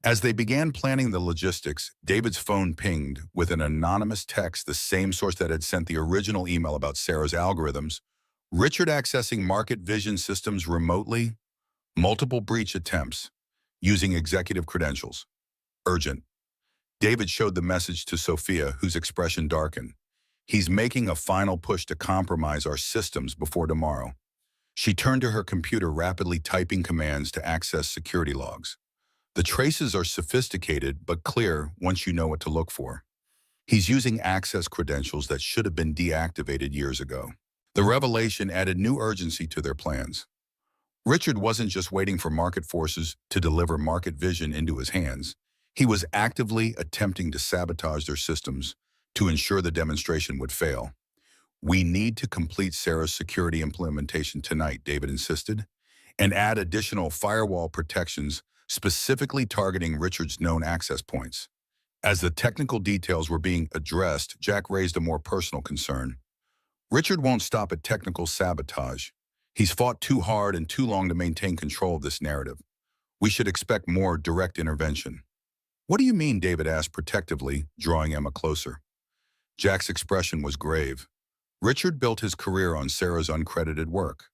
As they began planning the logistics, David's phone pinged with an anonymous text, the same source that had sent the original email about Sarah's algorithms. "Richard accessing market vision systems remotely. Multiple breach attempts. Using executive credentials. Urgent." David showed the message to Sophia, whose expression darkened. "He's making a final push to compromise our systems before tomorrow." She turned to her computer, rapidly typing commands to access security logs. The traces are sophisticated but clear once you know what to look for. He's using access credentials that should have been deactivated years ago. The revelation added new urgency to their plans. Richard wasn't just waiting for market forces to deliver market vision into his hands. He was actively attempting to sabotage their systems to ensure the demonstration would fail. "We need to complete Sarah's security implementation tonight," David insisted, "and add additional firewall protections specifically targeting Richard's known access points." As the technical details were being addressed, Jack raised a more personal concern. "Richard won't stop at technical sabotage. He's fought too hard and too long to maintain control of this narrative. We should expect more direct intervention." "What do you mean?" David asked protectively, drawing Emma closer. Jack's expression was grave. "Richard built his career on Sarah's uncredited work.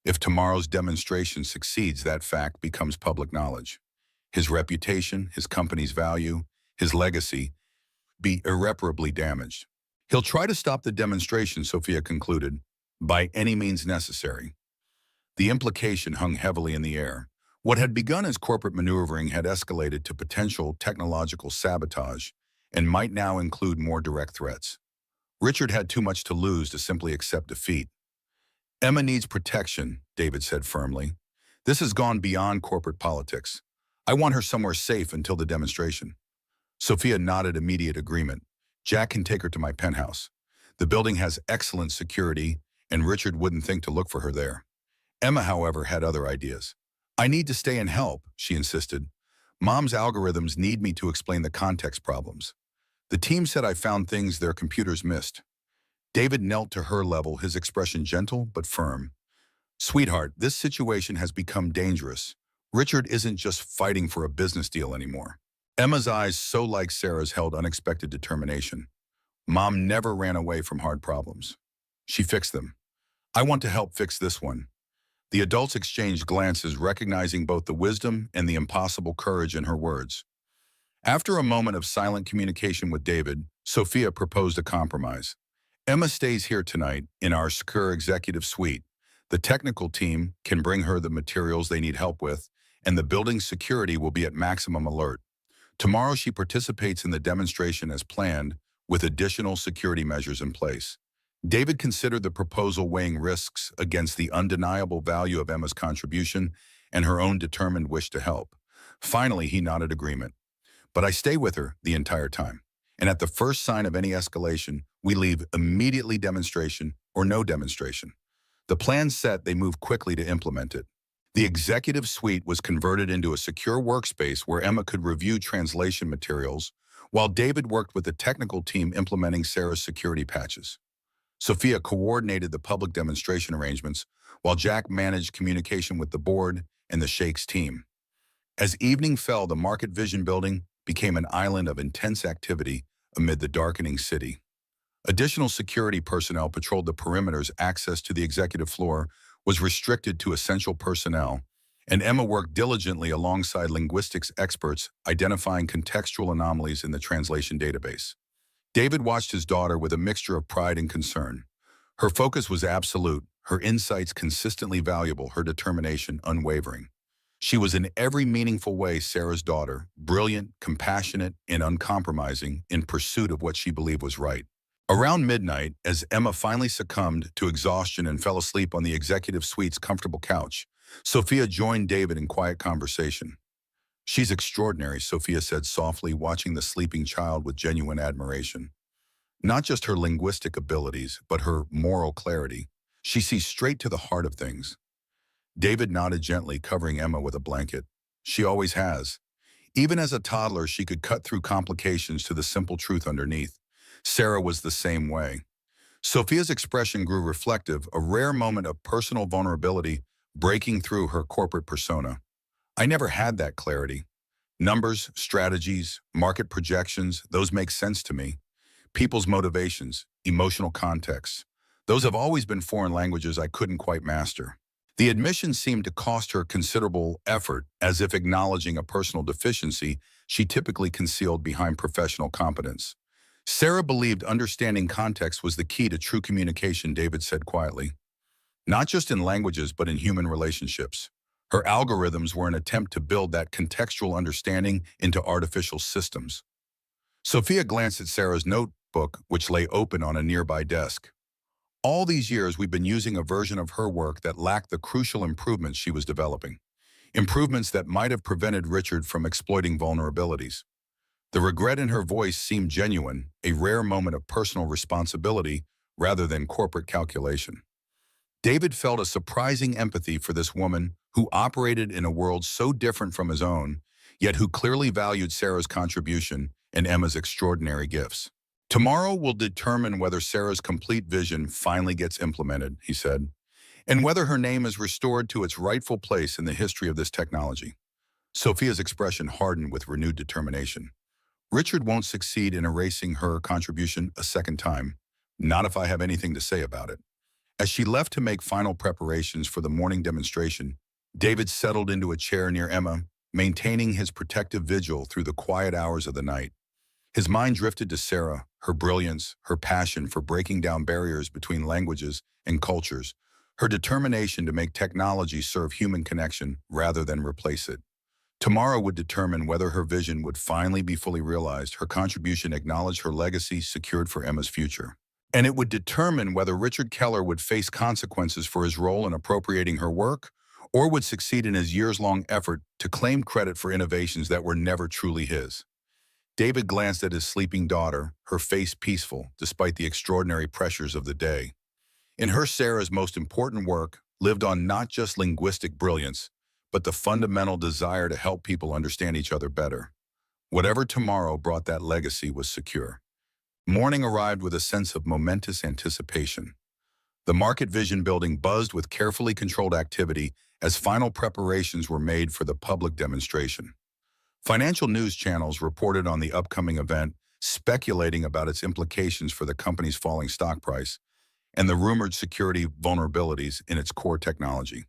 If tomorrow's demonstration succeeds, that fact becomes public knowledge. His reputation, his company's value, his legacy be irreparably damaged. He'll try to stop the demonstration," Sophia concluded, "by any means necessary." The implication hung heavily in the air. What had begun as corporate maneuvering had escalated to potential technological sabotage and might now include more direct threats. Richard had too much to lose to simply accept defeat. "Emma needs protection," David said firmly. "This has gone beyond corporate politics. I want her somewhere safe until the demonstration. Sophia nodded immediate agreement. Jack can take her to my penthouse. The building has excellent security, and Richard wouldn't think to look for her there. Emma, however, had other ideas. I need to stay and help, she insisted. Mom's algorithms need me to explain the context problems. The team said I found things their computers missed. David knelt to her level, his expression gentle but firm. Sweetheart, this situation has become dangerous. Richard isn't just fighting for a business deal anymore. Emma's eyes, so like Sarah's, held unexpected determination. Mom never ran away from hard problems. She fixed them. I want to help fix this one. The adults exchanged glances, recognizing both the wisdom and the impossible courage in her words. After a moment of silent communication with David, Sophia proposed a compromise. Emma stays here tonight in our secure executive suite. The technical team can bring her the materials they need help with, and the building's security will be at maximum alert. Tomorrow she participates in the demonstration as planned, with additional security measures in place. David considered the proposal, weighing risks against the undeniable value of Emma's contribution and her own determined wish to help. Finally, he nodded agreement. But I stay with her the entire time. And at the first sign of any escalation, we leave immediately, demonstration or no demonstration. The plan set, they moved quickly to implement it. The executive suite was converted into a secure workspace where Emma could review translation materials, while David worked with the technical team implementing Sarah's security patches. Sophia coordinated the public demonstration arrangements, while Jack managed communication with the board and the Sheikh's team. As evening fell, the Market Vision building became an island of intense activity amid the darkening city. Additional security personnel patrolled the perimeters. Access to the executive floor was restricted to essential personnel, and Emma worked diligently alongside linguistics experts, identifying contextual anomalies in the translation database. David watched his daughter with a mixture of pride and concern. Her focus was absolute, her insights consistently valuable, her determination unwavering. She was in every meaningful way Sarah's daughter, brilliant, compassionate, and uncompromising in pursuit of what she believed was right. Around midnight, as Emma finally succumbed to exhaustion and fell asleep on the executive suite's comfortable couch, Sophia joined David in quiet conversation. She's extraordinary, Sophia said softly, watching the sleeping child with genuine admiration. Not just her linguistic abilities, but her moral clarity. She sees straight to the heart of things. David nodded gently, covering Emma with a blanket. She always has. Even as a toddler, she could cut through complications to the simple truth underneath. Sarah was the same way. Sophia's expression grew reflective, a rare moment of personal vulnerability breaking through her corporate persona. I never had that clarity. Numbers, strategies, market projections, those make sense to me. People's motivations, emotional contexts, those have always been foreign languages I couldn't quite master. The admission seemed to cost her considerable effort, as if acknowledging a personal deficiency she typically concealed behind professional competence. Sarah believed understanding context was the key to true communication, David said quietly. Not just in languages, but in human relationships. Her algorithms were an attempt to build that contextual understanding into artificial systems. Sophia glanced at Sarah's notebook, which lay open on a nearby desk. All these years, we've been using a version of her work that lacked the crucial improvements she was developing. Improvements that might have prevented Richard from exploiting vulnerabilities. The regret in her voice seemed genuine, a rare moment of personal responsibility rather than corporate calculation. David felt a surprising empathy for this woman who operated in a world so different from his own, yet who clearly valued Sarah's contribution and Emma's extraordinary gifts. Tomorrow will determine whether Sarah's complete vision finally gets implemented, he said, and whether her name is restored to its rightful place in the history of this technology. Sophia's expression hardened with renewed determination. Richard won't succeed in erasing her contribution a second time, not if I have anything to say about it. As she left to make final preparations for the morning demonstration, David settled into a chair near Emma, maintaining his protective vigil through the quiet hours of the night. His mind drifted to Sarah, her brilliance, her passion for breaking down barriers between languages and cultures, her determination to make technology serve human connection rather than replace it. Tomorrow would determine whether her vision would finally be fully realized, her contribution acknowledged, her legacy secured for Emma's future. And it would determine whether Richard Keller would face consequences for his role in appropriating her work, or would succeed in his years-long effort to claim credit for innovations that were never truly his. David glanced at his sleeping daughter, her face peaceful despite the extraordinary pressures of the day. In her, Sarah's most important work lived on not just linguistic brilliance, but the fundamental desire to help people understand each other better. Whatever tomorrow brought, that legacy was secure. Morning arrived with a sense of momentous anticipation. The Market Vision building buzzed with carefully controlled activity as final preparations were made for the public demonstration. Financial news channels reported on the upcoming event, speculating about its implications for the company's falling stock price and the rumored security vulnerabilities in its core technology.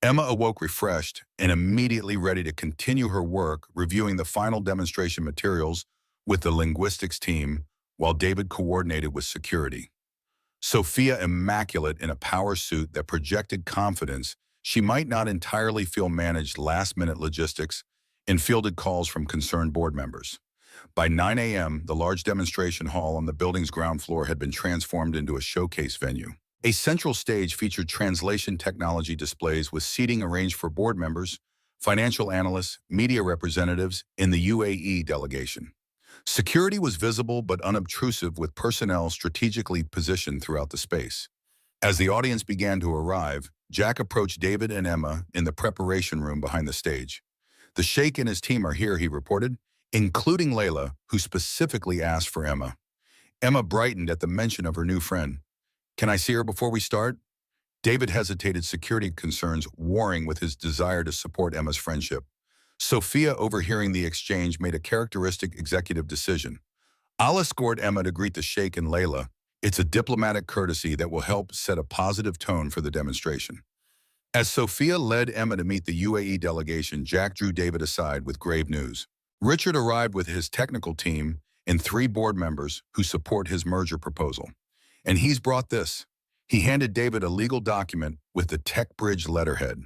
Emma awoke refreshed and immediately ready to continue her work reviewing the final demonstration materials with the linguistics team, while David coordinated with security. Sophia, immaculate in a power suit that projected confidence, she might not entirely feel, managed last-minute logistics and fielded calls from concerned board members. By 9 a.m., the large demonstration hall on the building's ground floor had been transformed into a showcase venue. A central stage featured translation technology displays with seating arranged for board members, financial analysts, media representatives, and the UAE delegation. Security was visible but unobtrusive, with personnel strategically positioned throughout the space. As the audience began to arrive, Jack approached David and Emma in the preparation room behind the stage. "The Sheikh and his team are here," he reported, including Layla, who specifically asked for Emma. Emma brightened at the mention of her new friend. "Can I see her before we start?" David hesitated, security concerns warring with his desire to support Emma's friendship. Sophia, overhearing the exchange, made a characteristic executive decision. "I'll escort Emma to greet the Sheikh and Layla. It's a diplomatic courtesy that will help set a positive tone for the demonstration." As Sophia led Emma to meet the UAE delegation, Jack drew David aside with grave news. Richard arrived with his technical team and 3 board members who support his merger proposal. "And he's brought this." He handed David a legal document with the TechBridge letterhead.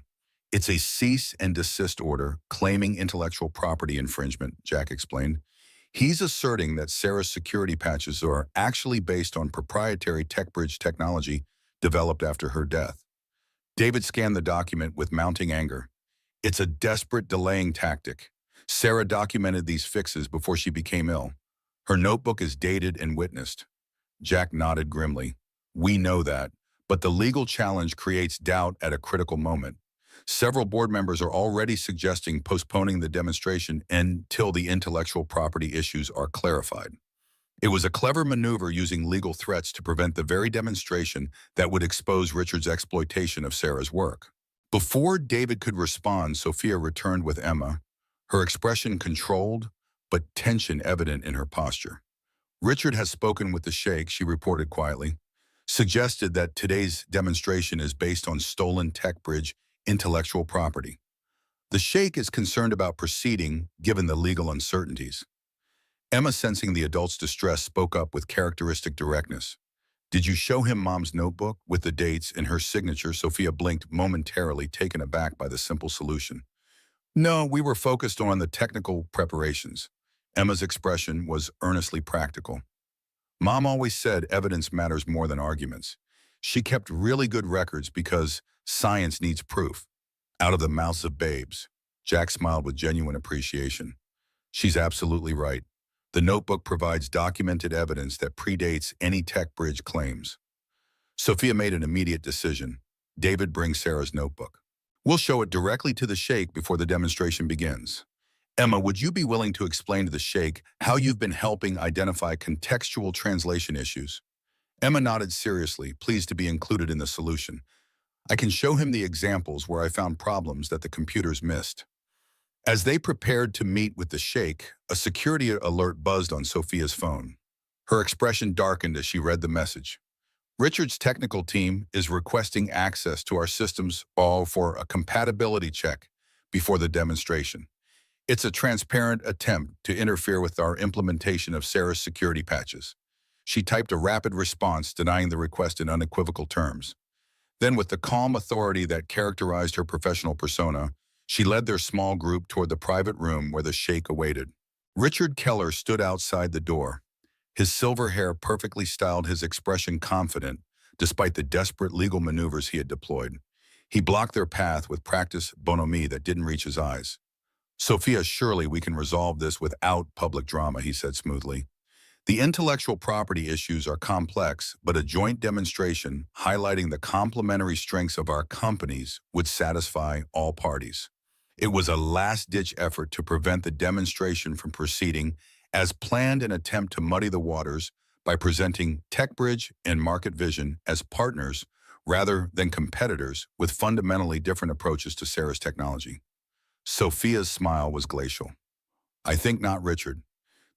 "It's a cease and desist order claiming intellectual property infringement," Jack explained. He's asserting that Sarah's security patches are actually based on proprietary TechBridge technology developed after her death. David scanned the document with mounting anger. "It's a desperate delaying tactic. Sarah documented these fixes before she became ill. Her notebook is dated and witnessed." Jack nodded grimly. "We know that, but the legal challenge creates doubt at a critical moment. Several board members are already suggesting postponing the demonstration until the intellectual property issues are clarified." It was a clever maneuver, using legal threats to prevent the very demonstration that would expose Richard's exploitation of Sarah's work. Before David could respond, Sophia returned with Emma, her expression controlled, but tension evident in her posture. "Richard has spoken with the Sheikh," she reported quietly, "suggested that today's demonstration is based on stolen TechBridge intellectual property. The Sheikh is concerned about proceeding given the legal uncertainties." Emma, sensing the adult's distress, spoke up with characteristic directness. "Did you show him Mom's notebook with the dates and her signature?" Sophia blinked, momentarily taken aback by the simple solution. "No, we were focused on the technical preparations." Emma's expression was earnestly practical. "Mom always said evidence matters more than arguments. She kept really good records because science needs proof." "Out of the mouths of babes." Jack smiled with genuine appreciation. "She's absolutely right. The notebook provides documented evidence that predates any TechBridge claims." Sophia made an immediate decision. "David, bring Sarah's notebook. We'll show it directly to the Sheikh before the demonstration begins." "Emma, would you be willing to explain to the Sheikh how you've been helping identify contextual translation issues?" Emma nodded seriously, pleased to be included in the solution. "I can show him the examples where I found problems that the computers missed." As they prepared to meet with the Sheikh, a security alert buzzed on Sophia's phone. Her expression darkened as she read the message. "Richard's technical team is requesting access to our systems all for a compatibility check before the demonstration. It's a transparent attempt to interfere with our implementation of Sarah's security patches." She typed a rapid response denying the request in unequivocal terms. Then, with the calm authority that characterized her professional persona, she led their small group toward the private room where the Sheikh awaited. Richard Keller stood outside the door. His silver hair perfectly styled, his expression confident, despite the desperate legal maneuvers he had deployed. He blocked their path with practice bonhomie that didn't reach his eyes. Sophia, surely we can resolve this without public drama, he said smoothly. The intellectual property issues are complex, but a joint demonstration highlighting the complementary strengths of our companies would satisfy all parties. It was a last-ditch effort to prevent the demonstration from proceeding as planned, an attempt to muddy the waters by presenting TechBridge and Market Vision as partners rather than competitors with fundamentally different approaches to Sarah's technology. Sophia's smile was glacial. I think not, Richard.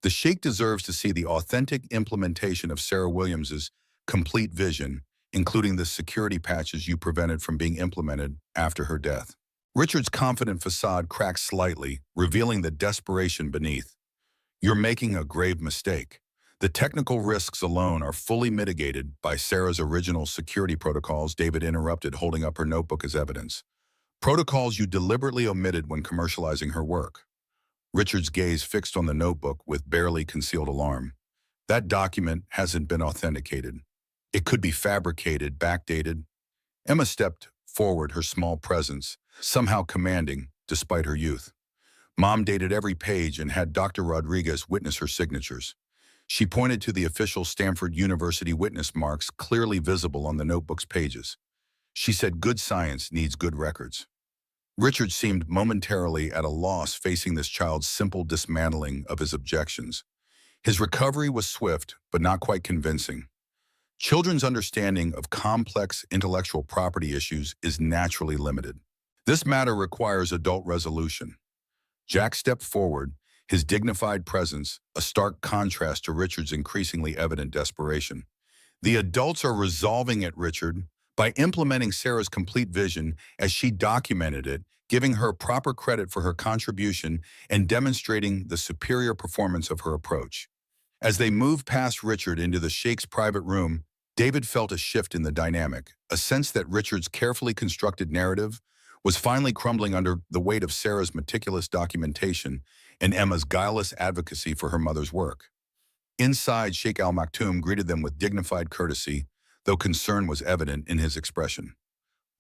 The Sheikh deserves to see the authentic implementation of Sarah Williams's complete vision, including the security patches you prevented from being implemented after her death. Richard's confident facade cracked slightly, revealing the desperation beneath. You're making a grave mistake. The technical risks alone are fully mitigated by Sarah's original security protocols, David interrupted, holding up her notebook as evidence. Protocols you deliberately omitted when commercializing her work. Richard's gaze fixed on the notebook with barely concealed alarm. That document hasn't been authenticated. It could be fabricated, backdated. Emma stepped forward, her small presence somehow commanding despite her youth. Mom dated every page and had Dr. Rodriguez witness her signatures. She pointed to the official Stanford University witness marks clearly visible on the notebook's pages. She said good science needs good records. Richard seemed momentarily at a loss facing this child's simple dismantling of his objections. His recovery was swift, but not quite convincing. Children's understanding of complex intellectual property issues is naturally limited. This matter requires adult resolution. Jack stepped forward, his dignified presence a stark contrast to Richard's increasingly evident desperation. The adults are resolving it, Richard, by implementing Sarah's complete vision as she documented it, giving her proper credit for her contribution and demonstrating the superior performance of her approach. As they moved past Richard into the Sheikh's private room, David felt a shift in the dynamic, a sense that Richard's carefully constructed narrative was finally crumbling under the weight of Sarah's meticulous documentation and Emma's guileless advocacy for her mother's work. Inside, Sheikh Al Maktoum greeted them with dignified courtesy, though concern was evident in his expression.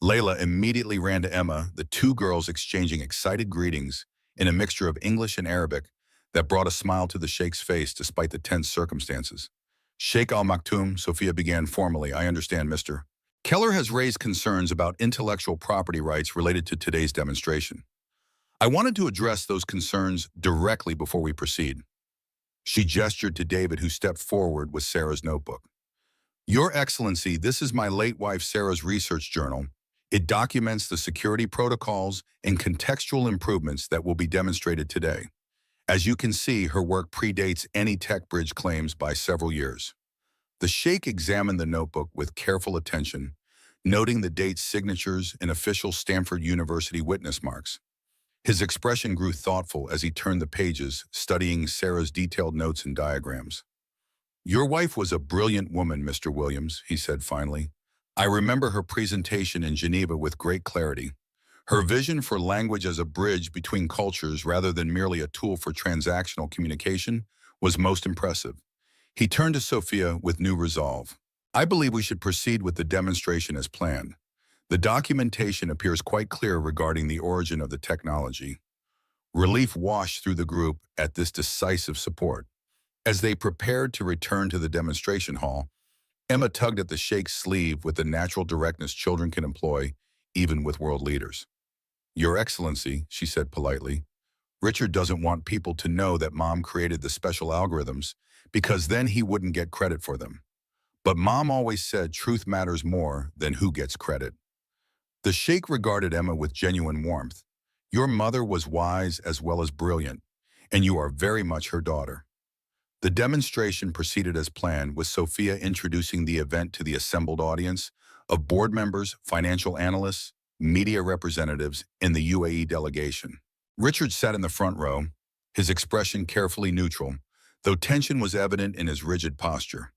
Layla immediately ran to Emma, the two girls exchanging excited greetings in a mixture of English and Arabic that brought a smile to the Sheikh's face despite the tense circumstances. Sheikh Al Maktoum, Sophia began formally, I understand, Mr. Keller has raised concerns about intellectual property rights related to today's demonstration. I wanted to address those concerns directly before we proceed. She gestured to David, who stepped forward with Sarah's notebook. Your Excellency, this is my late wife Sarah's research journal. It documents the security protocols and contextual improvements that will be demonstrated today. As you can see, her work predates any TechBridge claims by several years. The Sheikh examined the notebook with careful attention, noting the dates, signatures, and official Stanford University witness marks. His expression grew thoughtful as he turned the pages, studying Sarah's detailed notes and diagrams. Your wife was a brilliant woman, Mr. Williams, he said finally. I remember her presentation in Geneva with great clarity. Her vision for language as a bridge between cultures rather than merely a tool for transactional communication was most impressive. He turned to Sophia with new resolve. I believe we should proceed with the demonstration as planned. The documentation appears quite clear regarding the origin of the technology. Relief washed through the group at this decisive support. As they prepared to return to the demonstration hall, Emma tugged at the Sheikh's sleeve with the natural directness children can employ, even with world leaders. Your Excellency, she said politely, Richard doesn't want people to know that Mom created the special algorithms because then he wouldn't get credit for them. But Mom always said truth matters more than who gets credit. The Sheikh regarded Emma with genuine warmth. Your mother was wise as well as brilliant, and you are very much her daughter. The demonstration proceeded as planned, with Sophia introducing the event to the assembled audience of board members, financial analysts, media representatives, and the UAE delegation. Richard sat in the front row, his expression carefully neutral, though tension was evident in his rigid posture.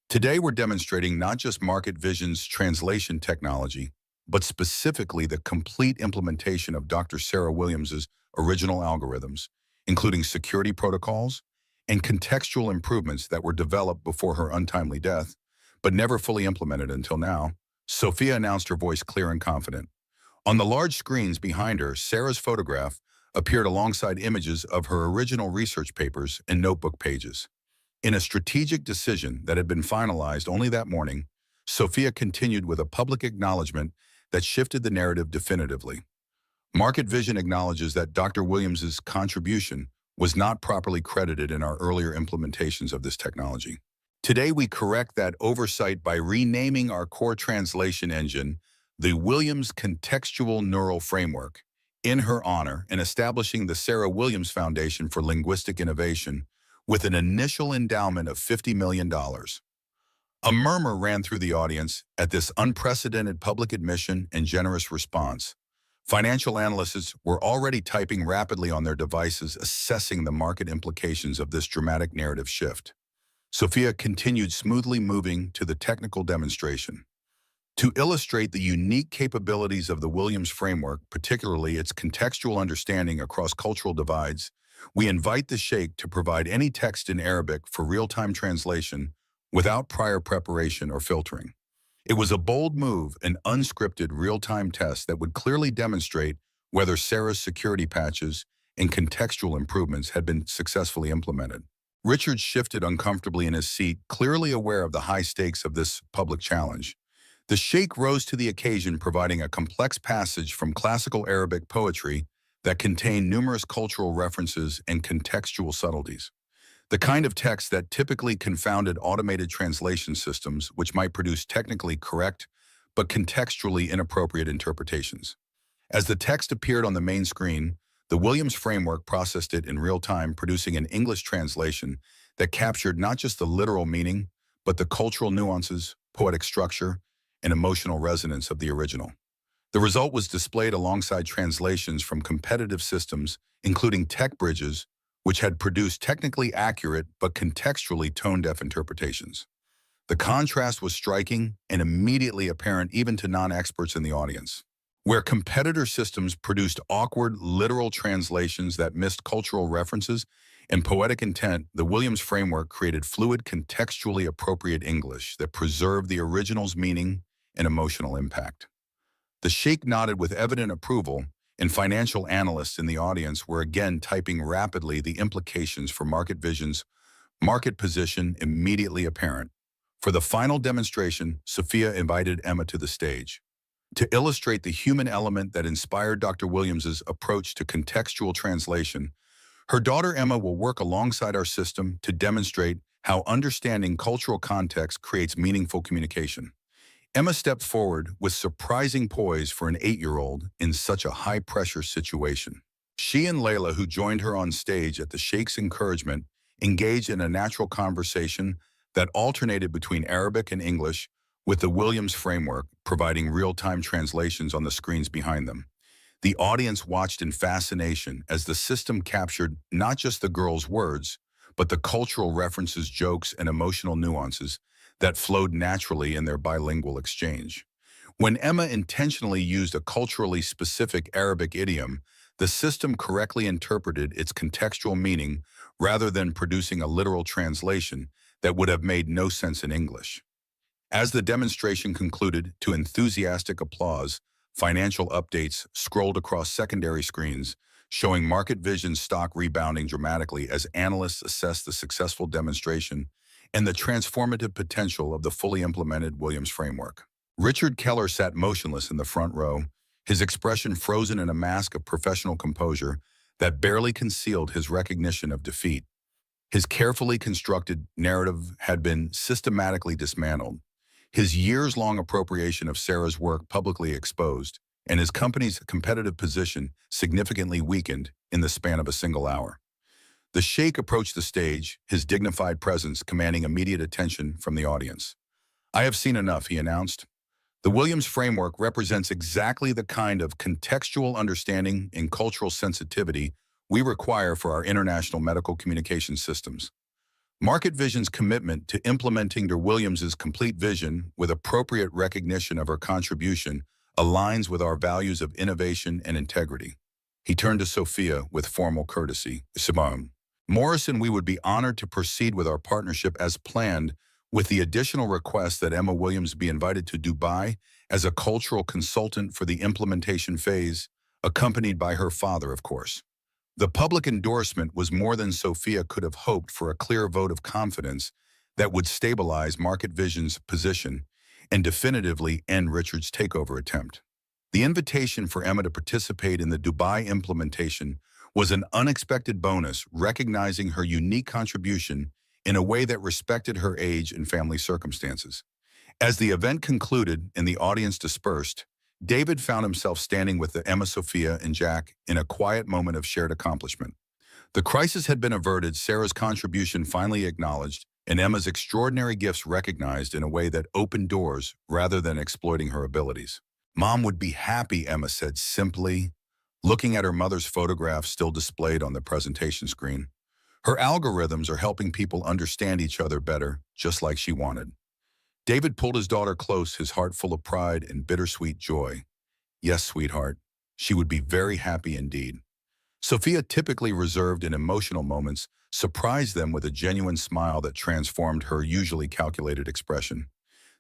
Today we're demonstrating not just Market Vision's translation technology, but specifically the complete implementation of Dr. Sarah Williams's original algorithms, including security protocols and contextual improvements that were developed before her untimely death, but never fully implemented until now. Sophia announced, her voice clear and confident. On the large screens behind her, Sarah's photograph appeared alongside images of her original research papers and notebook pages. In a strategic decision that had been finalized only that morning, Sophia continued with a public acknowledgement that shifted the narrative definitively. Market Vision acknowledges that Dr. Williams's contribution was not properly credited in our earlier implementations of this technology. Today, we correct that oversight by renaming our core translation engine the Williams Contextual Neural Framework in her honor and establishing the Sarah Williams Foundation for Linguistic Innovation with an initial endowment of $50 million. A murmur ran through the audience at this unprecedented public admission and generous response. Financial analysts were already typing rapidly on their devices, assessing the market implications of this dramatic narrative shift. Sophia continued smoothly moving to the technical demonstration. To illustrate the unique capabilities of the Williams framework, particularly its contextual understanding across cultural divides, we invite the Sheikh to provide any text in Arabic for real-time translation without prior preparation or filtering. It was a bold move, an unscripted real-time test that would clearly demonstrate whether Sarah's security patches and contextual improvements had been successfully implemented. Richard shifted uncomfortably in his seat, clearly aware of the high stakes of this public challenge. The Sheikh rose to the occasion, providing a complex passage from classical Arabic poetry that contained numerous cultural references and contextual subtleties. The kind of text that typically confounded automated translation systems, which might produce technically correct but contextually inappropriate interpretations. As the text appeared on the main screen, the Williams framework processed it in real time, producing an English translation that captured not just the literal meaning, but the cultural nuances, poetic structure, and emotional resonance of the original. The result was displayed alongside translations from competitive systems, including TechBridges, which had produced technically accurate but contextually tone-deaf interpretations. The contrast was striking and immediately apparent even to non-experts in the audience. Where competitor systems produced awkward, literal translations that missed cultural references and poetic intent, the Williams framework created fluid, contextually appropriate English that preserved the original's meaning and emotional impact. The Sheikh nodded with evident approval, and financial analysts in the audience were again typing rapidly, the implications for Market Vision's market position immediately apparent. For the final demonstration, Sophia invited Emma to the stage. To illustrate the human element that inspired Dr. Williams's approach to contextual translation, her daughter Emma will work alongside our system to demonstrate how understanding cultural context creates meaningful communication. Emma stepped forward with surprising poise for an 8-year-old in such a high-pressure situation. She and Layla, who joined her on stage at the Sheikh's encouragement, engaged in a natural conversation that alternated between Arabic and English, with the Williams framework providing real-time translations on the screens behind them. The audience watched in fascination as the system captured not just the girls' words, but the cultural references, jokes, and emotional nuances that flowed naturally in their bilingual exchange. When Emma intentionally used a culturally specific Arabic idiom, the system correctly interpreted its contextual meaning rather than producing a literal translation that would have made no sense in English. As the demonstration concluded to enthusiastic applause, financial updates scrolled across secondary screens, showing Market Vision's stock rebounding dramatically as analysts assessed the successful demonstration and the transformative potential of the fully implemented Williams framework. Richard Keller sat motionless in the front row, his expression frozen in a mask of professional composure that barely concealed his recognition of defeat. His carefully constructed narrative had been systematically dismantled, his years-long appropriation of Sarah's work publicly exposed, and his company's competitive position significantly weakened in the span of a single hour. The Sheikh approached the stage, his dignified presence commanding immediate attention from the audience. "I have seen enough," he announced. "The Williams framework represents exactly the kind of contextual understanding and cultural sensitivity we require for our international medical communication systems. Market Vision's commitment to implementing Dr. Williams's complete vision with appropriate recognition of her contribution aligns with our values of innovation and integrity." He turned to Sophia with formal courtesy. "Simone Morrison, we would be honored to proceed with our partnership as planned with the additional request that Emma Williams be invited to Dubai as a cultural consultant for the implementation phase, accompanied by her father, of course. The public endorsement was more than Sophia could have hoped for, a clear vote of confidence that would stabilize Market Vision's position and definitively end Richard's takeover attempt. The invitation for Emma to participate in the Dubai implementation was an unexpected bonus, recognizing her unique contribution in a way that respected her age and family circumstances. As the event concluded and the audience dispersed, David found himself standing with Emma, Sophia, and Jack in a quiet moment of shared accomplishment. The crisis had been averted, Sarah's contribution finally acknowledged, and Emma's extraordinary gifts recognized in a way that opened doors rather than exploiting her abilities. "Mom would be happy," Emma said simply, looking at her mother's photograph still displayed on the presentation screen. "Her algorithms are helping people understand each other better, just like she wanted." David pulled his daughter close, his heart full of pride and bittersweet joy. "Yes, sweetheart, she would be very happy indeed." Sophia, typically reserved in emotional moments, surprised them with a genuine smile that transformed her usually calculated expression.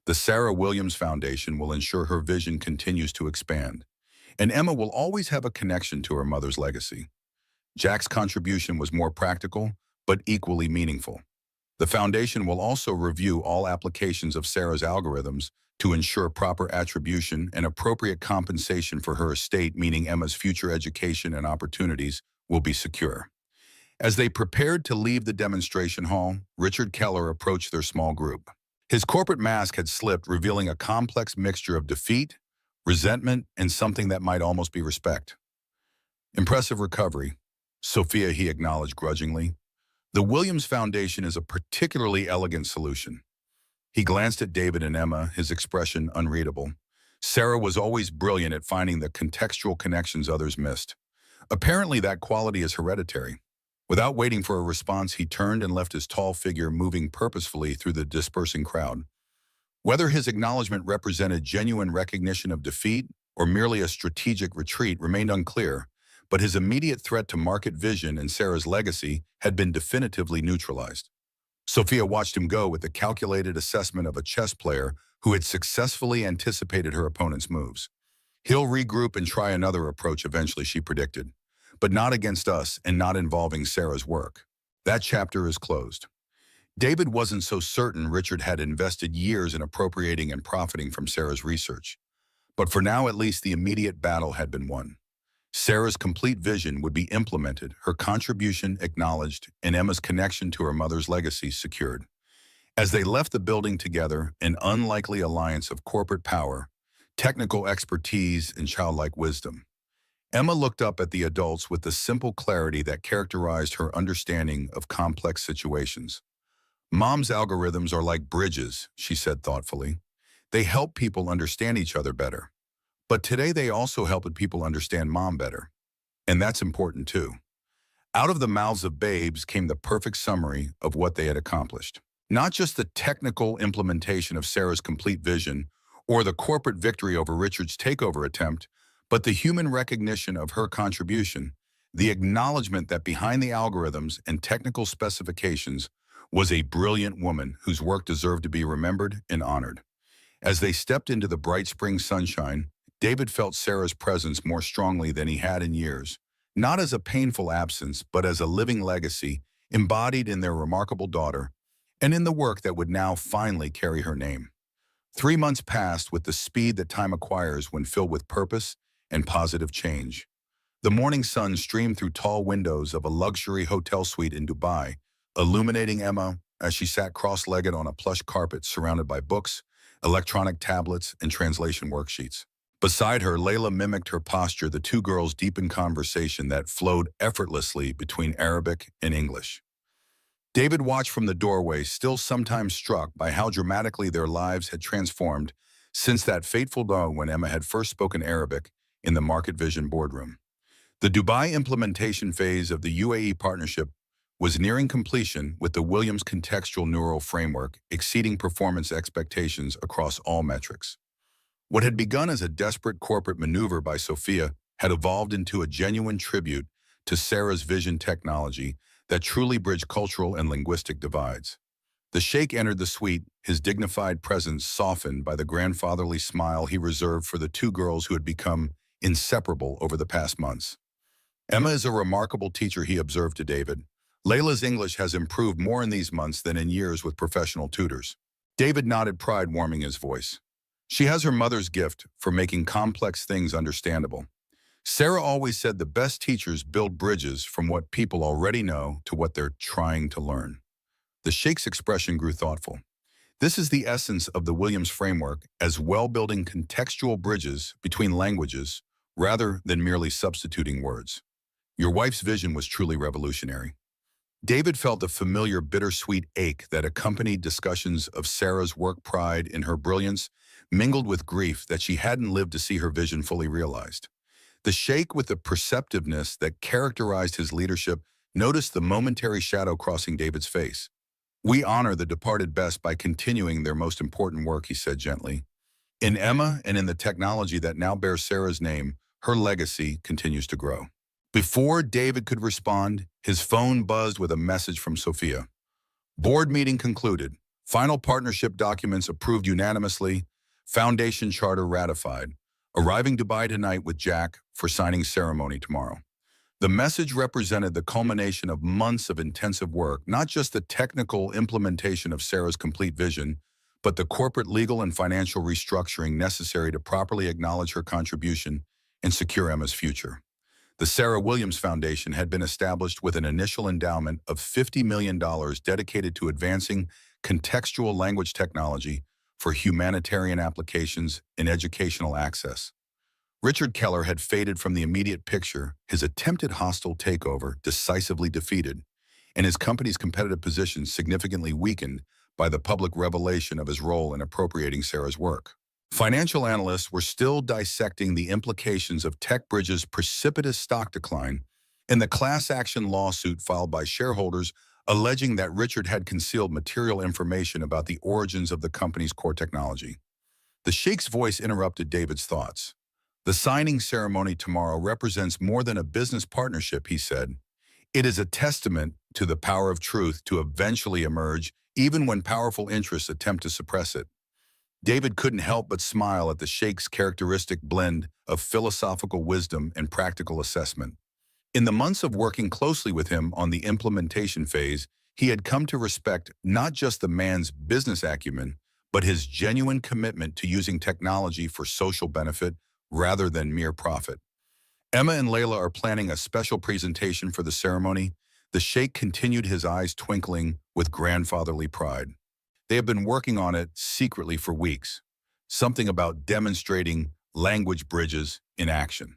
The Sarah Williams Foundation will ensure her vision continues to expand, and Emma will always have a connection to her mother's legacy. Jack's contribution was more practical, but equally meaningful. The foundation will also review all applications of Sarah's algorithms to ensure proper attribution and appropriate compensation for her estate, meaning Emma's future education and opportunities will be secure. As they prepared to leave the demonstration hall, Richard Keller approached their small group. His corporate mask had slipped, revealing a complex mixture of defeat, resentment, and something that might almost be respect. "Impressive recovery, Sophia," he acknowledged grudgingly. "The Williams Foundation is a particularly elegant solution." He glanced at David and Emma, his expression unreadable. Sarah was always brilliant at finding the contextual connections others missed. Apparently that quality is hereditary. Without waiting for a response, he turned and left his tall figure moving purposefully through the dispersing crowd. Whether his acknowledgement represented genuine recognition of defeat or merely a strategic retreat remained unclear, but his immediate threat to Market Vision and Sarah's legacy had been definitively neutralized. Sophia watched him go with the calculated assessment of a chess player who had successfully anticipated her opponent's moves. "He'll regroup and try another approach eventually," she predicted, "but not against us and not involving Sarah's work." That chapter is closed. David wasn't so certain Richard had invested years in appropriating and profiting from Sarah's research. But for now, at least, the immediate battle had been won. Sarah's complete vision would be implemented, her contribution acknowledged, and Emma's connection to her mother's legacy secured. As they left the building together, an unlikely alliance of corporate power, technical expertise, and childlike wisdom, Emma looked up at the adults with the simple clarity that characterized her understanding of complex situations. "Mom's algorithms are like bridges," she said thoughtfully. "They help people understand each other better. But today they also help people understand Mom better. And that's important too." Out of the mouths of babes came the perfect summary of what they had accomplished. Not just the technical implementation of Sarah's complete vision or the corporate victory over Richard's takeover attempt, but the human recognition of her contribution, the acknowledgement that behind the algorithms and technical specifications was a brilliant woman whose work deserved to be remembered and honored. As they stepped into the bright spring sunshine, David felt Sarah's presence more strongly than he had in years, not as a painful absence, but as a living legacy embodied in their remarkable daughter and in the work that would now finally carry her name. 3 months passed with the speed that time acquires when filled with purpose and positive change. The morning sun streamed through tall windows of a luxury hotel suite in Dubai, illuminating Emma as she sat cross-legged on a plush carpet surrounded by books, electronic tablets, and translation worksheets. Beside her, Layla mimicked her posture. The two girls deepened conversation that flowed effortlessly between Arabic and English. David watched from the doorway, still sometimes struck by how dramatically their lives had transformed since that fateful day when Emma had first spoken Arabic in the Market Vision boardroom. The Dubai implementation phase of the UAE partnership was nearing completion, with the Williams Contextual Neural Framework exceeding performance expectations across all metrics. What had begun as a desperate corporate maneuver by Sophia had evolved into a genuine tribute to Sarah's vision technology that truly bridged cultural and linguistic divides. The sheikh entered the suite, his dignified presence softened by the grandfatherly smile he reserved for the two girls who had become inseparable over the past months. Emma is a remarkable teacher, he observed to David. Layla's English has improved more in these months than in years with professional tutors. David nodded, pride warming his voice. She has her mother's gift for making complex things understandable. Sarah always said the best teachers build bridges from what people already know to what they're trying to learn. The sheikh's expression grew thoughtful. This is the essence of the Williams framework, as well building contextual bridges between languages rather than merely substituting words. Your wife's vision was truly revolutionary. David felt the familiar bittersweet ache that accompanied discussions of Sarah's work, pride in her brilliance, mingled with grief that she hadn't lived to see her vision fully realized. The sheikh, with the perceptiveness that characterized his leadership, noticed the momentary shadow crossing David's face. We honor the departed best by continuing their most important work, he said gently. In Emma and in the technology that now bears Sarah's name, her legacy continues to grow. Before David could respond, his phone buzzed with a message from Sophia. Board meeting concluded. Final partnership documents approved unanimously. Foundation charter ratified. Arriving Dubai tonight with Jack for signing ceremony tomorrow. The message represented the culmination of months of intensive work, not just the technical implementation of Sarah's complete vision, but the corporate, legal, and financial restructuring necessary to properly acknowledge her contribution and secure Emma's future. The Sarah Williams Foundation had been established with an initial endowment of $50 million dedicated to advancing contextual language technology for humanitarian applications and educational access. Richard Keller had faded from the immediate picture, his attempted hostile takeover decisively defeated, and his company's competitive position significantly weakened by the public revelation of his role in appropriating Sarah's work. Financial analysts were still dissecting the implications of TechBridge's precipitous stock decline and the class action lawsuit filed by shareholders alleging that Richard had concealed material information about the origins of the company's core technology. The sheikh's voice interrupted David's thoughts. The signing ceremony tomorrow represents more than a business partnership, he said. It is a testament to the power of truth to eventually emerge, even when powerful interests attempt to suppress it. David couldn't help but smile at the sheikh's characteristic blend of philosophical wisdom and practical assessment. In the months of working closely with him on the implementation phase, he had come to respect not just the man's business acumen, but his genuine commitment to using technology for social benefit rather than mere profit. Emma and Layla are planning a special presentation for the ceremony. The sheikh continued, his eyes twinkling with grandfatherly pride. They have been working on it secretly for weeks, something about demonstrating language bridges in action.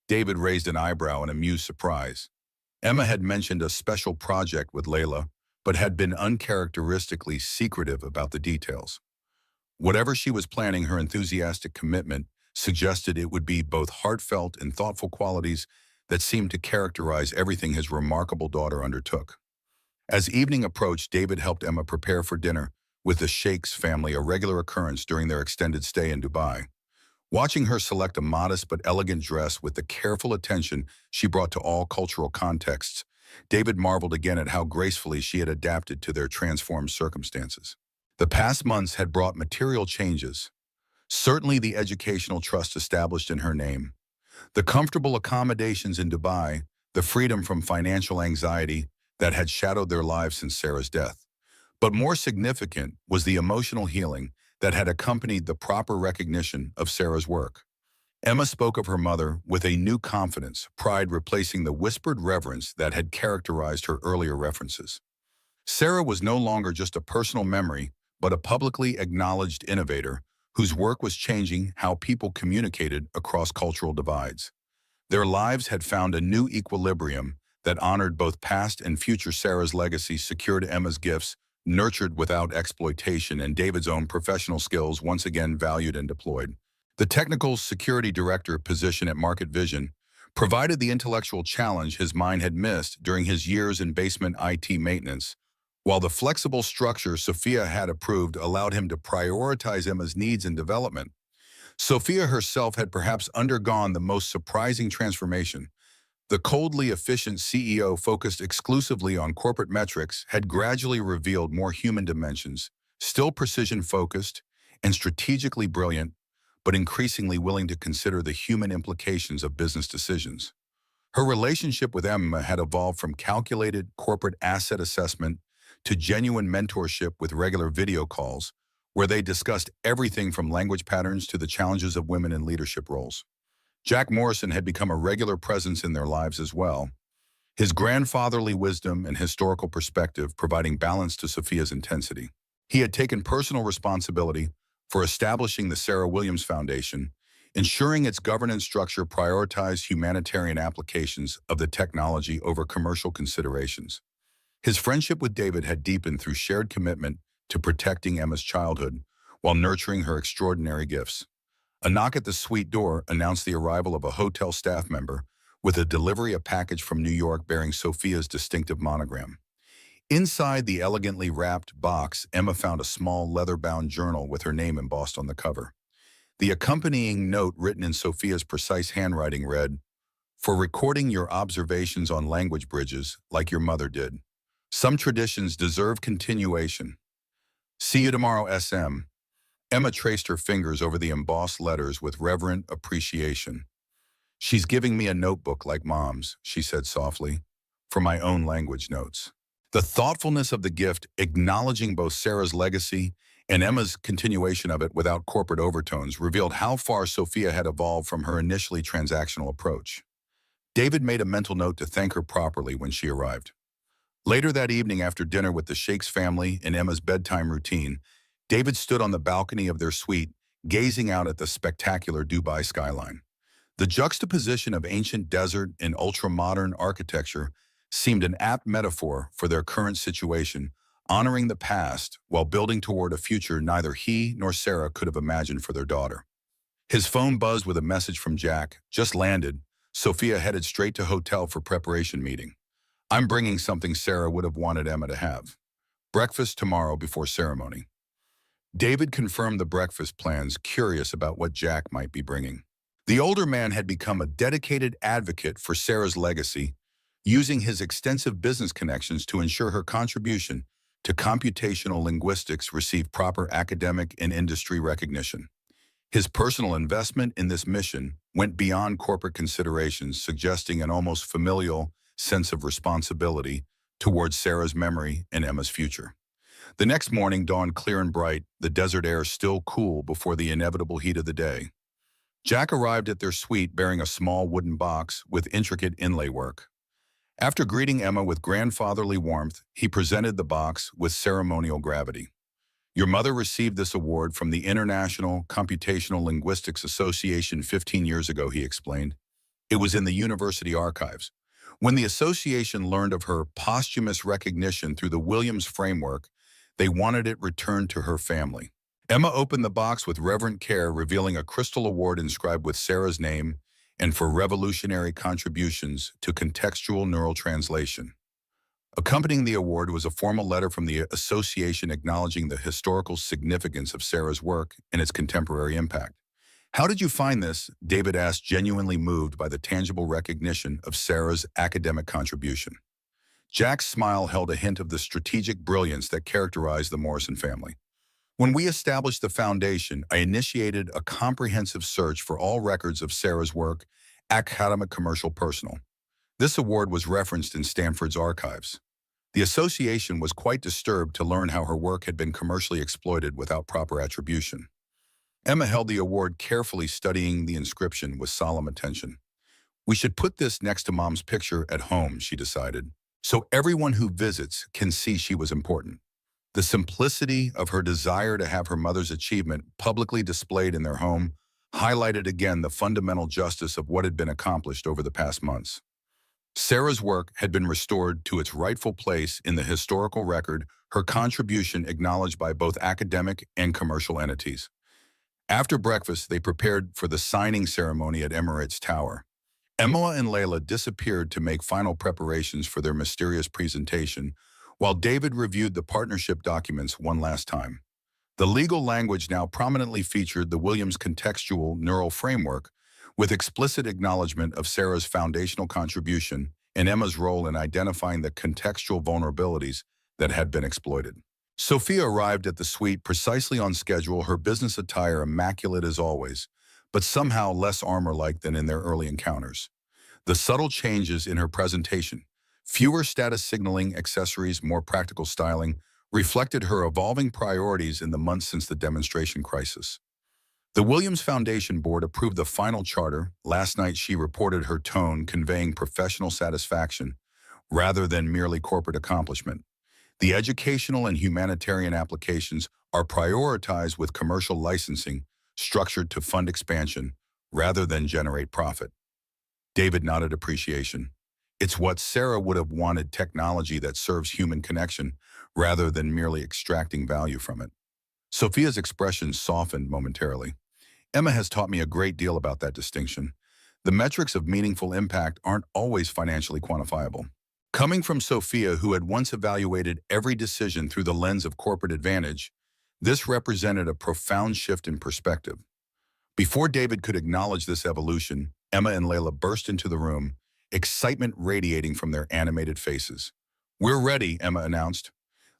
David raised an eyebrow in amused surprise. Emma had mentioned a special project with Layla, but had been uncharacteristically secretive about the details. Whatever she was planning, her enthusiastic commitment suggested it would be both heartfelt and thoughtful qualities that seemed to characterize everything his remarkable daughter undertook. As evening approached, David helped Emma prepare for dinner with the sheikh's family, a regular occurrence during their extended stay in Dubai. Watching her select a modest but elegant dress with the careful attention she brought to all cultural contexts, David marveled again at how gracefully she had adapted to their transformed circumstances. The past months had brought material changes, certainly the educational trust established in her name, the comfortable accommodations in Dubai, the freedom from financial anxiety that had shadowed their lives since Sarah's death. But more significant was the emotional healing that had accompanied the proper recognition of Sarah's work. Emma spoke of her mother with a new confidence, pride replacing the whispered reverence that had characterized her earlier references. Sarah was no longer just a personal memory, but a publicly acknowledged innovator whose work was changing how people communicated across cultural divides. Their lives had found a new equilibrium that honored both past and future. Sarah's legacy secured Emma's gifts, nurtured without exploitation, and David's own professional skills once again valued and deployed. The technical security director position at Market Vision provided the intellectual challenge his mind had missed during his years in basement IT maintenance, while the flexible structure Sophia had approved allowed him to prioritize Emma's needs and development. Sophia herself had perhaps undergone the most surprising transformation, The coldly efficient CEO focused exclusively on corporate metrics had gradually revealed more human dimensions, still precision-focused and strategically brilliant, but increasingly willing to consider the human implications of business decisions. Her relationship with Emma had evolved from calculated corporate asset assessment to genuine mentorship with regular video calls, where they discussed everything from language patterns to the challenges of women in leadership roles. Jack Morrison had become a regular presence in their lives as well, his grandfatherly wisdom and historical perspective providing balance to Sophia's intensity. He had taken personal responsibility for establishing the Sarah Williams Foundation, ensuring its governance structure prioritized humanitarian applications of the technology over commercial considerations. His friendship with David had deepened through shared commitment to protecting Emma's childhood while nurturing her extraordinary gifts. A knock at the suite door announced the arrival of a hotel staff member with a delivery package from New York bearing Sophia's distinctive monogram. Inside the elegantly wrapped box, Emma found a small leather-bound journal with her name embossed on the cover. The accompanying note written in Sophia's precise handwriting read, "For recording your observations on language bridges like your mother did. Some traditions deserve continuation. See you tomorrow, SM." Emma traced her fingers over the embossed letters with reverent appreciation. "She's giving me a notebook like Mom's," she said softly, "for my own language notes." The thoughtfulness of the gift, acknowledging both Sarah's legacy and Emma's continuation of it without corporate overtones, revealed how far Sophia had evolved from her initially transactional approach. David made a mental note to thank her properly when she arrived. Later that evening, after dinner with the Sheikh's family and Emma's bedtime routine, David stood on the balcony of their suite, gazing out at the spectacular Dubai skyline. The juxtaposition of ancient desert and ultra-modern architecture seemed an apt metaphor for their current situation, honoring the past while building toward a future neither he nor Sarah could have imagined for their daughter. His phone buzzed with a message from Jack. Just landed. Sophia headed straight to hotel for preparation meeting. I'm bringing something Sarah would have wanted Emma to have. Breakfast tomorrow before ceremony. David confirmed the breakfast plans, curious about what Jack might be bringing. The older man had become a dedicated advocate for Sarah's legacy, using his extensive business connections to ensure her contribution to computational linguistics received proper academic and industry recognition. His personal investment in this mission went beyond corporate considerations, suggesting an almost familial sense of responsibility towards Sarah's memory and Emma's future. The next morning dawned clear and bright, the desert air still cool before the inevitable heat of the day. Jack arrived at their suite bearing a small wooden box with intricate inlay work. After greeting Emma with grandfatherly warmth, he presented the box with ceremonial gravity. Your mother received this award from the International Computational Linguistics Association 15 years ago, he explained. It was in the university archives. When the association learned of her posthumous recognition through the Williams framework, they wanted it returned to her family. Emma opened the box with reverent care, revealing a crystal award inscribed with Sarah's name and for revolutionary contributions to contextual neural translation. Accompanying the award was a formal letter from the association acknowledging the historical significance of Sarah's work and its contemporary impact. How did you find this? David asked, genuinely moved by the tangible recognition of Sarah's academic contribution. Jack's smile held a hint of the strategic brilliance that characterized the Morrison family. When we established the foundation, I initiated a comprehensive search for all records of Sarah's work, academic, commercial, personal. This award was referenced in Stanford's archives. The association was quite disturbed to learn how her work had been commercially exploited without proper attribution. Emma held the award, carefully studying the inscription with solemn attention. We should put this next to Mom's picture at home, she decided, so everyone who visits can see she was important. The simplicity of her desire to have her mother's achievement publicly displayed in their home highlighted again the fundamental justice of what had been accomplished over the past months. Sarah's work had been restored to its rightful place in the historical record, her contribution acknowledged by both academic and commercial entities. After breakfast, they prepared for the signing ceremony at Emirates Tower. Emma and Layla disappeared to make final preparations for their mysterious presentation, while David reviewed the partnership documents one last time. The legal language now prominently featured the Williams contextual neural framework, with explicit acknowledgement of Sarah's foundational contribution and Emma's role in identifying the contextual vulnerabilities that had been exploited. Sophia arrived at the suite precisely on schedule, her business attire immaculate as always, but somehow less armor-like than in their early encounters. The subtle changes in her presentation, fewer status signaling accessories, more practical styling, reflected her evolving priorities in the months since the demonstration crisis. The Williams Foundation Board approved the final charter. Last night she reported her tone conveying professional satisfaction rather than merely corporate accomplishment. The educational and humanitarian applications are prioritized with commercial licensing structured to fund expansion rather than generate profit. David nodded appreciation. It's what Sarah would have wanted, technology that serves human connection rather than merely extracting value from it. Sophia's expression softened momentarily. Emma has taught me a great deal about that distinction. The metrics of meaningful impact aren't always financially quantifiable. Coming from Sophia, who had once evaluated every decision through the lens of corporate advantage, this represented a profound shift in perspective. Before David could acknowledge this evolution, Emma and Layla burst into the room, excitement radiating from their animated faces. "We're ready," Emma announced.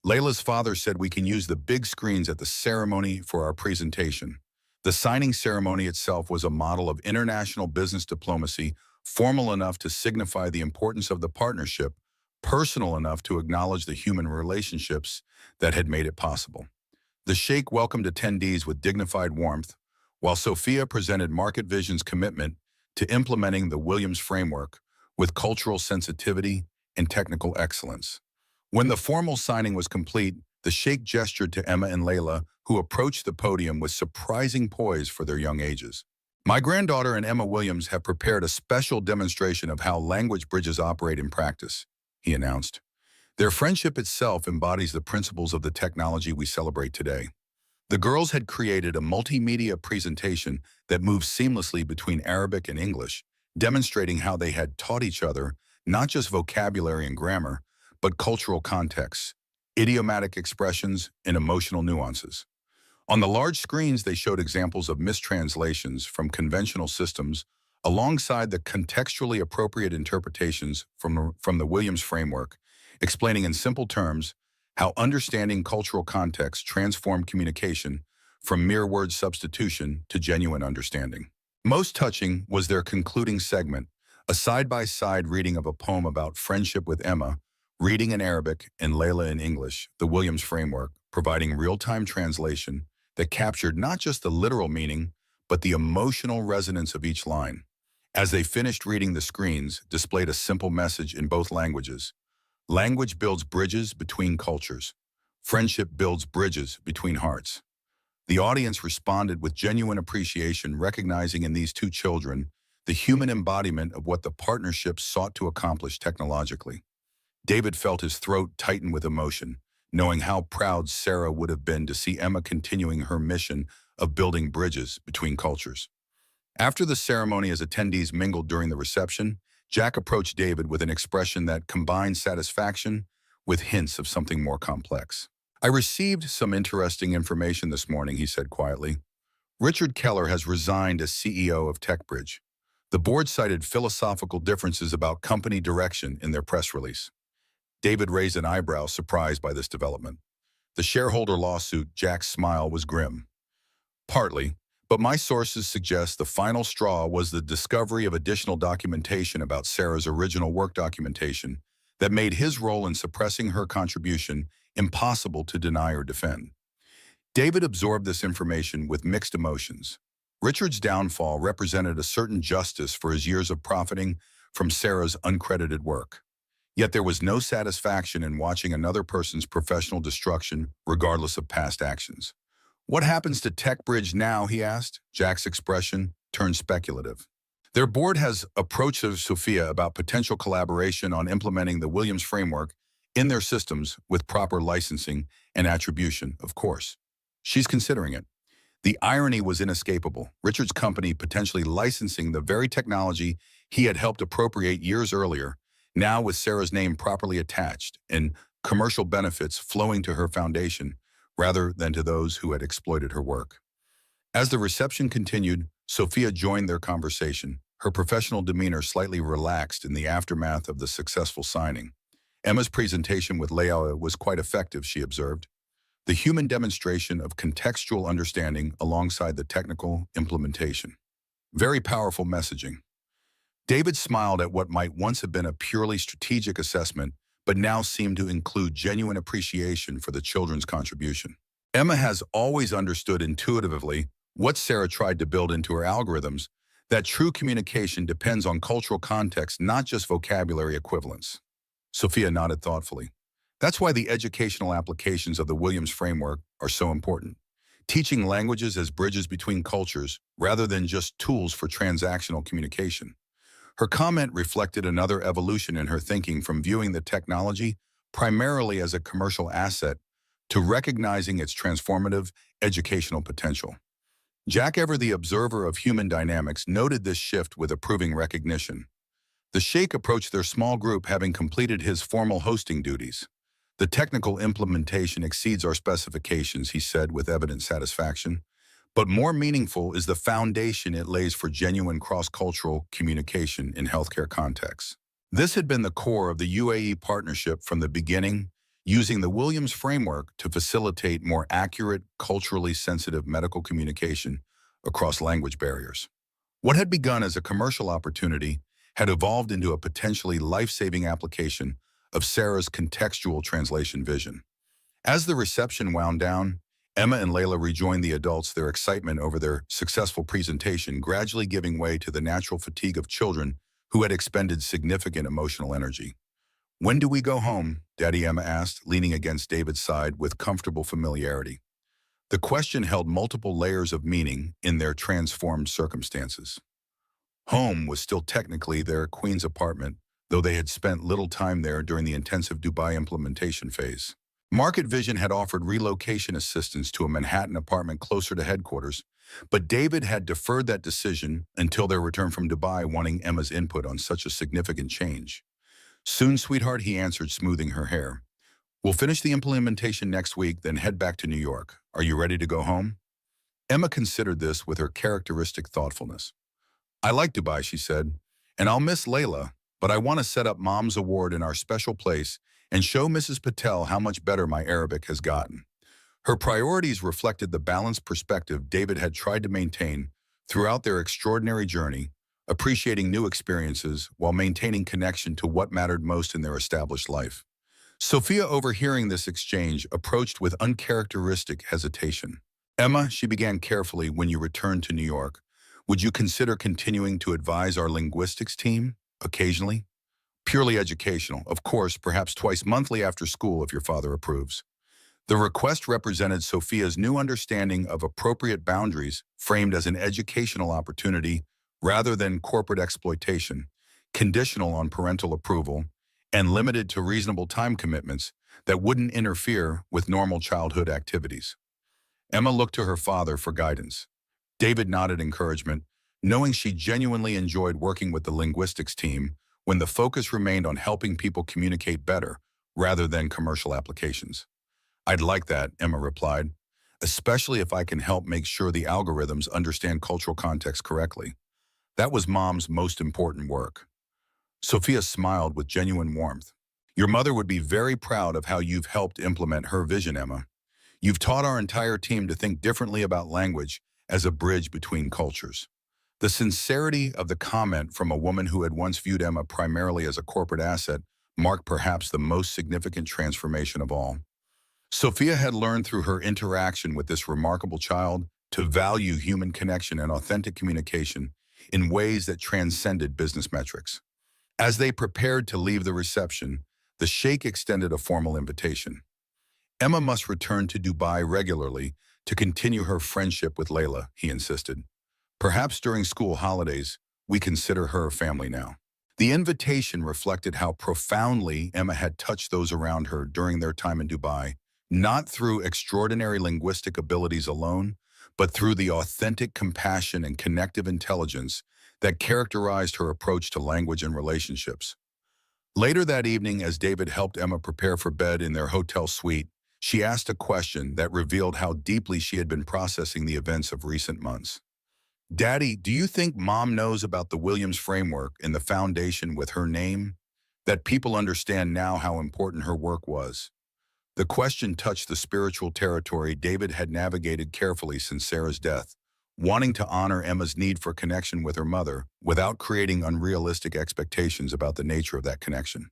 "Layla's father said we can use the big screens at the ceremony for our presentation." The signing ceremony itself was a model of international business diplomacy, formal enough to signify the importance of the partnership, personal enough to acknowledge the human relationships that had made it possible. The Sheikh welcomed attendees with dignified warmth, while Sophia presented Market Vision's commitment to implementing the Williams framework with cultural sensitivity and technical excellence. When the formal signing was complete, the Sheikh gestured to Emma and Layla, who approached the podium with surprising poise for their young ages. "My granddaughter and Emma Williams have prepared a special demonstration of how language bridges operate in practice," he announced. Their friendship itself embodies the principles of the technology we celebrate today. The girls had created a multimedia presentation that moved seamlessly between Arabic and English, demonstrating how they had taught each other not just vocabulary and grammar, but cultural contexts, idiomatic expressions, and emotional nuances. On the large screens, they showed examples of mistranslations from conventional systems alongside the contextually appropriate interpretations from the Williams framework, explaining in simple terms how understanding cultural context transformed communication from mere word substitution to genuine understanding. Most touching was their concluding segment, a side-by-side reading of a poem about friendship with Emma, reading in Arabic and Layla in English, the Williams framework, providing real-time translation that captured not just the literal meaning, but the emotional resonance of each line. As they finished reading, the screens displayed a simple message in both languages. Language builds bridges between cultures. Friendship builds bridges between hearts. The audience responded with genuine appreciation, recognizing in these two children the human embodiment of what the partnership sought to accomplish technologically. David felt his throat tighten with emotion, knowing how proud Sarah would have been to see Emma continuing her mission of building bridges between cultures. After the ceremony, as attendees mingled during the reception, Jack approached David with an expression that combined satisfaction with hints of something more complex. "I received some interesting information this morning," he said quietly. "Richard Keller has resigned as CEO of TechBridge." The board cited philosophical differences about company direction in their press release. David raised an eyebrow, surprised by this development. The shareholder lawsuit, Jack's smile was grim. "Partly, but my sources suggest the final straw was the discovery of additional documentation about Sarah's original work documentation that made his role in suppressing her contribution impossible to deny or defend." David absorbed this information with mixed emotions. Richard's downfall represented a certain justice for his years of profiting from Sarah's uncredited work. Yet there was no satisfaction in watching another person's professional destruction, regardless of past actions. "What happens to TechBridge now?" he asked. Jack's expression turned speculative. "Their board has approached Sophia about potential collaboration on implementing the Williams framework in their systems with proper licensing and attribution, of course. She's considering it." The irony was inescapable. Richard's company potentially licensing the very technology he had helped appropriate years earlier, now with Sarah's name properly attached and commercial benefits flowing to her foundation rather than to those who had exploited her work. As the reception continued, Sophia joined their conversation, her professional demeanor slightly relaxed in the aftermath of the successful signing. Emma's presentation with Leila was quite effective, she observed. The human demonstration of contextual understanding alongside the technical implementation. Very powerful messaging. David smiled at what might once have been a purely strategic assessment, but now seemed to include genuine appreciation for the children's contribution. Emma has always understood intuitively what Sarah tried to build into her algorithms, that true communication depends on cultural context, not just vocabulary equivalence. Sophia nodded thoughtfully. That's why the educational applications of the Williams framework are so important. Teaching languages as bridges between cultures, rather than just tools for transactional communication. Her comment reflected another evolution in her thinking from viewing the technology primarily as a commercial asset to recognizing its transformative educational potential. Jack Ever, the observer of human dynamics, noted this shift with approving recognition. The Sheikh approached their small group having completed his formal hosting duties. The technical implementation exceeds our specifications, he said with evident satisfaction. But more meaningful is the foundation it lays for genuine cross-cultural communication in healthcare contexts. This had been the core of the UAE partnership from the beginning, using the Williams framework to facilitate more accurate, culturally sensitive medical communication across language barriers. What had begun as a commercial opportunity had evolved into a potentially life-saving application of Sarah's contextual translation vision. As the reception wound down, Emma and Leila rejoined the adults, their excitement over their successful presentation gradually giving way to the natural fatigue of children who had expended significant emotional energy. "When do we go home?" Daddy Emma asked, leaning against David's side with comfortable familiarity. The question held multiple layers of meaning in their transformed circumstances. Home was still technically their Queen's apartment, though they had spent little time there during the intensive Dubai implementation phase. Market Vision had offered relocation assistance to a Manhattan apartment closer to headquarters, but David had deferred that decision until their return from Dubai, wanting Emma's input on such a significant change. "Soon, sweetheart," he answered, smoothing her hair. "We'll finish the implementation next week, then head back to New York. Are you ready to go home?" Emma considered this with her characteristic thoughtfulness. "I like Dubai," she said, "and I'll miss Layla, but I want to set up Mom's Award in our special place and show Mrs. Patel how much better my Arabic has gotten." Her priorities reflected the balanced perspective David had tried to maintain throughout their extraordinary journey, appreciating new experiences while maintaining connection to what mattered most in their established life. Sophia, overhearing this exchange, approached with uncharacteristic hesitation. "Emma," she began carefully, "when you return to New York, would you consider continuing to advise our linguistics team occasionally? Purely educational, of course, perhaps twice monthly after school if your father approves." The request represented Sophia's new understanding of appropriate boundaries, framed as an educational opportunity rather than corporate exploitation, conditional on parental approval, and limited to reasonable time commitments that wouldn't interfere with normal childhood activities. Emma looked to her father for guidance. David nodded encouragement, knowing she genuinely enjoyed working with the linguistics team when the focus remained on helping people communicate better rather than commercial applications. "I'd like that," Emma replied, "especially if I can help make sure the algorithms understand cultural context correctly." That was Mom's most important work. Sophia smiled with genuine warmth. "Your mother would be very proud of how you've helped implement her vision, Emma. You've taught our entire team to think differently about language as a bridge between cultures." The sincerity of the comment from a woman who had once viewed Emma primarily as a corporate asset marked perhaps the most significant transformation of all. Sophia had learned through her interaction with this remarkable child to value human connection and authentic communication in ways that transcended business metrics. As they prepared to leave the reception, the Sheikh extended a formal invitation. "Emma must return to Dubai regularly to continue her friendship with Layla," he insisted. "Perhaps during school holidays, we consider her family now." The invitation reflected how profoundly Emma had touched those around her during their time in Dubai, not through extraordinary linguistic abilities alone, but through the authentic compassion and connective intelligence that characterized her approach to language and relationships. Later that evening, as David helped Emma prepare for bed in their hotel suite, she asked a question that revealed how deeply she had been processing the events of recent months. Daddy, do you think Mom knows about the Williams framework and the foundation with her name? That people understand now how important her work was. The question touched the spiritual territory David had navigated carefully since Sarah's death, wanting to honor Emma's need for connection with her mother without creating unrealistic expectations about the nature of that connection.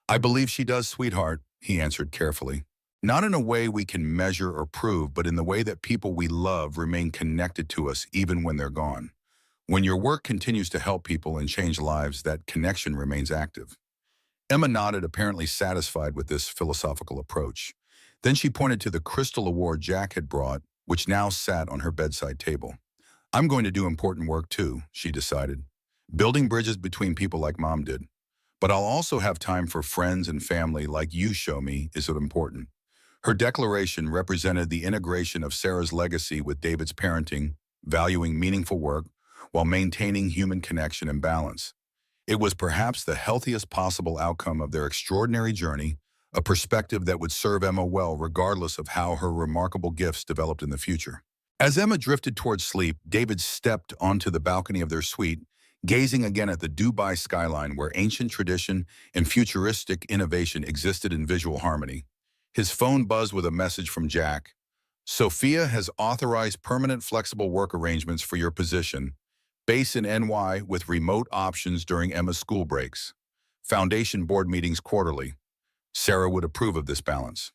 I believe she does, sweetheart, he answered carefully. Not in a way we can measure or prove, but in the way that people we love remain connected to us even when they're gone. When your work continues to help people and change lives, that connection remains active. Emma nodded, apparently satisfied with this philosophical approach. Then she pointed to the crystal award Jack had brought, which now sat on her bedside table. I'm going to do important work too, she decided. Building bridges between people like Mom did. But I'll also have time for friends and family like you show me is important. Her declaration represented the integration of Sarah's legacy with David's parenting, valuing meaningful work while maintaining human connection and balance. It was perhaps the healthiest possible outcome of their extraordinary journey, a perspective that would serve Emma well regardless of how her remarkable gifts developed in the future. As Emma drifted towards sleep, David stepped onto the balcony of their suite, gazing again at the Dubai skyline where ancient tradition and futuristic innovation existed in visual harmony. His phone buzzed with a message from Jack. Sophia has authorized permanent flexible work arrangements for your position, base in NY with remote options during Emma's school breaks. Foundation board meetings quarterly. Sarah would approve of this balance.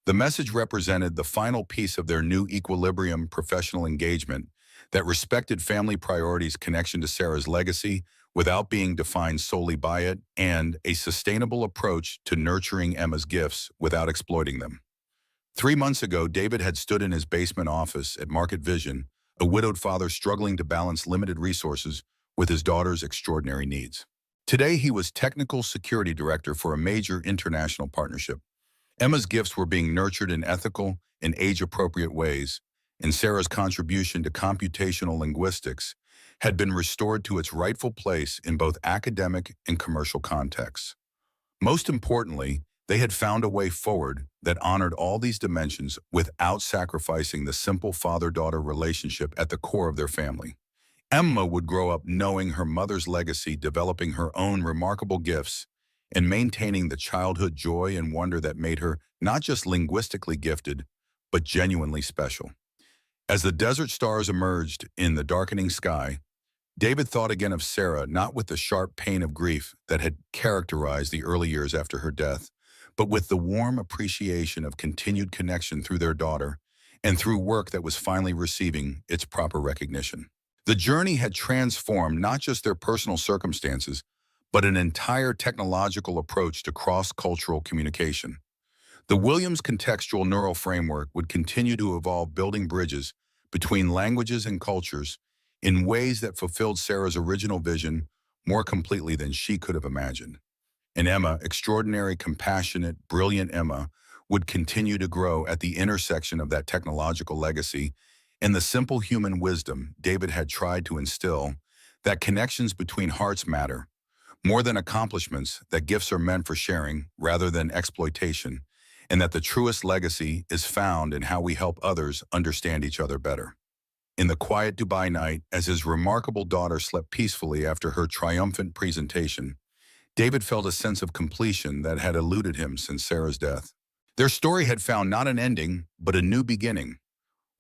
The message represented the final piece of their new equilibrium professional engagement that respected family priorities, connection to Sarah's legacy without being defined solely by it, and a sustainable approach to nurturing Emma's gifts without exploiting them. 3 months ago, David had stood in his basement office at Market Vision, a widowed father struggling to balance limited resources with his daughter's extraordinary needs. Today, he was technical security director for a major international partnership. Emma's gifts were being nurtured in ethical and age-appropriate ways, and Sarah's contribution to computational linguistics had been restored to its rightful place in both academic and commercial contexts. Most importantly, they had found a way forward that honored all these dimensions without sacrificing the simple father-daughter relationship at the core of their family. Emma would grow up knowing her mother's legacy, developing her own remarkable gifts, and maintaining the childhood joy and wonder that made her not just linguistically gifted, but genuinely special. As the desert stars emerged in the darkening sky, David thought again of Sarah, not with the sharp pain of grief that had characterized the early years after her death, but with the warm appreciation of continued connection through their daughter and through work that was finally receiving its proper recognition. The journey had transformed not just their personal circumstances, but an entire technological approach to cross-cultural communication. The Williams Contextual Neural Framework would continue to evolve, building bridges between languages and cultures in ways that fulfilled Sarah's original vision more completely than she could have imagined. And Emma, extraordinary, compassionate, brilliant Emma, would continue to grow at the intersection of that technological legacy and the simple human wisdom David had tried to instill, that connections between hearts matter, more than accomplishments, that gifts are meant for sharing rather than exploitation, and that the truest legacy is found in how we help others understand each other better. In the quiet Dubai night, as his remarkable daughter slept peacefully after her triumphant presentation, David felt a sense of completion that had eluded him since Sarah's death. Their story had found not an ending, but a new beginning,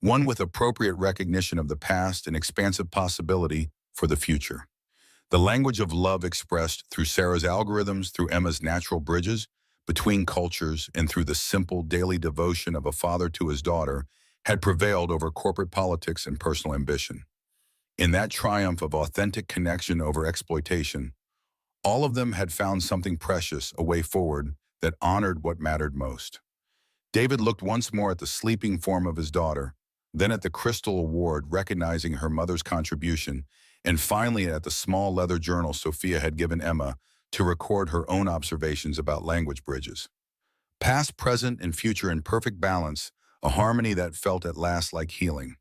one with appropriate recognition of the past and expansive possibility for the future. The language of love expressed through Sarah's algorithms, through Emma's natural bridges between cultures, and through the simple daily devotion of a father to his daughter had prevailed over corporate politics and personal ambition. In that triumph of authentic connection over exploitation, all of them had found something precious, a way forward that honored what mattered most. David looked once more at the sleeping form of his daughter, then at the crystal award recognizing her mother's contribution, and finally at the small leather journal Sophia had given Emma to record her own observations about language bridges. Past, present, and future in perfect balance, a harmony that felt at last like healing.